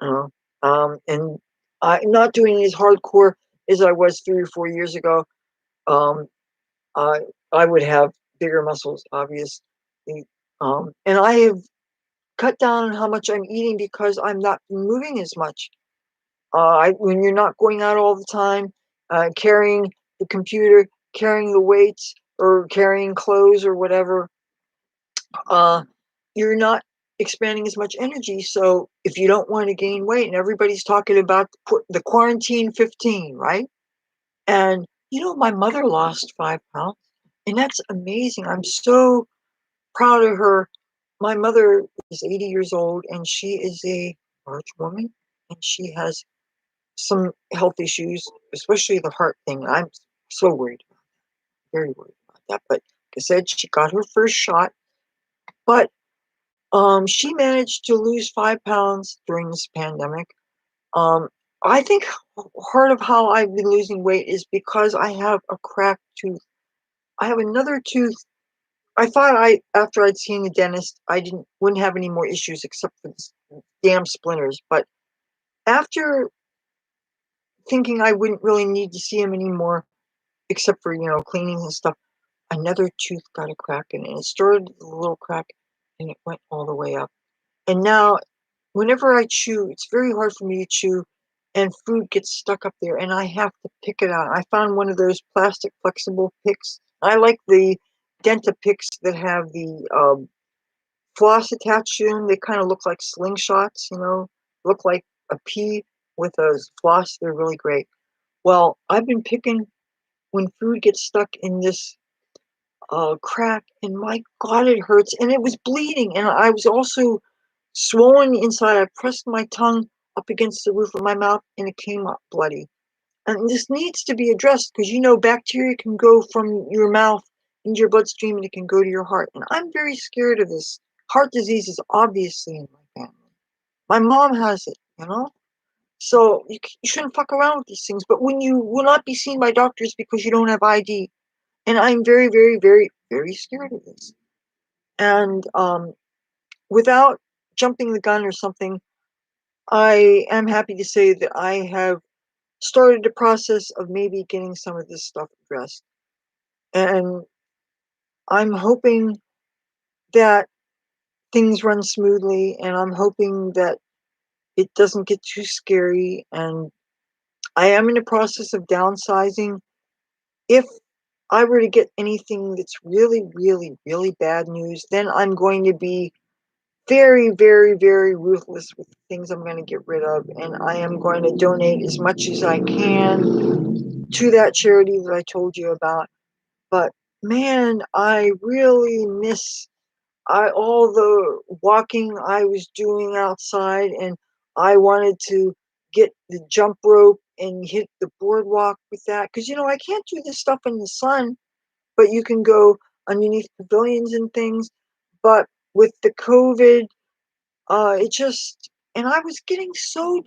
you know, and I'm not doing as hardcore as I was 3 or 4 years ago. Um, I I would have bigger muscles, obviously. And I have cut down on how much I'm eating because I'm not moving as much. When you're not going out all the time, carrying the computer, carrying the weights, or carrying clothes or whatever, uh, you're not expanding as much energy. So if you don't want to gain weight, and everybody's talking about the quarantine 15, right? And you know, my mother lost 5 pounds, and that's amazing. I'm so proud of her. My mother is 80 years old, and she is a large woman, and she has some health issues, especially the heart thing. I'm so worried, very worried about that. But like I said, she got her first shot, but she managed to lose 5 pounds during this pandemic. Um, I think part of how I've been losing weight is because I have a cracked tooth. I have another tooth. I thought after I'd seen the dentist, I wouldn't have any more issues except for this damn splinters. But after thinking I wouldn't really need to see him anymore, except for, you know, cleaning and stuff, another tooth got a crack in it. And it started with a little crack and it went all the way up. And now, whenever I chew, it's very hard for me to chew, and food gets stuck up there, and I have to pick it out. I found one of those plastic flexible picks. I like the Denta picks that have the floss attached to them. They kind of look like slingshots, you know, look like a pea with a floss. They're really great. Well, I've been picking when food gets stuck in this crack, and my God, it hurts. And it was bleeding, and I was also swollen inside. I pressed my tongue up against the roof of my mouth, and it came up bloody. And this needs to be addressed because, you know, bacteria can go from your mouth into your bloodstream and it can go to your heart. And I'm very scared of this. Heart disease is obviously in my family. My mom has it, you know? So you shouldn't fuck around with these things. But when you will not be seen by doctors because you don't have ID, and I'm very scared of this. And without jumping the gun or something, I am happy to say that I have started the process of maybe getting some of this stuff addressed. And I'm hoping that things run smoothly, and I'm hoping that it doesn't get too scary. And I am in the process of downsizing. If I were to get anything that's really bad news, then I'm going to be very ruthless with the things I'm going to get rid of. And I am going to donate as much as I can to that charity that I told you about. But man, I really miss all the walking I was doing outside, and I wanted to get the jump rope and hit the boardwalk with that. Because, you know, I can't do this stuff in the sun, but you can go underneath pavilions and things. But with the COVID, it just, and I was getting so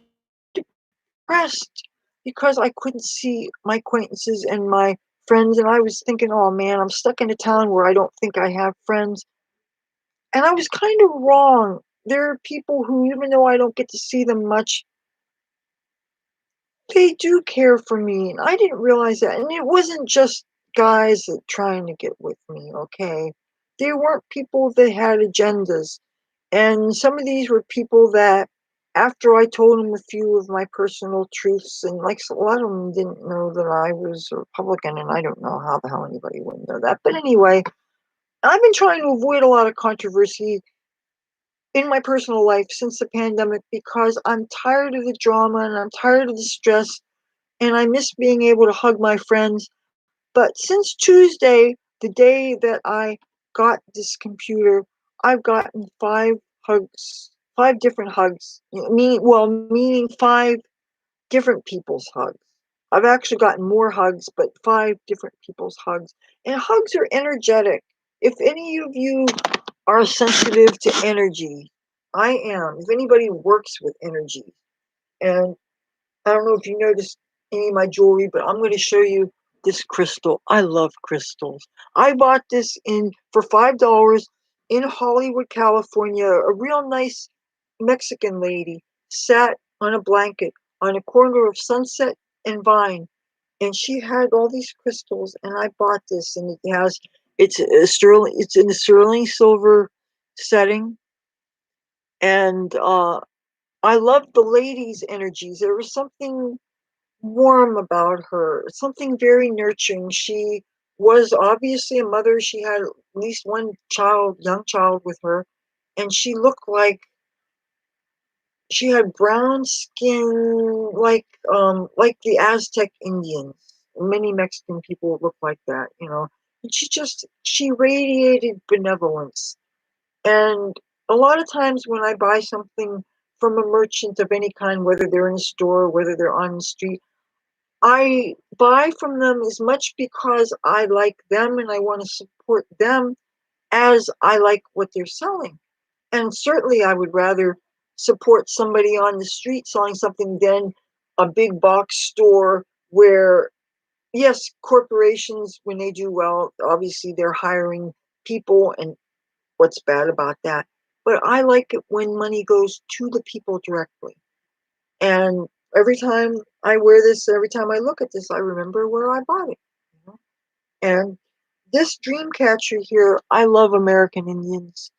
depressed because I couldn't see my acquaintances and my friends. And I was thinking, oh man, I'm stuck in a town where I don't think I have friends. And I was kind of wrong. There are people who, even though I don't get to see them much, they do care for me, and I didn't realize that. And it wasn't just guys that trying to get with me, okay? They weren't people that had agendas. And some of these were people that, after I told them a few of my personal truths, and like a lot of them didn't know that I was a Republican, and I don't know how the hell anybody wouldn't know that. But anyway, I've been trying to avoid a lot of controversy in my personal life since the pandemic because I'm tired of the drama and I'm tired of the stress and I miss being able to hug my friends. But since Tuesday, the day that I got this computer, I've gotten 5 hugs, 5 different hugs. Meaning 5 different people's hugs. I've actually gotten more hugs, but 5 different people's hugs. And hugs are energetic. If any of you are sensitive to energy, I am. If anybody works with energy, and I don't know if you noticed any of my jewelry, but I'm going to show you this crystal. I love crystals. I bought this in for $5 in Hollywood, California. A real nice Mexican lady sat on a blanket on a corner of Sunset and Vine, and she had all these crystals. And I bought this, and it's in a sterling silver setting, and I love the lady's energies. There was something warm about her, something very nurturing. She was obviously a mother. She had at least one child, young child with her, and she looked like she had brown skin, like the Aztec Indians. Many Mexican people look like that, you know. And she radiated benevolence. And a lot of times when I buy something from a merchant of any kind, whether they're in a store, whether they're on the street, I buy from them as much because I like them and I want to support them as I like what they're selling. And certainly I would rather support somebody on the street selling something than a big box store where, yes, corporations, when they do well, obviously they're hiring people, and what's bad about that? But I like it when money goes to the people directly. And every time I wear this, every time I look at this, I remember where I bought it. You know? And this dream catcher here, I love American Indians.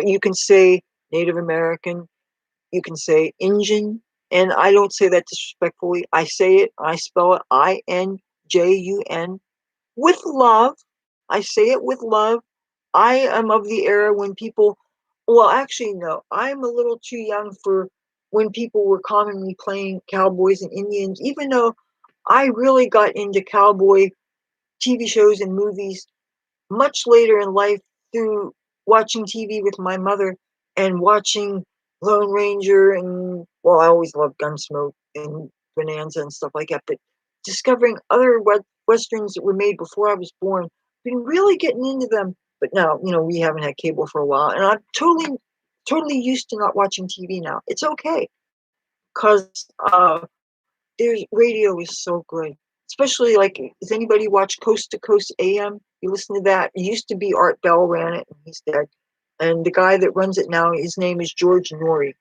You can say Native American, you can say Injun, and I don't say that disrespectfully. I say it, I spell it INJUN with love. I say it with love. I am of the era when people, well, actually, no, I'm a little too young for when people were commonly playing cowboys and Indians, even though I really got into cowboy TV shows and movies much later in life through watching TV with my mother and watching Lone Ranger and, well, I always loved Gunsmoke and Bonanza and stuff like that, but discovering other westerns that were made before I was born, been really getting into them. But now, you know, we haven't had cable for a while, and I'm totally used to not watching TV now. It's okay because there's radio is so good. Especially like, does anybody watch Coast to Coast AM? You listen to that. It used to be Art Bell ran it, and he's dead. And the guy that runs it now, his name is George Norrie.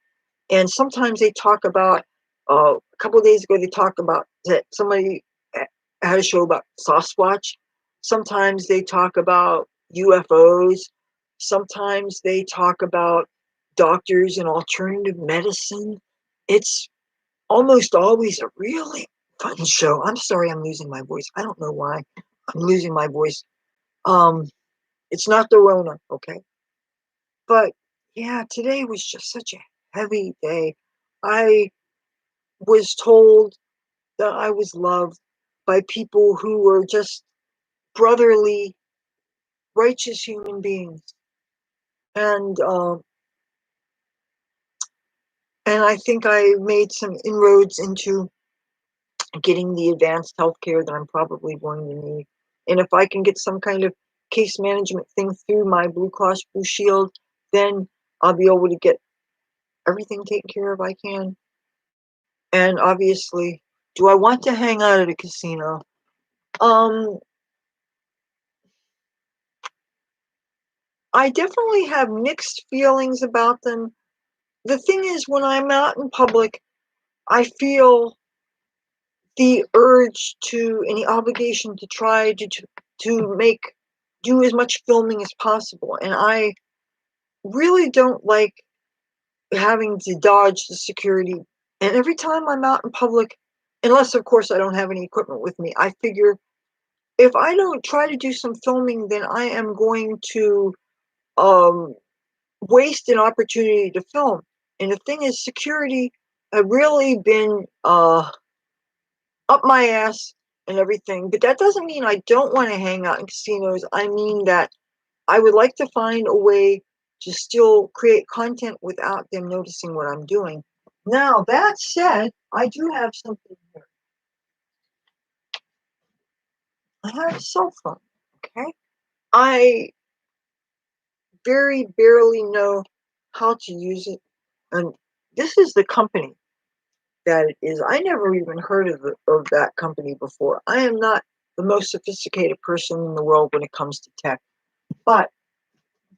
And sometimes they talk about, a couple of days ago, they talked about that somebody had a show about Sasquatch. Sometimes they talk about UFOs. Sometimes they talk about doctors and alternative medicine. It's almost always a really fun show. I'm sorry I'm losing my voice. I don't know why I'm losing my voice. Um, it's not the Rona, okay? But yeah, today was just such a heavy day. I was told that I was loved by people who were just brotherly, righteous human beings. And and I think I made some inroads into getting the advanced healthcare that I'm probably going to need. And if I can get some kind of case management thing through my Blue Cross Blue Shield, then I'll be able to get everything taken care of I can. And obviously, do I want to hang out at a casino? Um, I definitely have mixed feelings about them. The thing is, when I'm out in public, I feel the urge to, any obligation to try to do as much filming as possible. And I really don't like having to dodge the security. And every time I'm out in public, unless of course I don't have any equipment with me, I figure if I don't try to do some filming, then I am going to um, waste an opportunity to film. And the thing is, security have really been up my ass and everything. But that doesn't mean I don't want to hang out in casinos. I mean that I would like to find a way to still create content without them noticing what I'm doing. Now, that said, I do have something here. I have a cell phone, okay? I very barely know how to use it. And this is the company that it is. I never even heard of that company before. I am not the most sophisticated person in the world when it comes to tech. But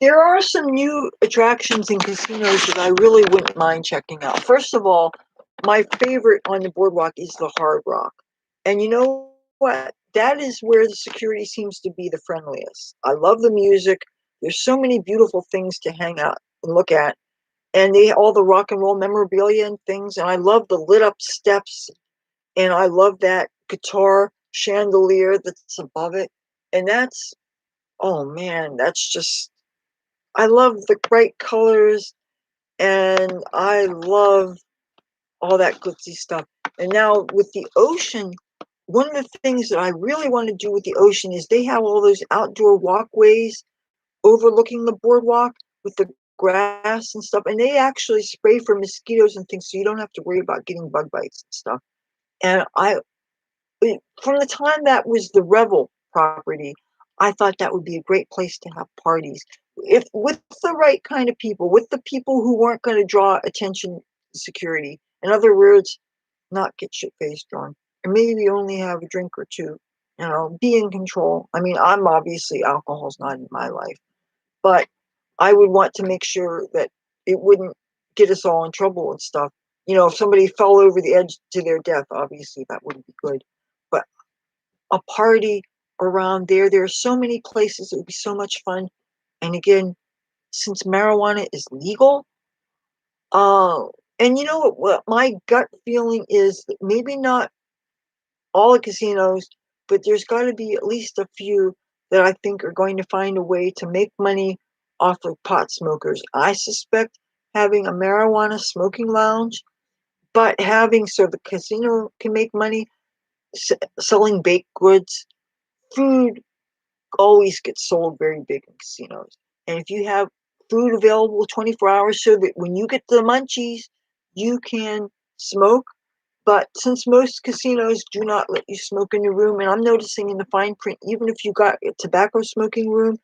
there are some new attractions in casinos that I really wouldn't mind checking out. First of all, my favorite on the boardwalk is the Hard Rock. And you know what? That is where the security seems to be the friendliest. I love the music. There's so many beautiful things to hang out and look at. And they all the rock and roll memorabilia and things. And I love the lit up steps. And I love that guitar chandelier that's above it. And that's, oh man, that's just, I love the bright colors and I love all that glitzy stuff. And now with the ocean, one of the things that I really want to do with the ocean is they have all those outdoor walkways overlooking the boardwalk with the grass and stuff. And they actually spray for mosquitoes and things, so you don't have to worry about getting bug bites and stuff. And from the time that was the Revel property, I thought that would be a great place to have parties. If with the right kind of people, with the people who weren't going to draw attention to security. In other words, not get shit faced drunk. And maybe only have a drink or two. You know, be in control. I mean, I'm obviously alcohol's not in my life, but I would want to make sure that it wouldn't get us all in trouble and stuff. You know, if somebody fell over the edge to their death, obviously that wouldn't be good. But a party around there. There are so many places. It would be so much fun. And again, since marijuana is legal, uh, and you know what my gut feeling is that maybe not all the casinos, but there's got to be at least a few that I think are going to find a way to make money off of pot smokers. I suspect having a marijuana smoking lounge, but having so the casino can make money selling baked goods, food always gets sold very big in casinos. And if you have food available 24 hours so that when you get the munchies, you can smoke. But since most casinos do not let you smoke in your room, and I'm noticing in the fine print, even if you got a tobacco smoking room,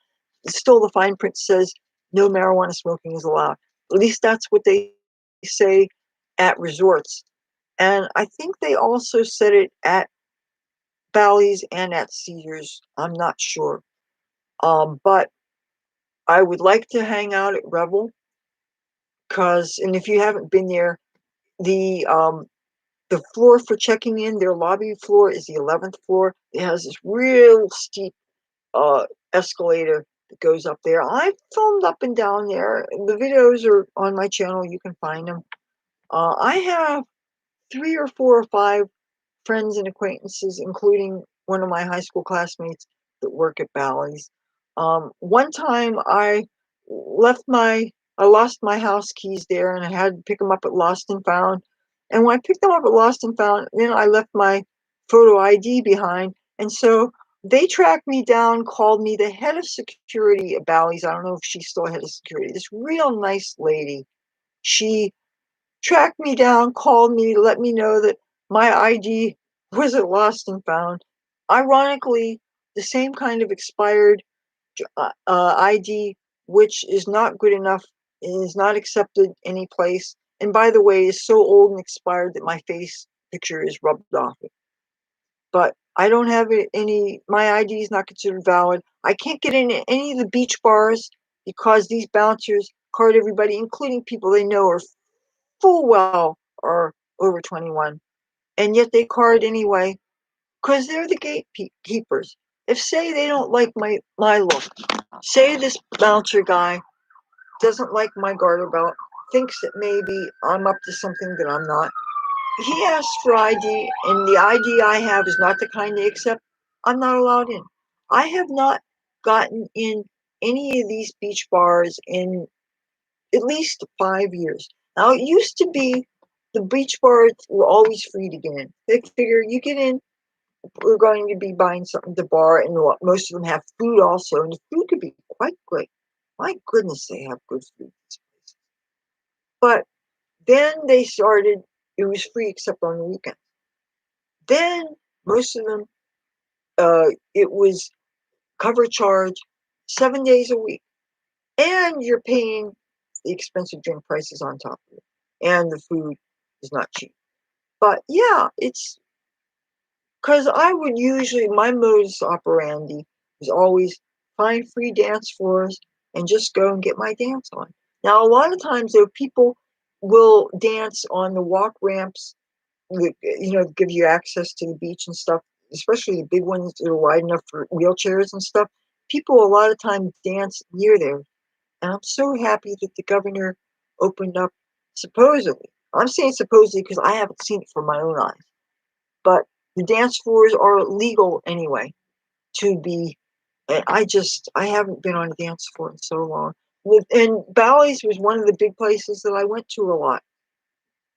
still the fine print says no marijuana smoking is allowed. At least that's what they say at resorts. And I think they also said it at Bally's and at Cedars. I'm not sure. But I would like to hang out at Revel because, and if you haven't been there, the floor for checking in, their lobby floor is the 11th floor. It has this real steep uh, escalator that goes up there. I've filmed up and down there. The videos are on my channel. You can find them. I have 3 or 4 or 5 friends and acquaintances, including one of my high school classmates that work at Bally's. One time I lost my house keys there and I had to pick them up at Lost and Found. And when I picked them up at Lost and Found, then I left my photo ID behind. And so they tracked me down, called me the head of security at Bally's. I don't know if she's still head of security. This real nice lady. She tracked me down, called me, let me know that my ID wasn't lost and found. Ironically, the same kind of expired ID, which is not good enough, is not accepted any place. And by the way, is so old and expired that my face picture is rubbed off it. But I don't have any, my ID is not considered valid. I can't get in any of the beach bars because these bouncers card everybody, including people they know are full well are over 21. and yet they card anyway, because they're the gatekeepers. If, say, they don't like my look, say this bouncer guy doesn't like my garter belt, thinks that maybe I'm up to something that I'm not, he asks for ID, and the ID I have is not the kind they accept, I'm not allowed in. I have not gotten in any of these beach bars in at least 5 years. Now, it used to be the beach bars were always free to get in. They figure you get in, we're going to be buying something to bar, and most of them have food also, and the food could be quite good. My goodness, they have good food. But then they started, it was free except on the weekends. Then most of them, it was cover charge 7 days a week, and you're paying the expensive drink prices on top of it, and the food is not cheap. But yeah, it's because I would usually, my modus operandi is always find free dance floors and just go and get my dance on. Now, a lot of times, though, people will dance on the walk ramps, give you access to the beach and stuff, especially the big ones that are wide enough for wheelchairs and stuff. People a lot of times dance near there. And I'm so happy that the governor opened up, supposedly. I'm saying supposedly because I haven't seen it from my own eyes. But the dance floors are legal anyway to be. And I haven't been on a dance floor in so long. And Bally's was one of the big places that I went to a lot.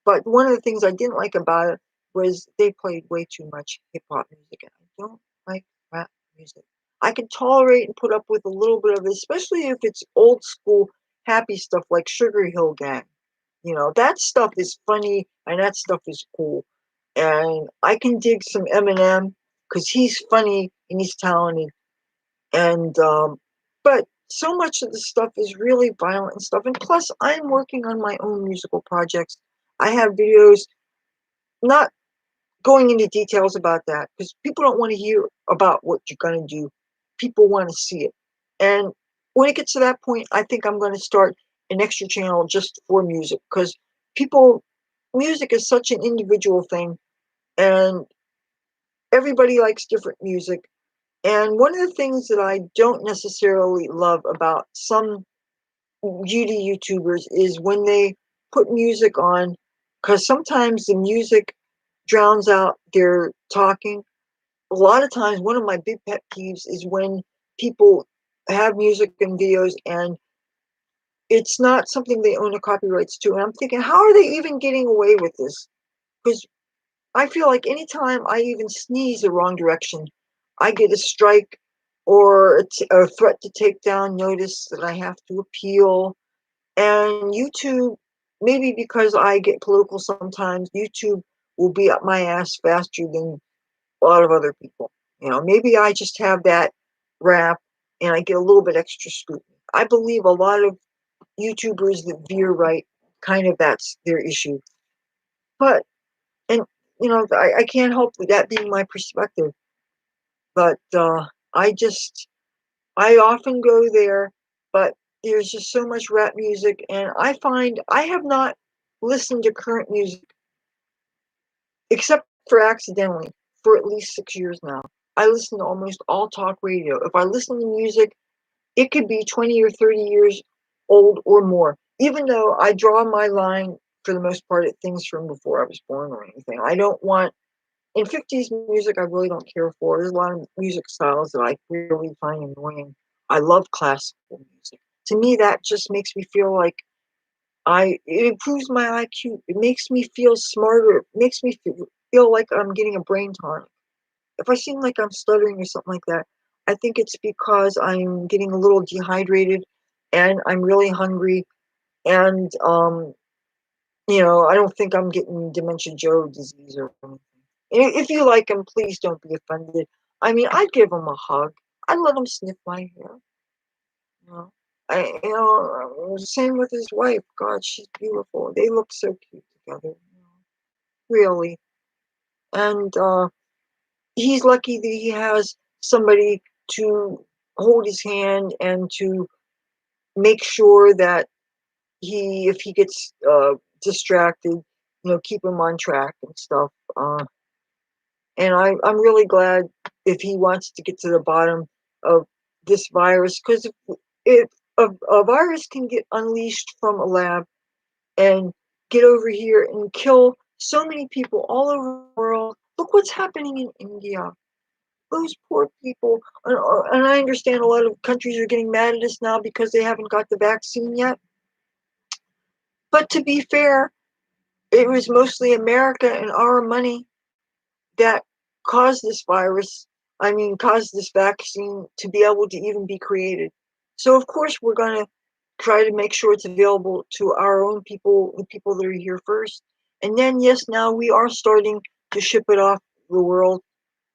But one of the things I didn't like about it was they played way too much hip hop music, and I don't like rap music. I can tolerate and put up with a little bit of it, especially if it's old school happy stuff like Sugar Hill Gang. That stuff is funny and that stuff is cool. And I can dig some Eminem because he's funny and he's talented. And but so much of the stuff is really violent and stuff. And plus, I'm working on my own musical projects. I have videos, not going into details about that because people don't want to hear about what you're going to do. People want to see it. And when it gets to that point, I think I'm going to start an extra channel just for music because music is such an individual thing and everybody likes different music. And one of the things that I don't necessarily love about some beauty YouTubers is when they put music on, because sometimes the music drowns out their talking. A lot of times, one of my big pet peeves is when people have music and videos and it's not something they own the copyrights to. And I'm thinking, how are they even getting away with this? Because I feel like anytime I even sneeze the wrong direction, I get a strike or a threat to take down notice that I have to appeal. And YouTube, maybe because I get political sometimes, YouTube will be up my ass faster than a lot of other people. Maybe I just have that rap and I get a little bit extra scrutiny. I believe a lot of YouTubers that veer right, kind of that's their issue. But, and, I can't help with that being my perspective. But I often go there, but there's just so much rap music, and I find I have not listened to current music except for accidentally for at least 6 years now. I listen to almost all talk radio. If I listen to music, it could be 20 or 30 years old or more, even though I draw my line for the most part at things from before I was born or anything. I don't want, in 50s music, I really don't care for. There's a lot of music styles that I really find annoying. I love classical music. To me, that just makes me feel like it improves my IQ. It makes me feel smarter. It makes me feel like I'm getting a brain tonic. If I seem like I'm stuttering or something like that, I think it's because I'm getting a little dehydrated and I'm really hungry. And, I don't think I'm getting dementia Joe disease or anything. If you like him, please don't be offended. I mean, I'd give him a hug. I'd let him sniff my hair. You know, same with his wife. God, she's beautiful. They look so cute together. Really. And he's lucky that he has somebody to hold his hand and to make sure that if he gets distracted, keep him on track and stuff. And I'm really glad if he wants to get to the bottom of this virus, because if a virus can get unleashed from a lab and get over here and kill so many people all over the world. Look what's happening in India. Those poor people. And I understand a lot of countries are getting mad at us now because they haven't got the vaccine yet. But to be fair, it was mostly America and our money that caused this virus, caused this vaccine to be able to even be created. So, of course, we're going to try to make sure it's available to our own people, the people that are here first. And then, yes, now we are starting to ship it off the world.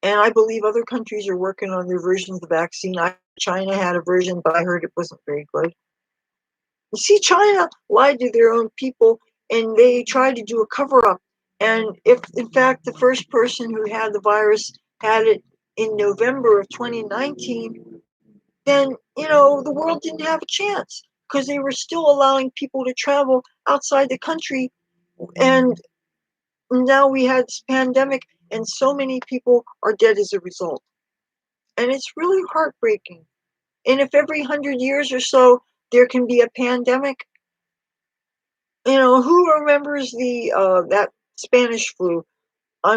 And I believe other countries are working on their versions of the vaccine. China had a version, but I heard it wasn't very good. You see, China lied to their own people and they tried to do a cover up. And if, in fact, the first person who had the virus had it in November of 2019, then, the world didn't have a chance because they were still allowing people to travel outside the country. And now we had this pandemic, and so many people are dead as a result. And it's really heartbreaking. And if every 100 years or so there can be a pandemic, who remembers the that Spanish flu? I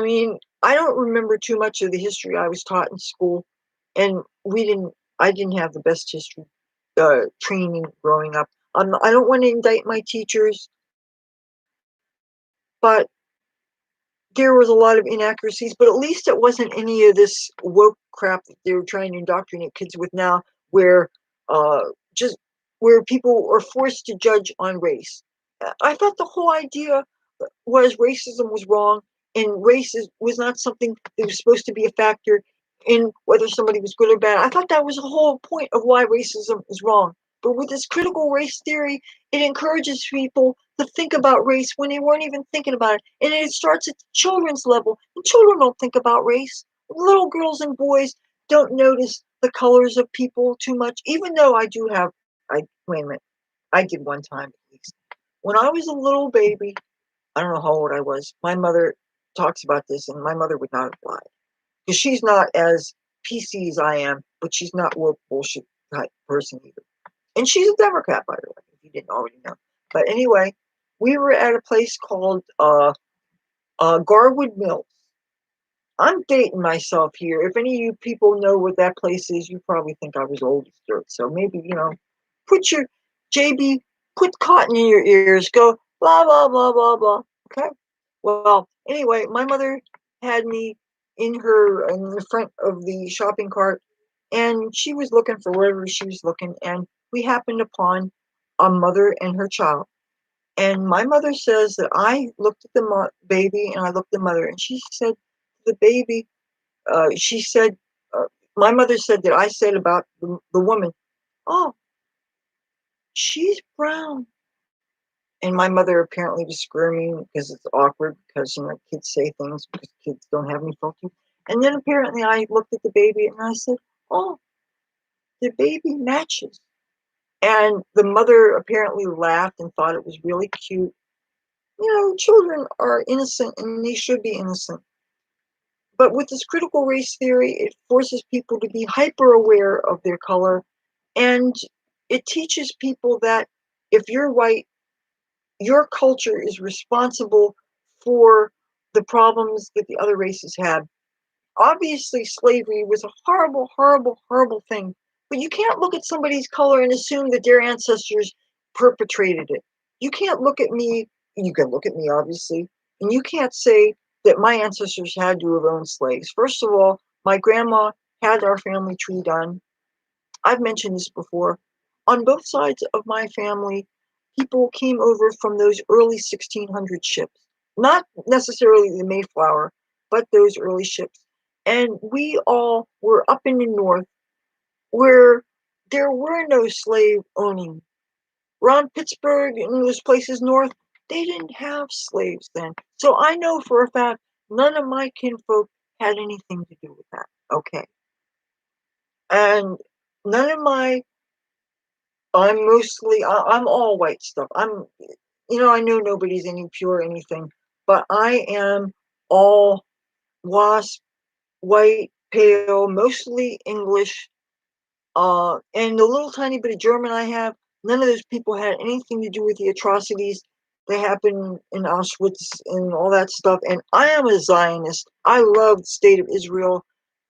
don't remember too much of the history I was taught in school, and I didn't have the best history training growing up. I don't want to indict my teachers, but there was a lot of inaccuracies. But at least it wasn't any of this woke crap that they were trying to indoctrinate kids with now, where uh, just where people are forced to judge on race. I thought the whole idea was racism was wrong, and was not something that was supposed to be a factor in whether somebody was good or bad. I thought that was the whole point of why racism is wrong. But with this critical race theory, it encourages people to think about race when they weren't even thinking about it. And it starts at the children's level. And children don't think about race. Little girls and boys don't notice the colors of people too much, even though wait a minute, I did one time at least. When I was a little baby, I don't know how old I was. My mother talks about this, and my mother would not have lied because she's not as PC as I am, but she's not woke bullshit type person either. And she's a Democrat, by the way, if you didn't already know. But anyway, we were at a place called Garwood Mills. I'm dating myself here. If any of you people know what that place is, you probably think I was old as dirt. So maybe, put your JB, put cotton in your ears, go blah, blah, blah, blah, blah. Okay? Well, anyway, my mother had me in the front of the shopping cart, and she was looking for wherever she was looking, and we happened upon a mother and her child. And my mother says that I looked at the baby and I looked at the mother, and she said, the baby, she said, uh, my mother said that I said about the woman, oh, she's brown. And my mother apparently was screaming because it's awkward because, kids say things because kids don't have any filter. And then apparently I looked at the baby and I said, oh, the baby matches. And the mother apparently laughed and thought it was really cute. Children are innocent and they should be innocent. But with this critical race theory, it forces people to be hyper aware of their color. And it teaches people that if you're white, your culture is responsible for the problems that the other races had. Obviously, slavery was a horrible, horrible, horrible thing. But you can't look at somebody's color and assume that their ancestors perpetrated it. You can't look at me, you can look at me, obviously, and you can't say that my ancestors had to have owned slaves. First of all, my grandma had our family tree done. I've mentioned this before. On both sides of my family, people came over from those early 1600 ships. Not necessarily the Mayflower, but those early ships. And we all were up in the north where there were no slave owning. Around Pittsburgh and those places north, they didn't have slaves then. So I know for a fact none of my kinfolk had anything to do with that. Okay. And none of my I'm all white stuff. I know nobody's any pure anything, but I am all wasp, white, pale, mostly English, and the little tiny bit of German I have, none of those people had anything to do with the atrocities that happened in Auschwitz and all that stuff. And I am a Zionist. I love the state of Israel.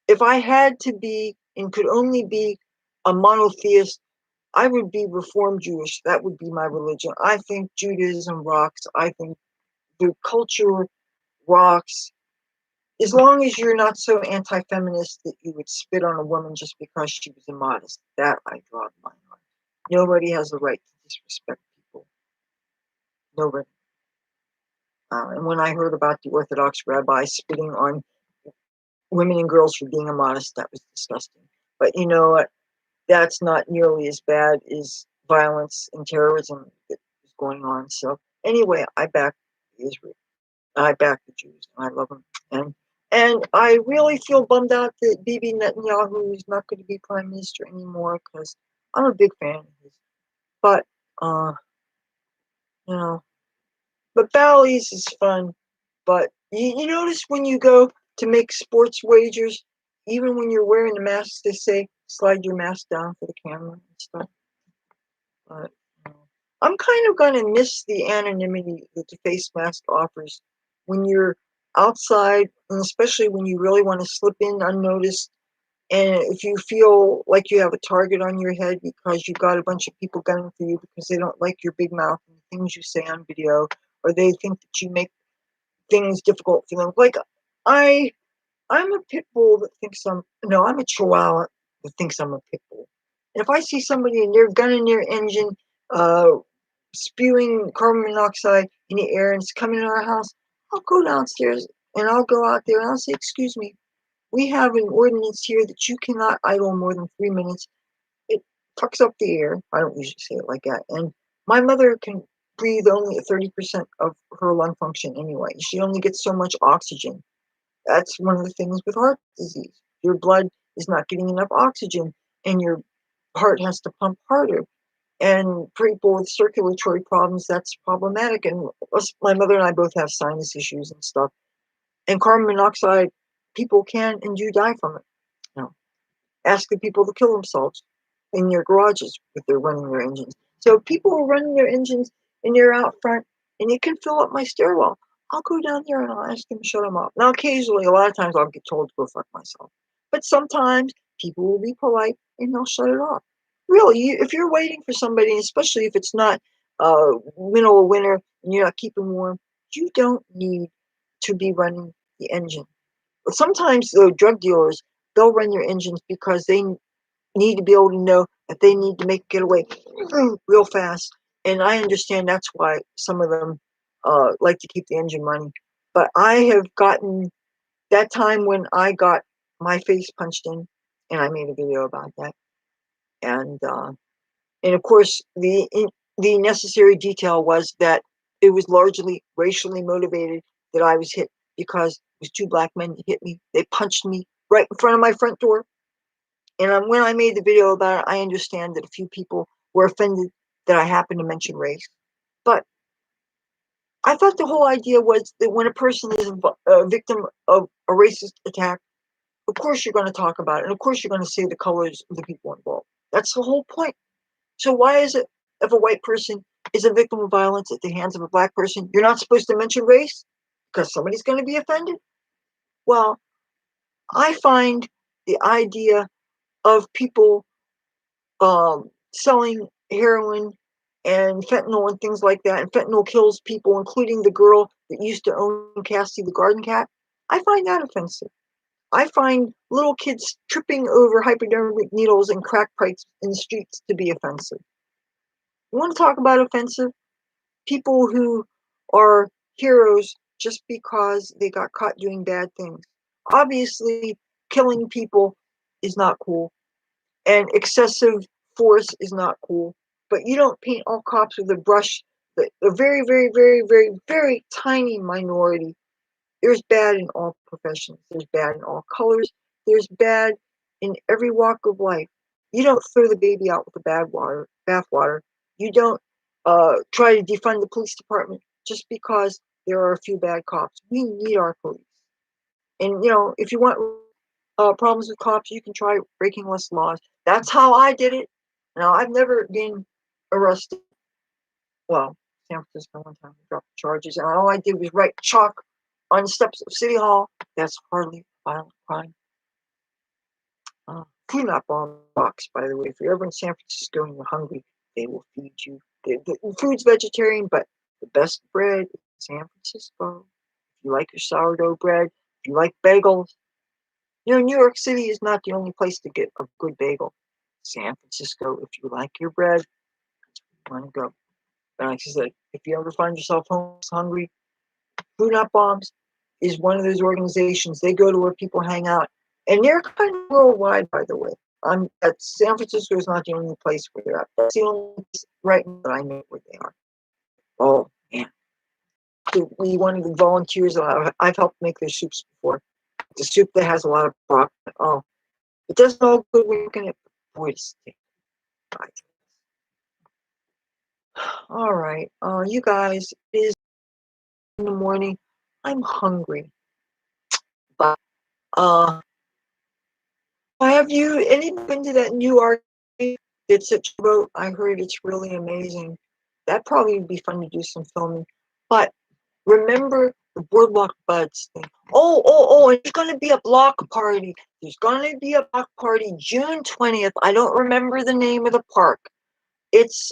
If I had to be and could only be a monotheist, I would be Reformed Jewish. That would be my religion. I think Judaism rocks. I think the culture rocks. As long as you're not so anti-feminist that you would spit on a woman just because she was immodest, that I draw the line on. Nobody has the right to disrespect people. Nobody. And when I heard about the Orthodox rabbi spitting on women and girls for being immodest, that was disgusting. But you know what? That's not nearly as bad as violence and terrorism that is going on. So anyway, I back Israel. I back the Jews. I love them. And I really feel bummed out that Bibi Netanyahu is not going to be prime minister anymore because I'm a big fan of his. But you know, but Bally's is fun. But you notice when you go to make sports wagers, even when you're wearing the mask, they say slide your mask down for the camera and stuff. But I'm kind of going to miss the anonymity that the face mask offers when you're outside, and especially when you really want to slip in unnoticed. And if you feel like you have a target on your head because you've got a bunch of people gunning for you because they don't like your big mouth and the things you say on video, or they think that you make things difficult for them. Like I'm a pit bull that thinks I'm a chihuahua that thinks I'm a pit bull. And if I see somebody and they're gunning their engine, uh, spewing carbon monoxide in the air and it's coming in our house, I'll go downstairs and I'll go out there and I'll say, excuse me, we have an ordinance here that you cannot idle more than 3 minutes. It fucks up the air. I don't usually say it like that. And my mother can breathe only at 30% of her lung function anyway. She only gets so much oxygen. That's one of the things with heart disease. Your blood is not getting enough oxygen and your heart has to pump harder. And people with circulatory problems, that's problematic. And my mother and I both have sinus issues and stuff. And carbon monoxide, people can and do die from it. You know, ask the people to kill themselves in their garages if they're running their engines. So people are running their engines and they're out front and it can fill up my stairwell. I'll go down there and I'll ask them to shut them off. Now, occasionally, a lot of times I'll get told to go fuck myself. But sometimes people will be polite and they'll shut it off. Really, if you're waiting for somebody, especially if it's not middle of winter and you're not keeping warm, you don't need to be running the engine. But sometimes the drug dealers, they'll run your engines because they need to be able to know that they need to make get away real fast. And I understand that's why some of them like to keep the engine running. But I have gotten that time when I got my face punched in, and I made a video about that. And of course, the necessary detail was that it was largely racially motivated that I was hit because it was two black men that hit me. They punched me right in front of my front door. And when I made the video about it, I understand that a few people were offended that I happened to mention race. But I thought the whole idea was that when a person is a victim of a racist attack, of course you're going to talk about it. And of course you're going to say the colors of the people involved. That's the whole point. So why is it if a white person is a victim of violence at the hands of a black person, you're not supposed to mention race because somebody's going to be offended? Well, I find the idea of people selling heroin and fentanyl and things like that, and fentanyl kills people, including the girl that used to own Cassie the garden cat. I find that offensive. I find little kids tripping over hypodermic needles and crack pipes in the streets to be offensive. You want to talk about offensive? People who are heroes just because they got caught doing bad things. Obviously, killing people is not cool, and excessive force is not cool. But you don't paint all cops with a brush. A very, very, very, very, very tiny minority. There's bad in all professions. There's bad in all colors. There's bad in every walk of life. You don't throw the baby out with the bathwater. You don't try to defund the police department just because there are a few bad cops. We need our police. And, if you want problems with cops, you can try breaking less laws. That's how I did it. Now, I've never been arrested. Well, San Francisco one time, I dropped charges, and all I did was write chalk on the steps of City Hall. That's hardly a violent crime. Food not bomb box, by the way. If you're ever in San Francisco and you're hungry, they will feed you. The food's vegetarian, but the best bread is San Francisco. If you like your sourdough bread, if you like bagels, New York City is not the only place to get a good bagel. San Francisco, if you like your bread, you want to go. And like I said, if you ever find yourself homeless, hungry, Food Not Bombs is one of those organizations. They go to where people hang out. And they're kind of worldwide, by the way. San Francisco is not the only place where they're at. That's the only place right now that I know where they are. Oh, man. We one of the volunteers, I've helped make their soups before. The soup that has a lot of broth. Oh, it doesn't all good when you're looking at boy, it's all right. You guys, it is in the morning. I'm hungry. But have you any been to that new arcade that's at Showboat? I heard it's really amazing. That probably would be fun to do some filming. But remember the Boardwalk Buds thing. Oh, and there's gonna be a block party. There's gonna be a block party June 20th. I don't remember the name of the park. It's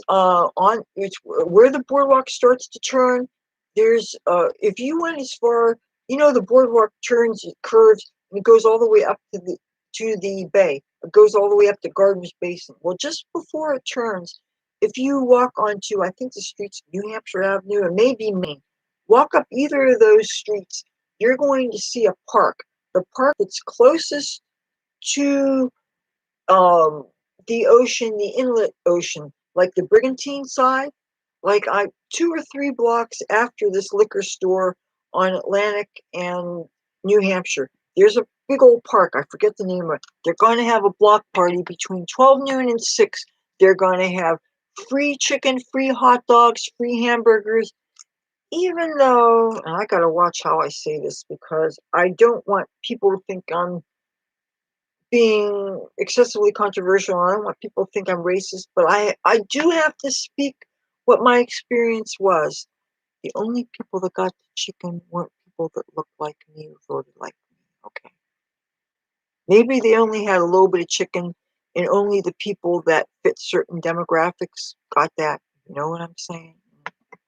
it's where the boardwalk starts to turn. There's if you went as far, the boardwalk turns, it curves, and it goes all the way up to the bay. It goes all the way up to Gardner's Basin. Well, just before it turns, if you walk onto, I think the streets of New Hampshire Avenue and maybe Main, walk up either of those streets, you're going to see a park. The park that's closest to um the ocean, the inlet ocean, like the Brigantine side, like 2 or 3 blocks after this liquor store on Atlantic and New Hampshire. There's a big old park. I forget the name of it. They're going to have a block party between 12 noon and 6. They're going to have free chicken, free hot dogs, free hamburgers. Even though, and I got to watch how I say this because I don't want people to think I'm being excessively controversial. I don't want people to think I'm racist, but I do have to speak what my experience was. The only people that got the chicken weren't people that looked like me or voted like me. Okay. Maybe they only had a little bit of chicken and only the people that fit certain demographics got that. You know what I'm saying?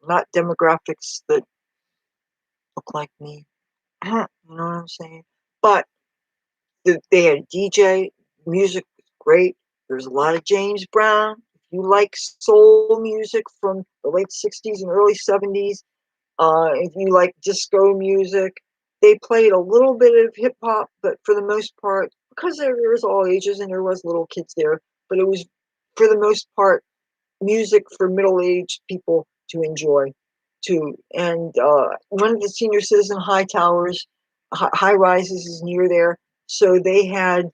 Not demographics that look like me. You know what I'm saying? But they had a DJ, music was great. There's a lot of James Brown. If you like soul music from the late 60s and early 70s, if you like disco music, they played a little bit of hip hop, but for the most part, because there was all ages and there was little kids there, but it was for the most part music for middle-aged people to enjoy too. And one of the senior citizen high towers, high rises is near there, so they had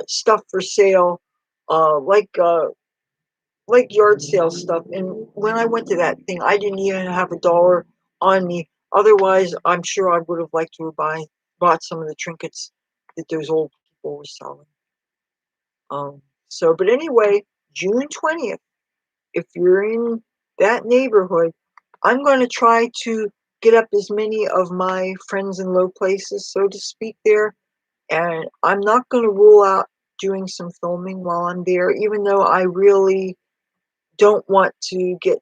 stuff for sale, like yard sale stuff. And when I went to that thing, I didn't even have $1 on me. Otherwise, I'm sure I would have liked to have bought some of the trinkets that those old people were selling. But anyway, June 20th, if you're in that neighborhood, I'm going to try to get up as many of my friends in low places, so to speak, there. And I'm not going to rule out doing some filming while I'm there, even though I really don't want to get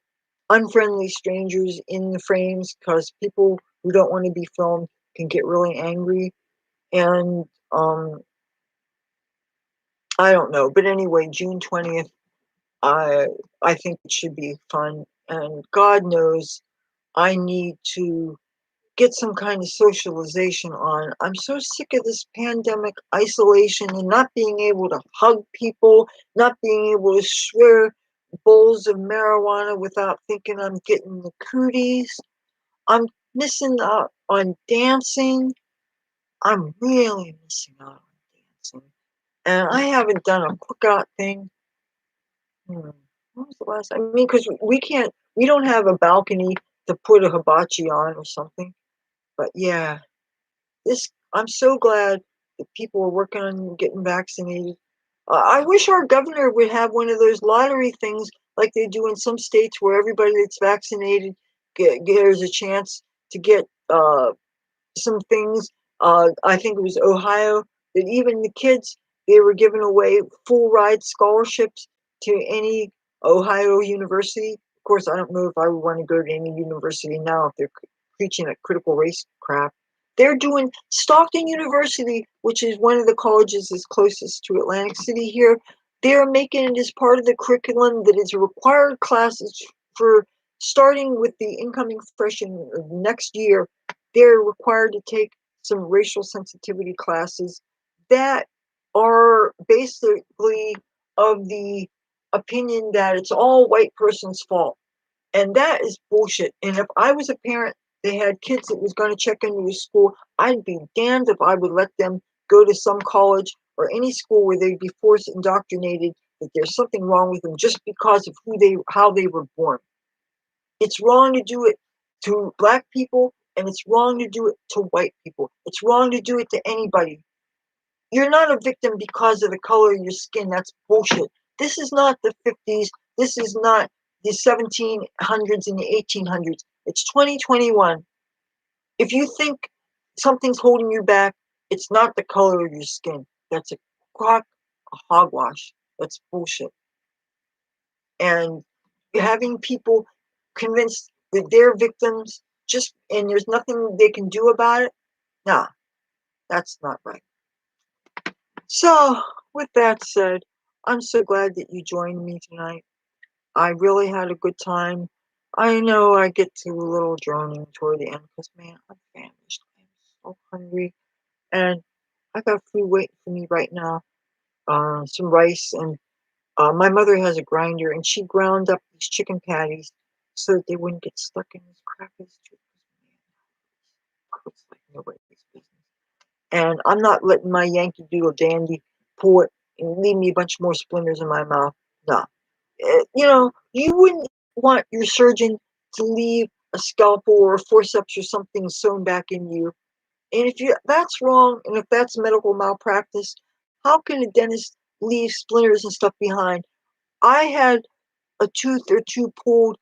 unfriendly strangers in the frames because people who don't want to be filmed can get really angry. And I don't know. But anyway, June 20th, I I think it should be fun. And God knows I need to get some kind of socialization on. I'm so sick of this pandemic isolation and not being able to hug people, not being able to swear bowls of marijuana without thinking I'm getting the cooties. I'm missing out on dancing. I'm really missing out on dancing. And I haven't done a cookout thing. When was the last? I mean, because we don't have a balcony to put a hibachi on or something. But yeah, I'm so glad that people are working on getting vaccinated. I wish our governor would have one of those lottery things like they do in some states where everybody that's vaccinated gets a chance to get some things. I think it was Ohio, that even the kids, they were giving away full ride scholarships to any Ohio university. Of course, I don't know if I would want to go to any university now if they're preaching that critical race crap. They're doing Stockton University, which is one of the colleges that's closest to Atlantic City here. They're making it as part of the curriculum that is required classes for starting with the incoming freshmen of next year. They're required to take some racial sensitivity classes that are basically of the opinion that it's all white person's fault. And that is bullshit. And if I was a parent, they had kids that was going to check into a school, I'd be damned if I would let them go to some college or any school where they'd be forced indoctrinated that there's something wrong with them just because of how they were born. It's wrong to do it to black people, and it's wrong to do it to white people. It's wrong to do it to anybody. You're not a victim because of the color of your skin. That's bullshit. This is not the 50s. This is not the 1700s and the 1800s. It's 2021. If you think something's holding you back, it's not the color of your skin. That's a crock, a hogwash. That's bullshit. And having people convinced that they're victims and there's nothing they can do about it, nah, that's not right. So, with that said, I'm so glad that you joined me tonight. I really had a good time. I know I get to a little droning toward the end because, man, I'm famished. I'm so hungry. And I got food waiting for me right now. Some rice, and my mother has a grinder, and she ground up these chicken patties so that they wouldn't get stuck in this crackers too. It's like nobody's business. And I'm not letting my Yankee Doodle Dandy pull it and leave me a bunch more splinters in my mouth. No. You wouldn't want your surgeon to leave a scalpel or a forceps or something sewn back in you. And if that's wrong, and if that's medical malpractice, how can a dentist leave splinters and stuff behind? I had a tooth or two pulled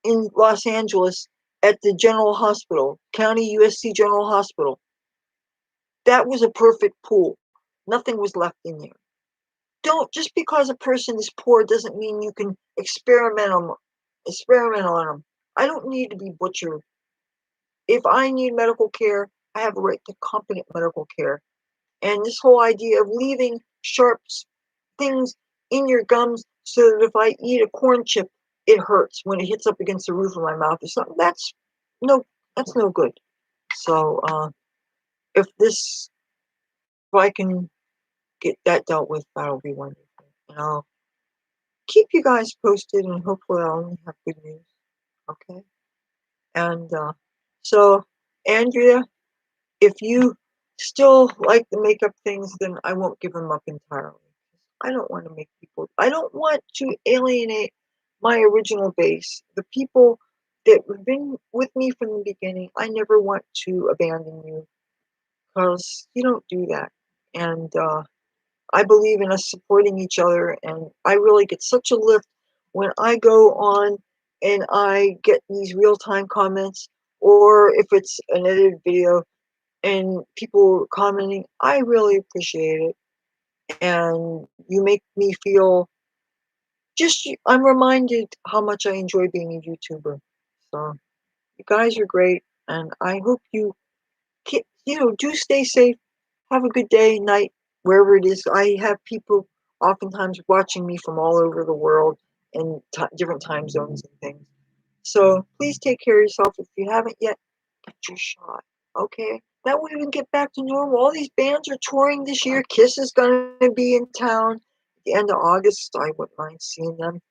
in Los Angeles at the General Hospital, County USC General Hospital. That was a perfect pull. Nothing was left in there. Don't just because a person is poor doesn't mean you can experiment on them. I don't need to be butchered. If I need medical care, I have a right to competent medical care. And this whole idea of leaving sharp things in your gums so that if I eat a corn chip, it hurts when it hits up against the roof of my mouth or something. No, that's no good. So if I can get that dealt with, that'll be wonderful. And I'll keep you guys posted, and hopefully I'll only have good news. Okay. And so, Andrea, if you still like the makeup things, then I won't give them up entirely. I don't want to I don't want to alienate my original base. The people that have been with me from the beginning, I never want to abandon you because you don't do that. And I believe in us supporting each other, and I really get such a lift when I go on and I get these real-time comments, or if it's an edited video and people commenting. I really appreciate it, and you make me feel I'm reminded how much I enjoy being a YouTuber. So you guys are great, and I hope you do stay safe. Have a good day, night, wherever it is. I have people oftentimes watching me from all over the world in different time zones and things. So please take care of yourself. If you haven't yet, get your shot. Okay? That way we can get back to normal. All these bands are touring this year. Kiss is going to be in town at the end of August. I wouldn't mind seeing them.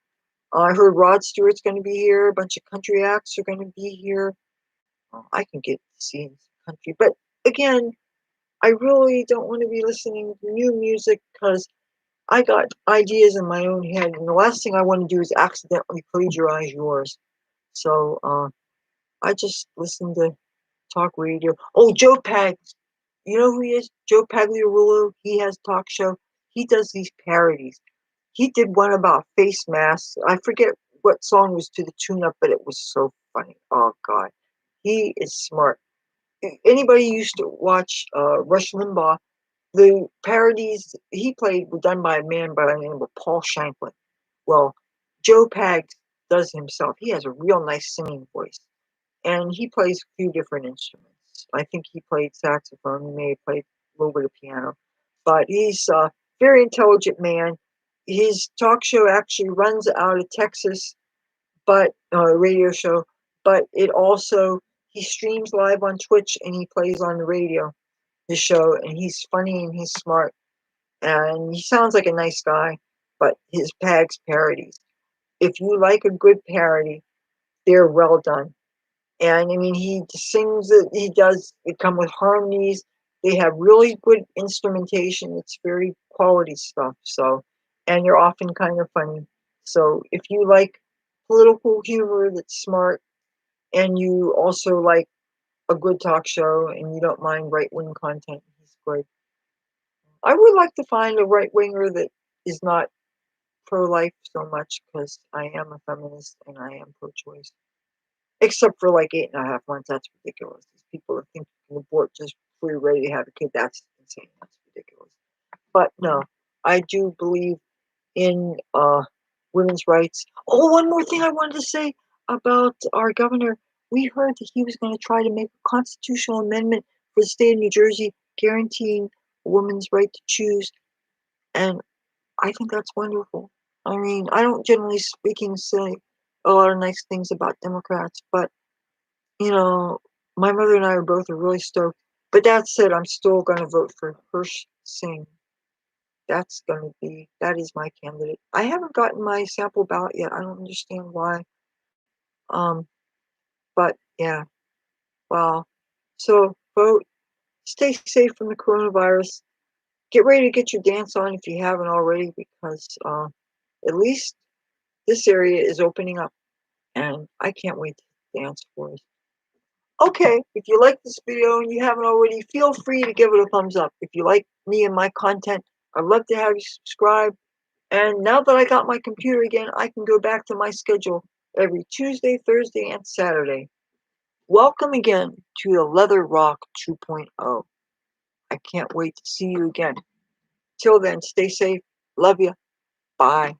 I heard Rod Stewart's going to be here. A bunch of country acts are going to be here. I can get to see country. But again, I really don't want to be listening to new music because I got ideas in my own head, and the last thing I want to do is accidentally plagiarize yours. So I just listen to talk radio. Oh, Joe Pags. You know who he is? Joe Pagliarulo. He has a talk show. He does these parodies. He did one about face masks. I forget what song was to the tune up, but it was so funny. Oh God, he is smart. Anybody used to watch Rush Limbaugh? The parodies he played were done by a man by the name of Paul Shanklin. Well, Joe Pags does himself. He has a real nice singing voice, and he plays a few different instruments. I think he played saxophone. He may have played a little bit of piano, but he's a very intelligent man. His talk show actually runs out of Texas, but radio show, but it also he streams live on Twitch and he plays on the radio. His show, and he's funny and he's smart and he sounds like a nice guy. But his Pags parodies, if you like a good parody, they're well done. And I mean, he sings it. He does. They come with harmonies. They have really good instrumentation. It's very quality stuff. So, and they're often kind of funny. So, if you like political humor that's smart, and you also like a good talk show, and you don't mind right wing content, he's good. I would like to find a right winger that is not pro life so much because I am a feminist and I am pro choice. Except for like 8.5 months, that's ridiculous. These people that think you can abort just before you're ready to have a kid, that's insane. That's ridiculous. But no, I do believe in women's rights. Oh, one more thing I wanted to say about our governor. We heard that he was going to try to make a constitutional amendment for the state of New Jersey guaranteeing a woman's right to choose. And I think that's wonderful. I mean, I don't generally speaking say a lot of nice things about Democrats, but you know, my mother and I are really stoked. But that said, I'm still going to vote for Hirsch Singh. That is my candidate. I haven't gotten my sample ballot yet. I don't understand why. Um, but yeah, well, so vote. Stay safe from the coronavirus. Get ready to get your dance on if you haven't already, because at least this area is opening up, and I can't wait to dance for it. Okay, if you like this video and you haven't already, feel free to give it a thumbs up. If you like me and my content, I'd love to have you subscribe. And now that I got my computer again, I can go back to my schedule every Tuesday, Thursday, and Saturday. Welcome again to the Leathur Rokk 2.0. I can't wait to see you again. Till then, stay safe. Love you. Bye.